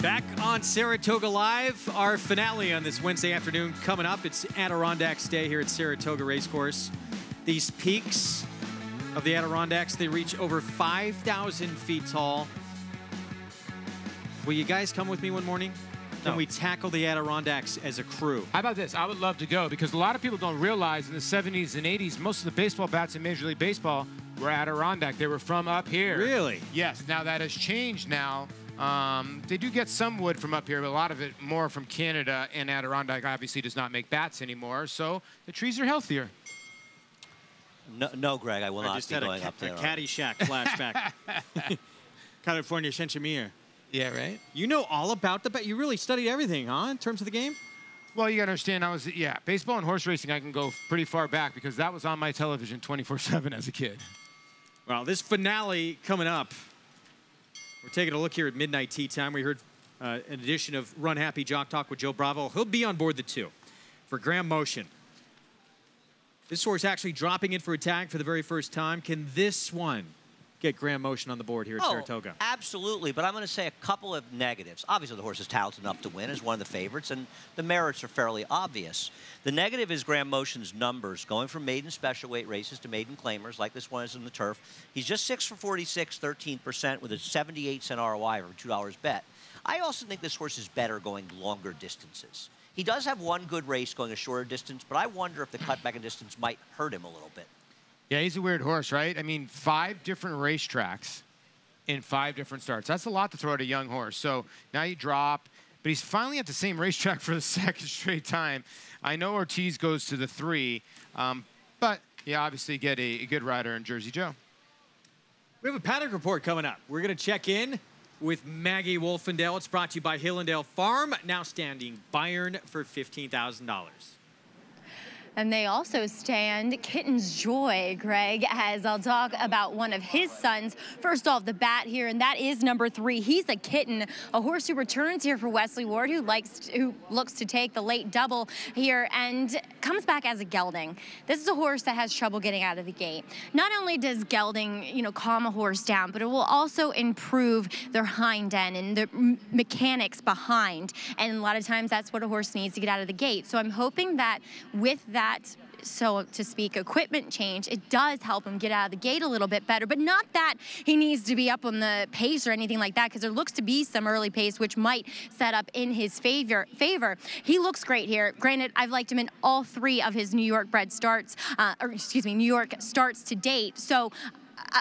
Back on Saratoga Live, our finale on this Wednesday afternoon coming up. It's Adirondacks Day here at Saratoga Racecourse. These peaks of the Adirondacks, they reach over 5,000 feet tall. Will you guys come with me one morning? Can we tackle the Adirondacks as a crew?
How about this? I would love to go because a lot of people don't realize in the 70s and 80s, most of the baseball bats in Major League Baseball were Adirondack. They were from up here.
Really?
Yes. Now that has changed now. They do get some wood from up here, but a lot of it more from Canada, and Adirondack obviously does not make bats anymore, so the trees are healthier.
No, Greg, I will not be going up there.
A Caddyshack flashback. California Centromere.
Yeah, right?
You know all about the bat. You really studied everything, huh, in terms of the game?
Well, you got to understand, baseball and horse racing, I can go pretty far back because that was on my television 24/7 as a kid.
Well, this finale coming up. We're taking a look here at midnight tea time. We heard an edition of Run Happy Jock Talk with Joe Bravo. He'll be on board the 2 for Graham Motion. This horse actually dropping in for a tag for the very first time. Can this one get Graham Motion on the board here at Saratoga?
Absolutely, but I'm going to say a couple of negatives. Obviously, the horse is talented enough to win as one of the favorites, and the merits are fairly obvious. The negative is Graham Motion's numbers, going from maiden special weight races to maiden claimers, like this one is in the turf. He's just 6 for 46, 13%, with a 78-cent ROI or $2 bet. I also think this horse is better going longer distances. He does have one good race going a shorter distance, but I wonder if the cutback in distance might hurt him a little bit.
Yeah, he's a weird horse, right? I mean, 5 different racetracks in 5 different starts. That's a lot to throw at a young horse. So now you drop, but he's finally at the same racetrack for the 2nd straight time. I know Ortiz goes to the 3, but you obviously get a good rider in Jersey Joe.
We have a paddock report coming up. We're going to check in with Maggie Wolfendale. It's brought to you by Hillendale Farm, now standing Bayern for $15,000.
And they also stand Kitten's Joy, Greg, as I'll talk about one of his sons. First off the bat here, and that is number 3. He's a Kitten, a horse who returns here for Wesley Ward, who looks to take the late double here and comes back as a gelding. This is a horse that has trouble getting out of the gate. Not only does gelding, calm a horse down, but it will also improve their hind end and the mechanics behind. And a lot of times that's what a horse needs to get out of the gate. So I'm hoping that with that, so to speak, equipment change, it does help him get out of the gate a little bit better, but not that he needs to be up on the pace or anything like that, because there looks to be some early pace which might set up in his favor. He looks great here. Granted, I've liked him in all 3 of his New York starts to date. So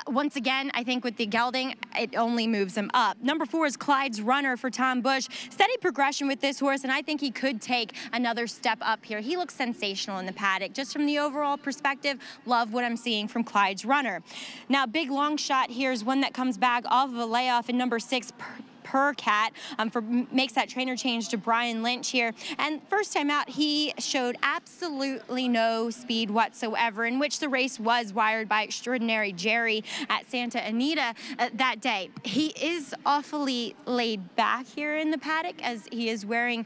once again, I think with the gelding, it only moves him up. Number 4 is Clyde's Runner for Tom Bush. Steady progression with this horse, and I think he could take another step up here. He looks sensational in the paddock. Just from the overall perspective, love what I'm seeing from Clyde's Runner. Now, big long shot here is one that comes back off of a layoff in number 6, Cat, makes that trainer change to Brian Lynch here. And first time out, he showed absolutely no speed whatsoever, in which the race was wired by Extraordinary Jerry at Santa Anita that day. He is awfully laid back here in the paddock, as he is wearing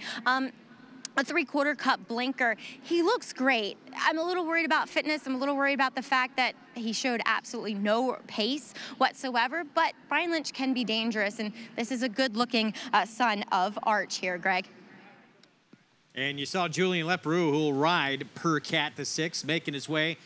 a 3/4 cup blinker. He looks great. I'm a little worried about fitness. I'm a little worried about the fact that he showed absolutely no pace whatsoever, but Brian Lynch can be dangerous, and this is a good-looking son of Arch here, Greg.
And you saw Julian Leperoux, who will ride Cat the 6, making his way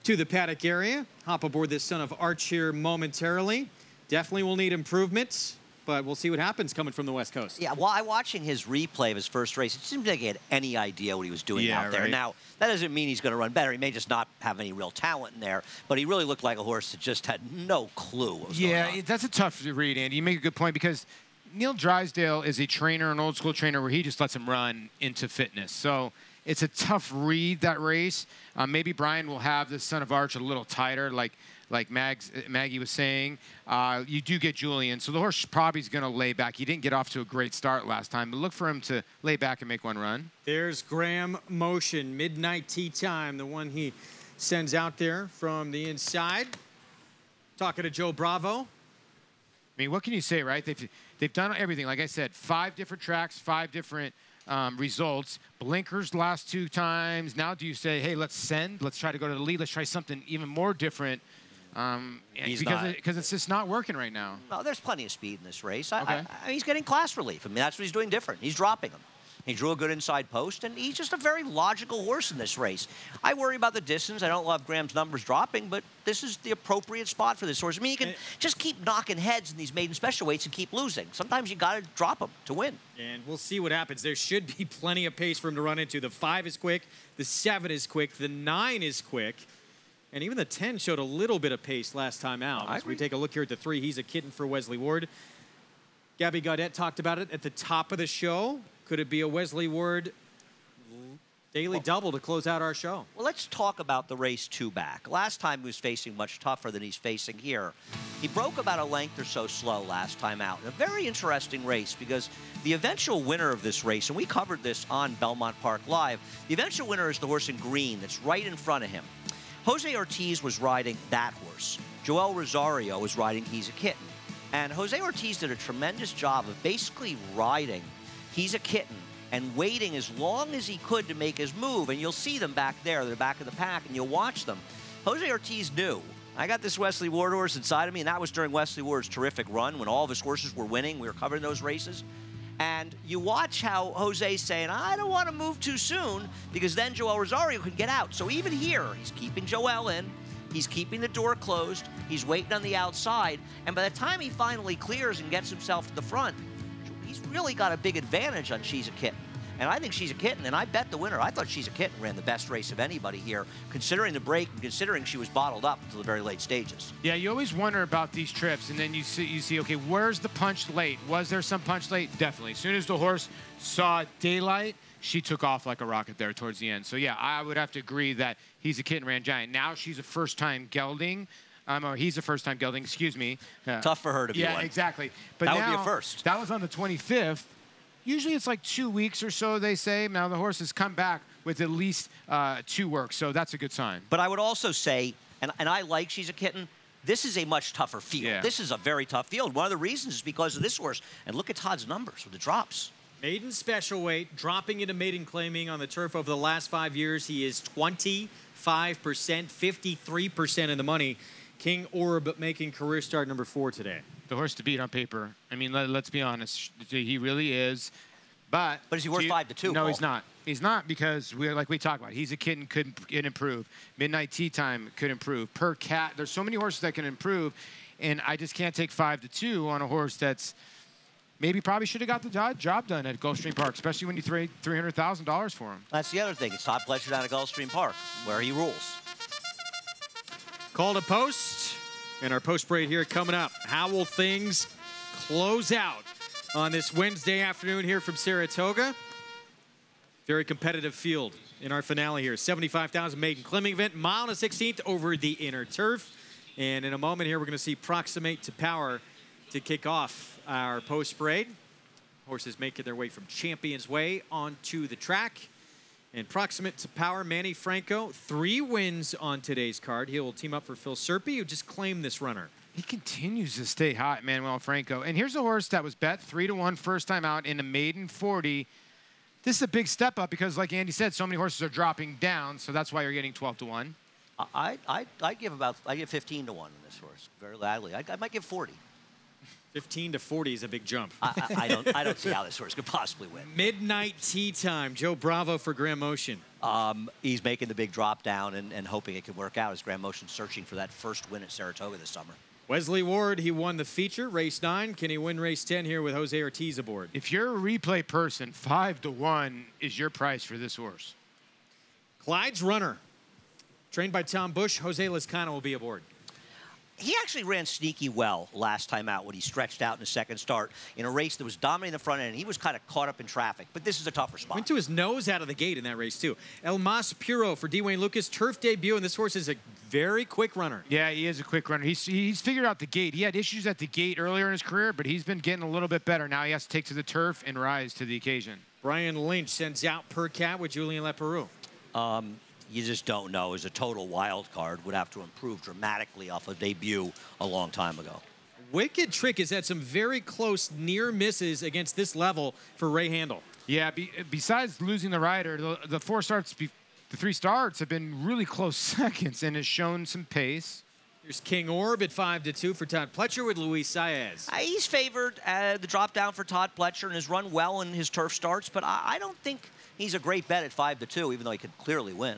to the paddock area. Hop aboard this son of Arch here momentarily. Definitely will need improvements, but we'll see what happens coming from the West Coast.
Yeah, well, I'm watching his replay of his first race. It seemed like he had any idea what he was doing out there.
Right.
Now, that doesn't mean he's going to run better. He may just not have any real talent in there, but he really looked like a horse that just had no clue what was going on.
That's a tough read, Andy. You make a good point, because Neil Drysdale is a trainer, an old-school trainer, where he just lets him run into fitness. So it's a tough read, that race. Maybe Brian will have the son of Arch a little tighter, like Maggie was saying. You do get Julian, so the horse probably is going to lay back. He didn't get off to a great start last time, but look for him to lay back and make one run.
There's Graham Motion, midnight tea time, the one he sends out there from the inside. Talking to Joe Bravo.
I mean, what can you say, right? They've done everything. Like I said, 5 different tracks, 5 different results. Blinkers last 2 times. Now do you say, hey, let's send. Let's try to go to the lead. Let's try something even more different. Because it's just not working right now.
No, there's plenty of speed in this race.
Okay.
He's getting class relief. I mean, that's what he's doing different. He's dropping them. He drew a good inside post, and he's just a very logical horse in this race. I worry about the distance. I don't love Graham's numbers dropping, but this is the appropriate spot for this horse. I mean, you can just keep knocking heads in these maiden special weights and keep losing. Sometimes you got to drop them to win.
And we'll see what happens. There should be plenty of pace for him to run into. The 5 is quick, the 7 is quick, the 9 is quick, and even the 10 showed a little bit of pace last time out. As we take a look here at the 3, he's a Kitten for Wesley Ward. Gabby Gaudet talked about it at the top of the show. Could it be a Wesley Ward daily double to close out our show?
Well, let's talk about the race 2 back. Last time he was facing much tougher than he's facing here. He broke about a length or so slow last time out. A very interesting race because the eventual winner of this race, and we covered this on Belmont Park Live, the eventual winner is the horse in green that's right in front of him. Jose Ortiz was riding that horse. Joel Rosario was riding He's a Kitten. And Jose Ortiz did a tremendous job of basically riding He's a Kitten and waiting as long as he could to make his move. And you'll see them back there, the back of the pack, and you'll watch them. Jose Ortiz knew, I got this Wesley Ward horse inside of me, and that was during Wesley Ward's terrific run when all of his horses were winning. We were covering those races. And you watch how Jose's saying, I don't want to move too soon, because then Joel Rosario could get out. So even here, he's keeping Joel in. He's keeping the door closed. He's waiting on the outside. And by the time he finally clears and gets himself to the front, he's really got a big advantage on She's a Kitten. And I think She's a Kitten, and I bet the winner. I thought She's a Kitten ran the best race of anybody here, considering the break and considering she was bottled up until the very late stages.
Yeah, you always wonder about these trips, and then you see, okay, where's the punch late? Was there some punch late? Definitely. As soon as the horse saw daylight, she took off like a rocket there towards the end. So, yeah, I would have to agree that He's a Kitten ran giant. Now she's a first-time gelding. Or he's a first-time gelding, excuse me.
Tough for her to be one.
Yeah, exactly. But
that
now,
would be a first.
That was on the 25th. Usually it's like 2 weeks or so, they say. Now the horse has come back with at least 2 works, so that's a good sign.
But I would also say, and I like She's a Kitten, this is a much tougher field.
Yeah.
This is a very tough field. One of the reasons is because of this horse. And look at Todd's numbers with the drops.
Maiden special weight, dropping into maiden claiming on the turf over the last 5 years. He is 25%, 53% in the money. King Orb making career start number 4 today.
The horse to beat on paper. I mean, let's be honest. He really is. But
is he worth 5-2?
No, he's not. He's not because, like we talked about, He's a Kitten could improve. Midnight Tea Time could improve. Per Cat, there's so many horses that can improve, and I just can't take 5-2 on a horse that's maybe probably should have got the job done at Gulfstream Park, especially when you throw $300,000 for him.
That's the other thing. It's Todd Pletcher down at Gulfstream Park, where he rules.
Call to post, and our post parade here coming up. How will things close out on this Wednesday afternoon here from Saratoga? Very competitive field in our finale here. 75,000 maiden climbing event, mile and a 16th over the inner turf. And in a moment here, we're going to see Proximate to Power to kick off our post parade. Horses making their way from Champions Way onto the track. And Proximate to Power, Manny Franco, 3 wins on today's card. He will team up for Phil Serpy, who just claimed this runner.
He continues to stay hot, Manuel Franco. And here's a horse that was bet 3-1 first time out in a maiden 40. This is a big step up because, like Andy said, so many horses are dropping down, so that's why you're getting 12-1.
I give 15-1 in this horse, very gladly. I might give 40.
15-40 is a big jump.
I don't see how this horse could possibly win.
Midnight Tea Time. Joe Bravo for Grand Motion.
He's making the big drop down and hoping it can work out as Grand Motion searching for that first win at Saratoga this summer.
Wesley Ward, he won the feature, race 9. Can he win race 10 here with Jose Ortiz aboard?
If you're a replay person, 5-1 is your price for this horse.
Clyde's runner, trained by Tom Bush, Jose Lezcano will be aboard.
He actually ran sneaky well last time out when he stretched out in the second start in a race that was dominating the front end, and he was kind of caught up in traffic. But this is a tougher spot.
Went to his nose out of the gate in that race, too. El Mas Puro for D. Wayne Lucas, turf debut, and this horse is a very quick runner.
Yeah, he is a quick runner. He's figured out the gate. He had issues at the gate earlier in his career, but he's been getting a little bit better. Now he has to take to the turf and rise to the occasion.
Brian Lynch sends out Per Cat with Julian Leperoux.
You just don't know. As a total wild card, would have to improve dramatically off a debut a long time ago.
Wicked Trick has had some very close near misses against this level for Ray Handel.
Yeah, besides losing the rider, the 3 starts have been really close seconds and has shown some pace.
Here's King Orb at 5-2 for Todd Pletcher with Luis Saez.
He's favored the drop down for Todd Pletcher and has run well in his turf starts, but I don't think he's a great bet at 5-2, even though he could clearly win.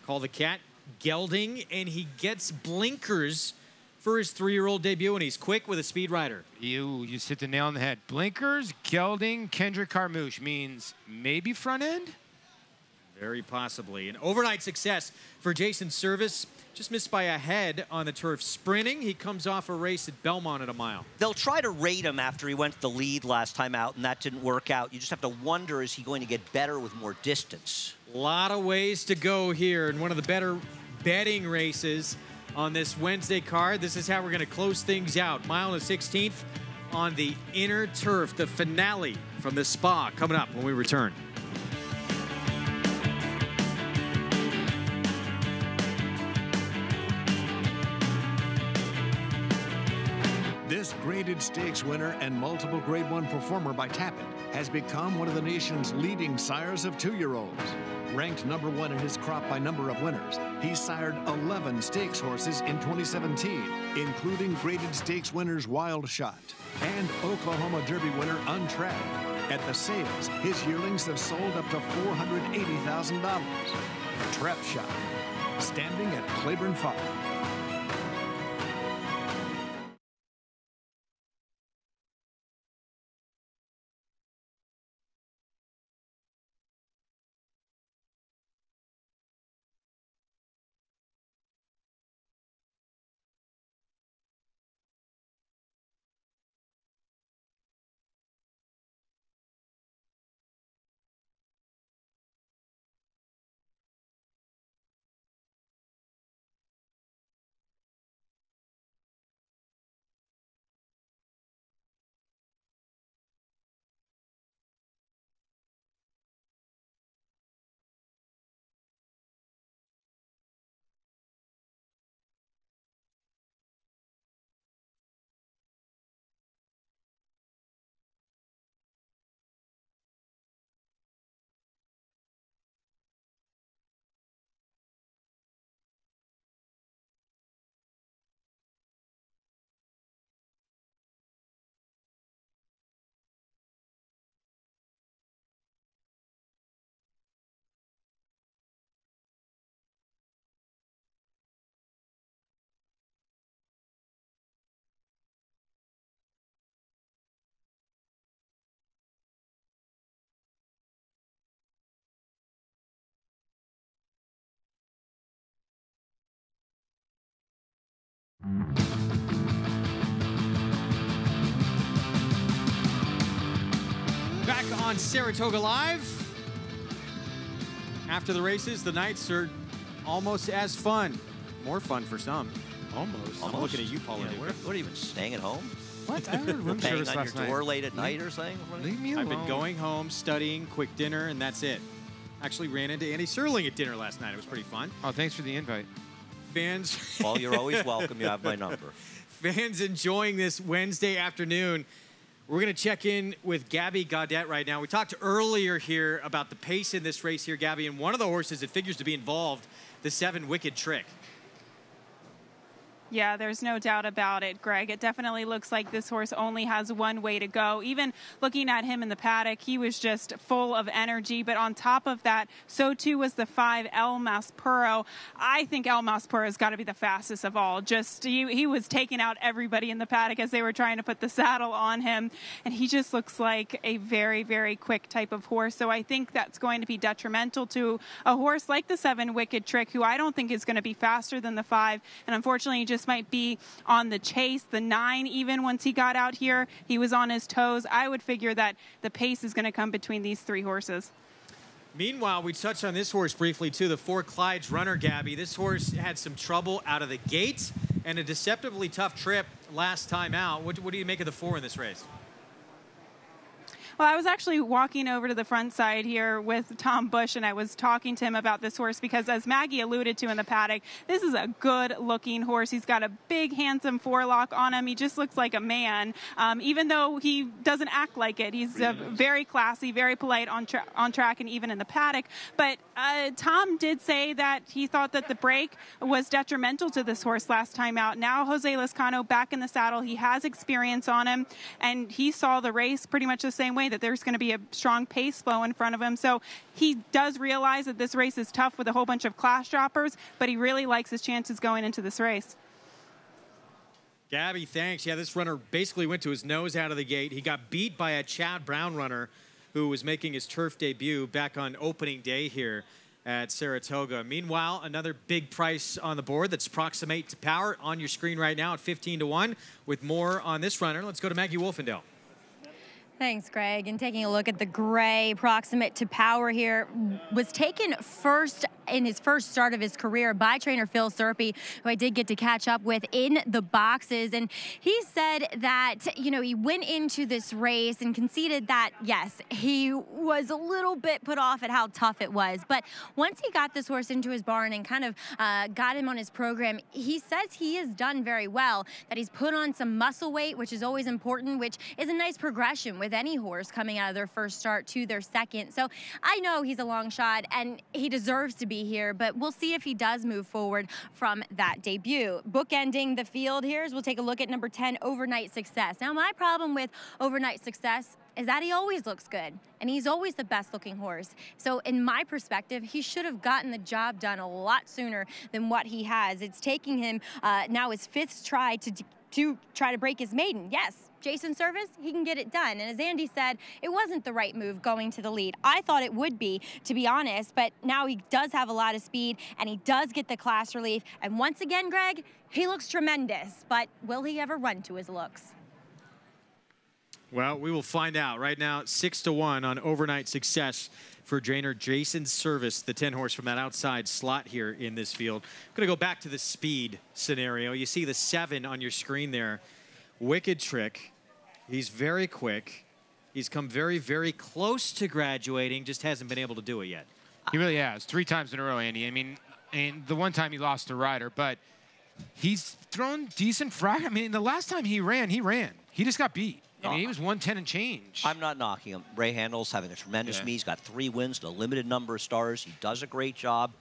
Call the cat gelding, and he gets blinkers for his 3-year-old debut, and he's quick with a speed rider.
You hit the nail on the head. Blinkers, gelding, Kendrick Carmouche means maybe front end?
Very possibly. An overnight success for Jason Service. Just missed by a head on the turf sprinting. He comes off a race at Belmont at a mile.
They'll try to rate him after he went to the lead last time out, and that didn't work out. You just have to wonder, is he going to get better with more distance?
A lot of ways to go here in one of the better betting races on this Wednesday card. This is how we're going to close things out. Mile and 16th on the inner turf, the finale from the Spa coming up when we return.
This graded stakes winner and multiple Grade 1 performer by Tapit has become one of the nation's leading sires of 2-year-olds. Ranked #1 in his crop by number of winners, he sired 11 stakes horses in 2017, including graded stakes winners Wild Shot and Oklahoma Derby winner Untrapped. At the sales, his yearlings have sold up to $480,000. Trap Shot, standing at Claiborne Farm.
Back on Saratoga Live. After the races, the nights are almost as fun. More fun for some.
Almost.
I'm looking at you, Paul.
Yeah, what are you even staying at home?
What? I heard room
Banging
service
on
last
your
night.
door late at night or something?
Leave me alone.
I've been going home, studying, quick dinner, and that's it. Actually ran into Andy Serling at dinner last night. It was pretty fun.
Oh, thanks for the invite.
Fans.
Well, you're always welcome. You have my number.
Fans enjoying this Wednesday afternoon. We're going to check in with Gabby Gaudet right now. We talked earlier here about the pace in this race here, Gabby, and one of the horses that figures to be involved, the 7 Wicked Trick.
Yeah, there's no doubt about it, Greg. It definitely looks like this horse only has one way to go. Even looking at him in the paddock, he was just full of energy. But on top of that, so too was the 5 El Maspuro. I think El Maspuro has got to be the fastest of all. Just he was taking out everybody in the paddock as they were trying to put the saddle on him. And he just looks like a very, very quick type of horse. So I think that's going to be detrimental to a horse like the 7 Wicked Trick, who I don't think is going to be faster than the 5. And unfortunately, just might be on the chase. The 9, even once he got out here, he was on his toes. I would figure that the pace is going to come between these 3 horses.
Meanwhile, we touched on this horse briefly, too, the 4 Clyde's runner, Gabby. This horse had some trouble out of the gate and a deceptively tough trip last time out. What do you make of the 4 in this race?
Well, I was actually walking over to the front side here with Tom Bush, and I was talking to him about this horse because, as Maggie alluded to in the paddock, this is a good-looking horse. He's got a big, handsome forelock on him. He just looks like a man, even though he doesn't act like it. He's very classy, very polite on track and even in the paddock. But Tom did say that he thought that the break was detrimental to this horse last time out. Now Jose Lezcano back in the saddle. He has experience on him, and he saw the race pretty much the same way, that there's going to be a strong pace flow in front of him. So he does realize that this race is tough with a whole bunch of class droppers, but he really likes his chances going into this race.
Gabby, thanks. Yeah, this runner basically went to his nose out of the gate. He got beat by a Chad Brown runner who was making his turf debut back on opening day here at Saratoga. Meanwhile, another big price on the board. That's Proximate to Power on your screen right now at 15-1. With more on this runner, let's go to Maggie Wolfendale.
Thanks, Greg. And taking a look at the gray Proximate to Power here, was taken first in his first start of his career by trainer Phil Serpy, who I did get to catch up with in the boxes. And he said that, you know, he went into this race and conceded that, yes, he was a little bit put off at how tough it was. But once he got this horse into his barn and kind of got him on his program, he says he has done very well, that he's put on some muscle weight, which is always important, which is a nice progression with any horse coming out of their first start to their second. So I know he's a long shot and he deserves to be here, but we'll see if he does move forward from that debut. Bookending the field here is we'll take a look at number 10, Overnight Success. Now, my problem with Overnight Success is that he always looks good, and he's always the best looking horse. So in my perspective, he should have gotten the job done a lot sooner than what he has. It's taking him now his 5th try to try to break his maiden. Yes, Jason Service, he can get it done. And as Andy said, it wasn't the right move going to the lead. I thought it would be, to be honest, but now he does have a lot of speed and he does get the class relief. And once again, Greg, he looks tremendous, but will he ever run to his looks?
Well, we will find out. Right now, 6-1 on Overnight Success for trainer Jason Service, the 10 horse from that outside slot here in this field. I'm going to go back to the speed scenario. You see the 7 on your screen there. Wicked Trick. He's very quick. He's come very, very close to graduating, just hasn't been able to do it yet.
He really has. 3 times in a row, Andy. I mean, and the one time he lost to Ryder, but he's thrown decent frag. I mean, the last time he ran. He just got beat. I mean, he was 110 and change.
I'm not knocking him. Ray Handel's having a tremendous meet. He's got 3 wins, a limited number of stars. He does a great job.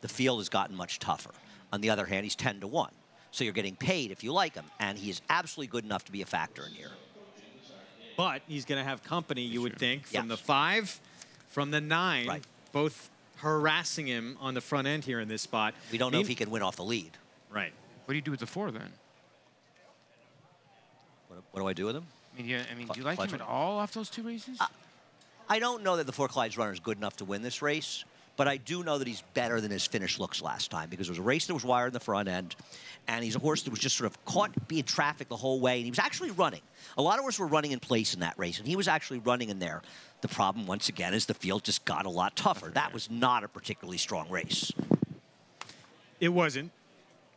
The field has gotten much tougher. On the other hand, he's 10-1. So you're getting paid if you like him, and he is absolutely good enough to be a factor in here.
But he's going to have company, you would think, from the 5, from the 9, both harassing him on the front end here in this spot.
We don't know if he can win off the lead.
Right.
What do you do with the 4 then?
What do I do with him?
I mean, do you like him at all off those 2 races?
I don't know that the 4 Clydes runner is good enough to win this race, but I do know that he's better than his finish looks last time, because it was a race that was wired in the front end, and he's a horse that was just sort of caught being trafficked the whole way, and he was actually running. A lot of horses were running in place in that race, and he was actually running in there. The problem, once again, is the field just got a lot tougher. That was not a particularly strong race.
It wasn't.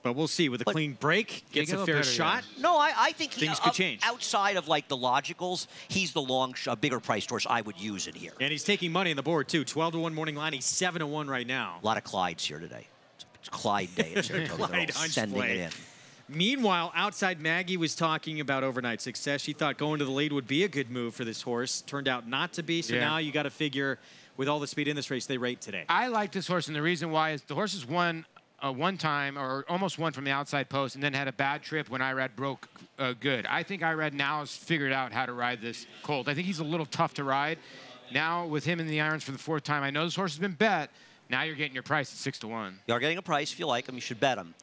But we'll see. With a clean break, gets a fair shot.
No, I think
things could change.
Outside of like the logicals, he's the bigger priced horse I would use in here.
And he's taking money on the board too. 12-1 morning line. He's 7-1 right now.
A lot of Clydes here today. It's Clyde day at Saratoga. They're all sending it in.
Meanwhile, outside, Maggie was talking about Overnight Success. She thought going to the lead would be a good move for this horse. Turned out not to be. So now you got to figure, with all the speed in this race, they rate today.
I like this horse, and the reason why is the horse has won one time, or almost won from the outside post, and then had a bad trip when Irad broke good. I think Irad now has figured out how to ride this colt. I think he's a little tough to ride. Now, with him in the irons for the 4th time, I know this horse has been bet. Now you're getting your price at 6-1.
You are getting a price. If you like him, you should bet him.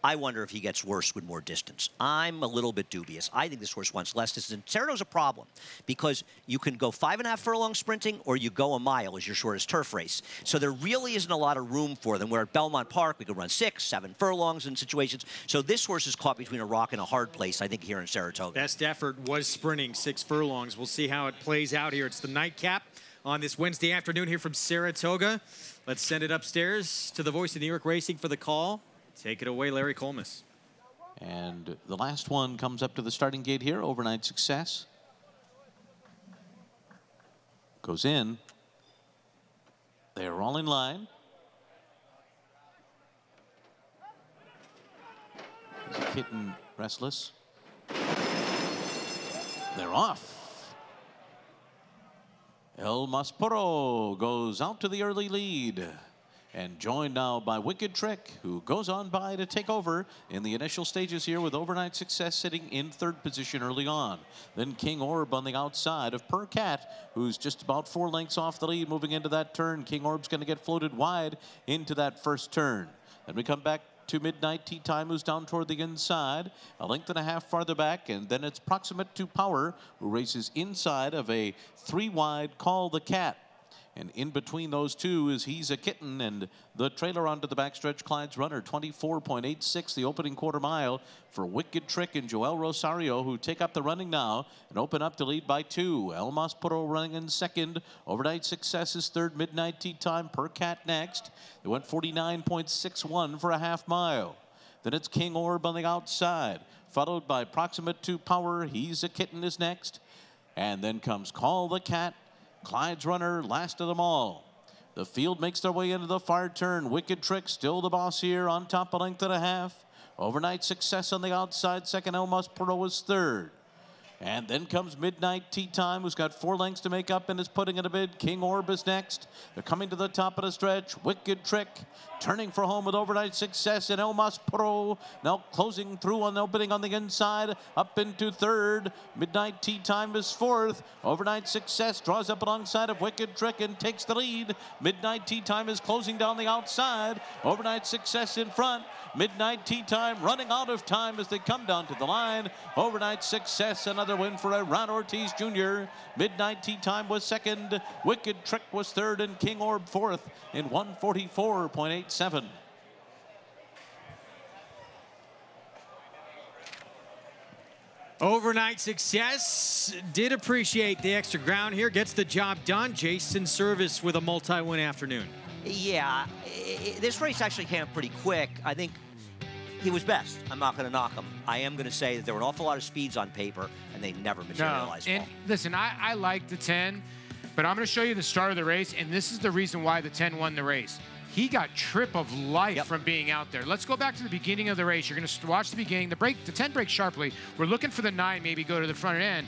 I wonder if he gets worse with more distance. I'm a little bit dubious. I think this horse wants less distance. And Saratoga's a problem because you can go 5.5 furlongs sprinting, or you go a mile as your shortest turf race. So there really isn't a lot of room for them. Where at Belmont Park, we could run 6, 7 furlongs in situations. So this horse is caught between a rock and a hard place, I think, here in Saratoga.
Best effort was sprinting 6 furlongs. We'll see how it plays out here. It's the nightcap on this Wednesday afternoon here from Saratoga. Let's send it upstairs to the voice of New York Racing for the call. Take it away, Larry Colmus.
And the last one comes up to the starting gate here, Overnight Success. Goes in. They're all in line. Is Kitten restless? They're off. El Maspuro goes out to the early lead and joined now by Wicked Trick, who goes on by to take over in the initial stages here with Overnight Success sitting in third position early on. Then King Orb on the outside of Per Cat, who's just about 4 lengths off the lead moving into that turn. King Orb's going to get floated wide into that first turn. Then we come back to Midnight Tea Time, who's down toward the inside, a length and a half farther back, and then it's Proximate to Power, who races inside of a 3 wide Call the Cat. And in between those two is He's a Kitten, and the trailer onto the backstretch, Clyde's Runner, 24.86, the opening quarter mile for Wicked Trick and Joel Rosario, who take up the running now and open up to lead by 2. El Maspuro running in second. Overnight Success is third. Midnight Tea Time, Per Cat next. They went 49.61 for a half mile. Then it's King Orb on the outside, followed by Proximate to Power. He's a Kitten is next. And then comes Call the Cat. Clyde's Runner, last of them all. The field makes their way into the far turn. Wicked Trick still the boss here on top, a length and a half. Overnight Success on the outside. Second, El Maspuro is third. And then comes Midnight Tea Time, who's got 4 lengths to make up and is putting in a bid. King Orb is next. They're coming to the top of the stretch. Wicked Trick turning for home with Overnight Success, and El Maspuro now closing through on the opening on the inside, up into third. Midnight Tea Time is fourth. Overnight Success draws up alongside of Wicked Trick and takes the lead. Midnight Tea Time is closing down the outside. Overnight Success in front. Midnight Tea Time running out of time as they come down to the line. Overnight Success, another win for Irad Ortiz Jr. Midnight Tea Time was second. Wicked Trick was third, and King Orb fourth in 144.87.
Overnight Success did appreciate the extra ground here. Gets the job done. Jason Service with a multi-win afternoon.
Yeah, this race actually came up pretty quick. I think he was best. I'm not going to knock him. I am going to say that there were an awful lot of speeds on paper, and they never materialized.
No. And listen, I like the 10, but I'm going to show you the start of the race, and this is the reason why the 10 won the race. He got trip of life from being out there. Let's go back to the beginning of the race. You're going to watch the beginning. The 10 breaks sharply. We're looking for the 9 maybe go to the front end.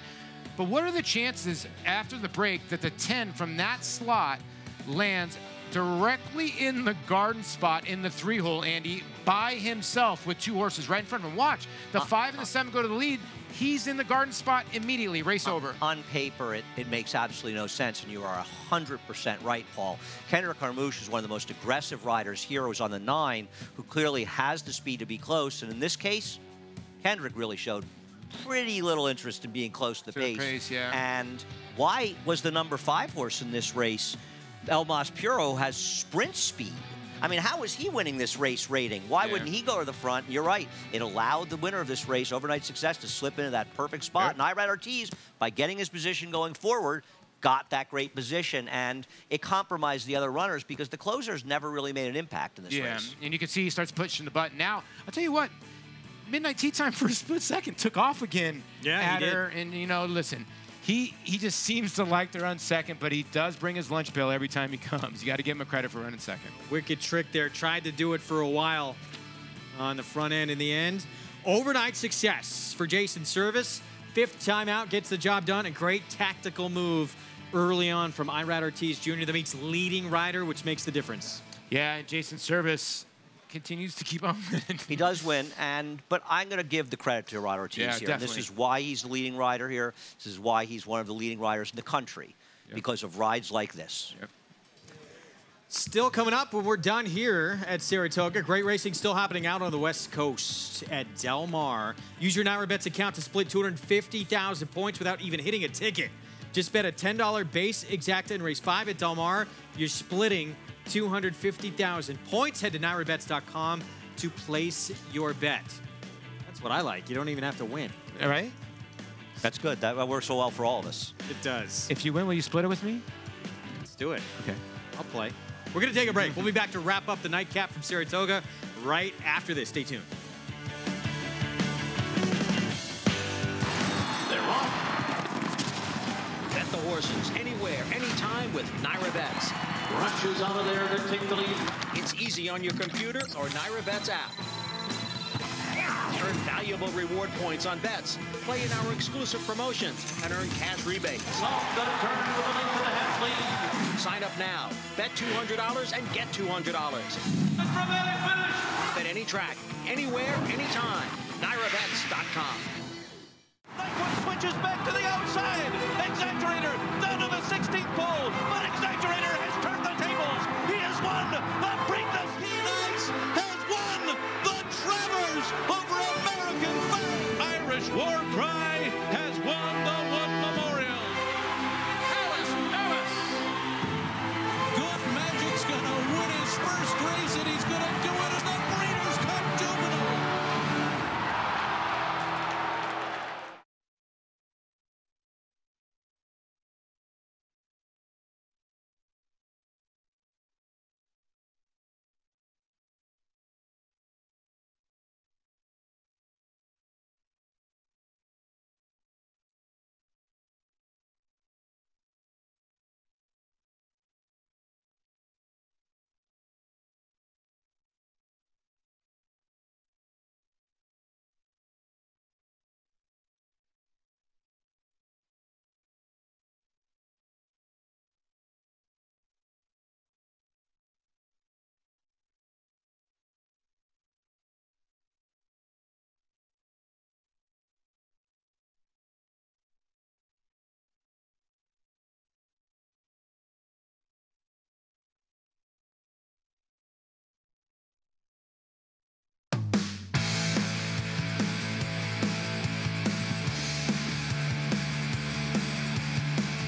But what are the chances after the break that the 10 from that slot lands directly in the garden spot in the 3-hole, Andy, by himself with 2 horses right in front of him? Watch. The 5 and the 7 go to the lead. He's in the garden spot immediately. Race over.
On paper, it makes absolutely no sense, and you are 100% right, Paul. Kendrick Carmouche is one of the most aggressive riders here, who's on the 9, who clearly has the speed to be close. And in this case, Kendrick really showed pretty little interest in being close to the pace. And why was the number 5 horse in this race? El Maspuro has sprint speed. I mean, how is he winning this race rating? Why wouldn't he go to the front? You're right. It allowed the winner of this race, Overnight Success, to slip into that perfect spot. And Irad Ortiz, by getting his position going forward, got that great position, and it compromised the other runners because the closers never really made an impact in this race.
And you can see he starts pushing the button. Now, I'll tell you what, Midnight Tea Time for a split second took off again at her. And, you know, listen, he just seems to like to run second, but he does bring his lunch bill every time he comes. You got to give him a credit for running second.
Wicked Trick there. Tried to do it for a while on the front end in the end. Overnight Success for Jason Service. 5th time out, gets the job done. A great tactical move early on from Irad Ortiz Jr. That makes leading rider, which makes the difference.
Yeah, and Jason Service continues to keep on winning.
He does win, but I'm going to give the credit to Irad Ortiz here.
Definitely.
This is why he's the leading rider here. This is why he's one of the leading riders in the country, because of rides like this.
Still coming up when we're done here at Saratoga. Great racing still happening out on the West Coast at Del Mar. Use your NyraBets account to split 250,000 points without even hitting a ticket. Just bet a $10 base exacta and race 5 at Del Mar. You're splitting 250,000 points. Head to NyraBets.com to place your bet. That's what I like. You don't even have to win.
All right?
That's good. That works so well for all of us.
It does.
If you win, will you split it with me?
Let's do it.
Okay.
I'll play. We're going to take a break. We'll be back to wrap up the nightcap from Saratoga right after this. Stay tuned.
They're off. Bet the horses anywhere, anytime anytime with Naira Bets.
Rushes out of there to take the lead.
It's easy on your computer or Naira Bets app. Earn valuable reward points on bets. Play in our exclusive promotions and earn cash rebates. Sign up now. Bet $200 and get $200. Bet any track, anywhere, anytime. NairaBets.com.
Nyquist switches back to the outside. Exaggerator down to the 16th pole. But Exaggerator has turned the tables. He has won the Preakness. Phoenix has won the Travers over American Flag. Irish War Cry has won the Wood Memorial. Alice. Good Magic's gonna win his first race, and he's gonna do it in the Breeders' Cup Juvenile.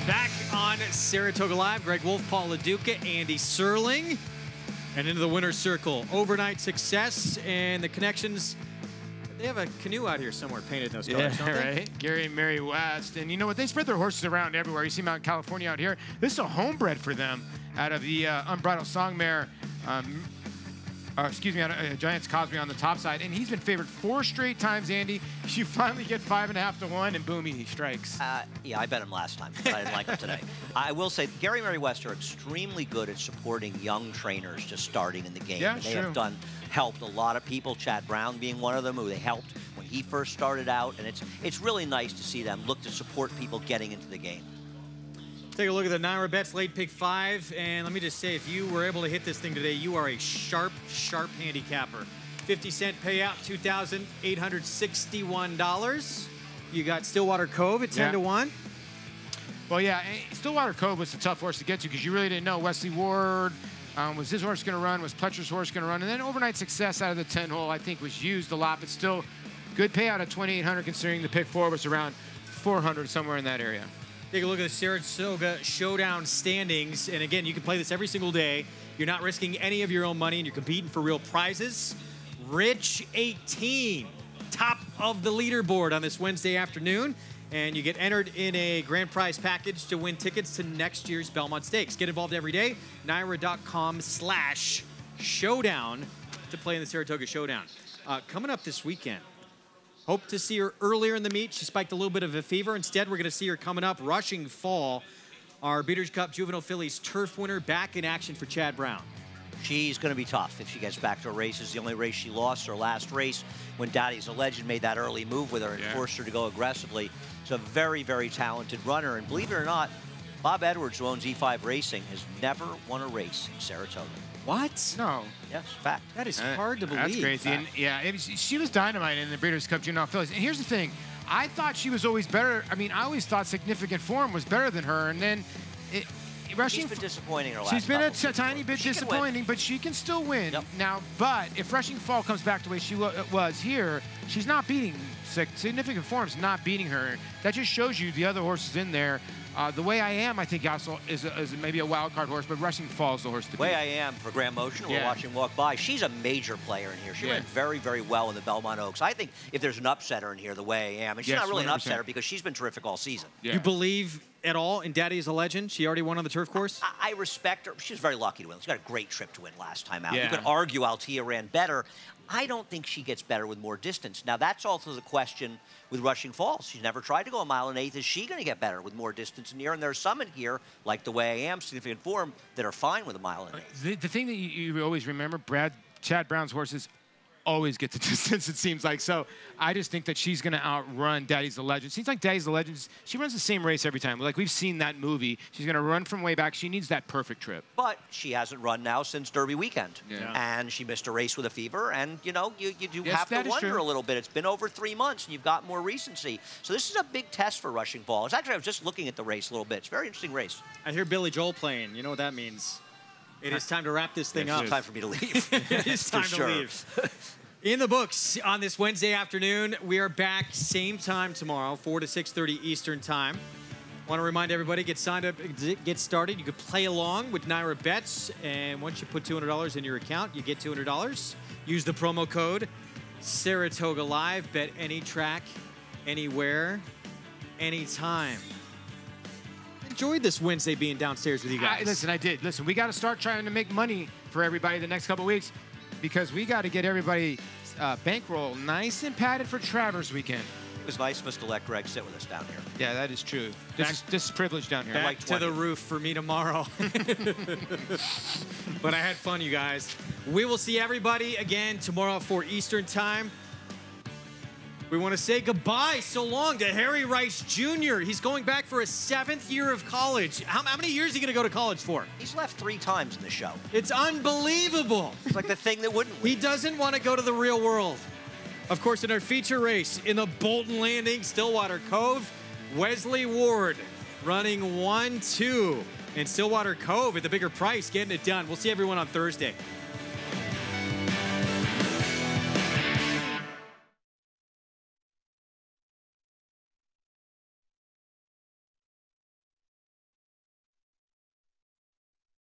Back on Saratoga Live, Greg Wolf, Paul LaDuca, Andy Serling. And into the winner's circle. Overnight success and the connections. They have a canoe out here somewhere painted in those colors, don't they?
Right. Gary and Mary West. And you know what? They spread their horses around everywhere. You see them out in California out here. This is a homebred for them out of the Unbridled Song Mare. Excuse me, Giants Cosby on the top side. And he's been favored 4 straight times, Andy. You finally get 5.5 to 1, and boom, he strikes.
Yeah, I bet him last time, but I didn't like him today. I will say, Gary and Mary West are extremely good at supporting young trainers just starting in the game.
Yeah,
and they
true.
have helped a lot of people, Chad Brown being one of them, who they helped when he first started out. And it's really nice to see them look to support people getting into the game.
Take a look at the Naira Bets late pick 5, and let me just say, if you were able to hit this thing today, you are a sharp handicapper. 50-cent payout, $2,861. You got Stillwater Cove at 10 to 1.
Well, yeah, Stillwater Cove was a tough horse to get to because you really didn't know Wesley Ward. Was his horse going to run? Was Pletcher's horse going to run? And then Overnight Success out of the 10 hole, I think, was used a lot, but still good payout at $2,800 considering the pick 4 was around $400, somewhere in that area.
Take a look at the Saratoga Showdown standings. And again, you can play this every single day. You're not risking any of your own money, and you're competing for real prizes. Rich 18, top of the leaderboard on this Wednesday afternoon. And you get entered in a grand prize package to win tickets to next year's Belmont Stakes. Get involved every day. Naira.com/showdown to play in the Saratoga Showdown. Coming up this weekend. Hope to see her earlier in the meet. She spiked a little bit of a fever. Instead, we're going to see her coming up, Rushing Fall, our Breeders' Cup Juvenile Fillies turf winner, back in action for Chad Brown.
She's going to be tough if she gets back to her races. The only race she lost, her last race, when Daddy's a Legend made that early move with her and forced her to go aggressively. She's a very, very talented runner. And believe it or not, Bob Edwards, who owns E5 Racing, has never won a race in Saratoga.
What?
No.
Yes, fact.
That is hard to believe.
That's crazy. And yeah, she was dynamite in the Breeders' Cup Juvenile Fillies. And here's the thing. I thought she was always better. I mean, I always thought Significant Form was better than her. And then
She's been disappointing her last
She's been a
couple.
tiny bit disappointing, but she can still win. Now, but if Rushing Fall comes back the way she was here, she's not beating Significant Form's not beating her. That just shows you the other horses in there. The Way I Am, I think, also is maybe a wild card horse, but Rushing Fall is the horse to beat.
Way I Am for Grand Motion, we're watching walk by. She's a major player in here. She ran very, very well in the Belmont Oaks. I think if there's an upsetter in here, The Way I Am, and she's not really 100%. An upsetter because she's been terrific all season.
You believe at all in Daddy is a Legend? She already won on the turf course?
I respect her. She's very lucky to win. She got a great trip to win last time out.
Yeah.
You could argue Altia ran better. I don't think she gets better with more distance. Now, that's also the question with Rushing Falls. She's never tried to go a mile and 1/8. Is she going to get better with more distance in the air? And there are some in here, like The Way I Am, Significant Form, that are fine with a mile and 1/8.
The thing that you always remember, Chad Brown's horses always get the distance, it seems like. So I just think that she's going to outrun Daddy's the Legend. Seems like Daddy's the Legend, she runs the same race every time. Like, we've seen that movie. She's going to run from way back. She needs that perfect trip.
But she hasn't run now since Derby weekend.
Yeah.
And she missed a race with a fever. And, you know, you do
Yes,
have to
that is
wonder
true.
a little bit. It's been over 3 months, and you've got more recency. So this is a big test for Rushing Falls. Actually, I was just looking at the race a little bit. It's a very interesting race.
I hear Billy Joel playing. You know what that means. It is time to wrap this thing up.
It's time for me to leave.
It is time to leave. In the books on this Wednesday afternoon, we are back same time tomorrow, 4 to 6:30 Eastern time. Want to remind everybody, get signed up, get started. You can play along with Naira Bets, and once you put $200 in your account, you get $200. Use the promo code Saratoga Live. Bet any track, anywhere, anytime. Enjoyed this Wednesday being downstairs with you guys.
Listen, I did. Listen, we got to start trying to make money for everybody the next couple weeks, because we got to get everybody bankroll nice and padded for Travers weekend.
It was nice of us to let Greg sit with us down here.
Yeah, that is true. This is privilege down here.
Back to the roof for me tomorrow. But I had fun, you guys. We will see everybody again tomorrow at 4 Eastern time. We want to say goodbye so long to Harry Rice Jr. He's going back for a 7th year of college. How many years is he going to go to college for?
He's left 3 times in the show.
It's unbelievable.
It's like the thing that wouldn't
He doesn't want to go to the real world. Of course, in our feature race in the Bolton Landing, Stillwater Cove, Wesley Ward running 1-2 in Stillwater Cove at the bigger price, getting it done. We'll see everyone on Thursday.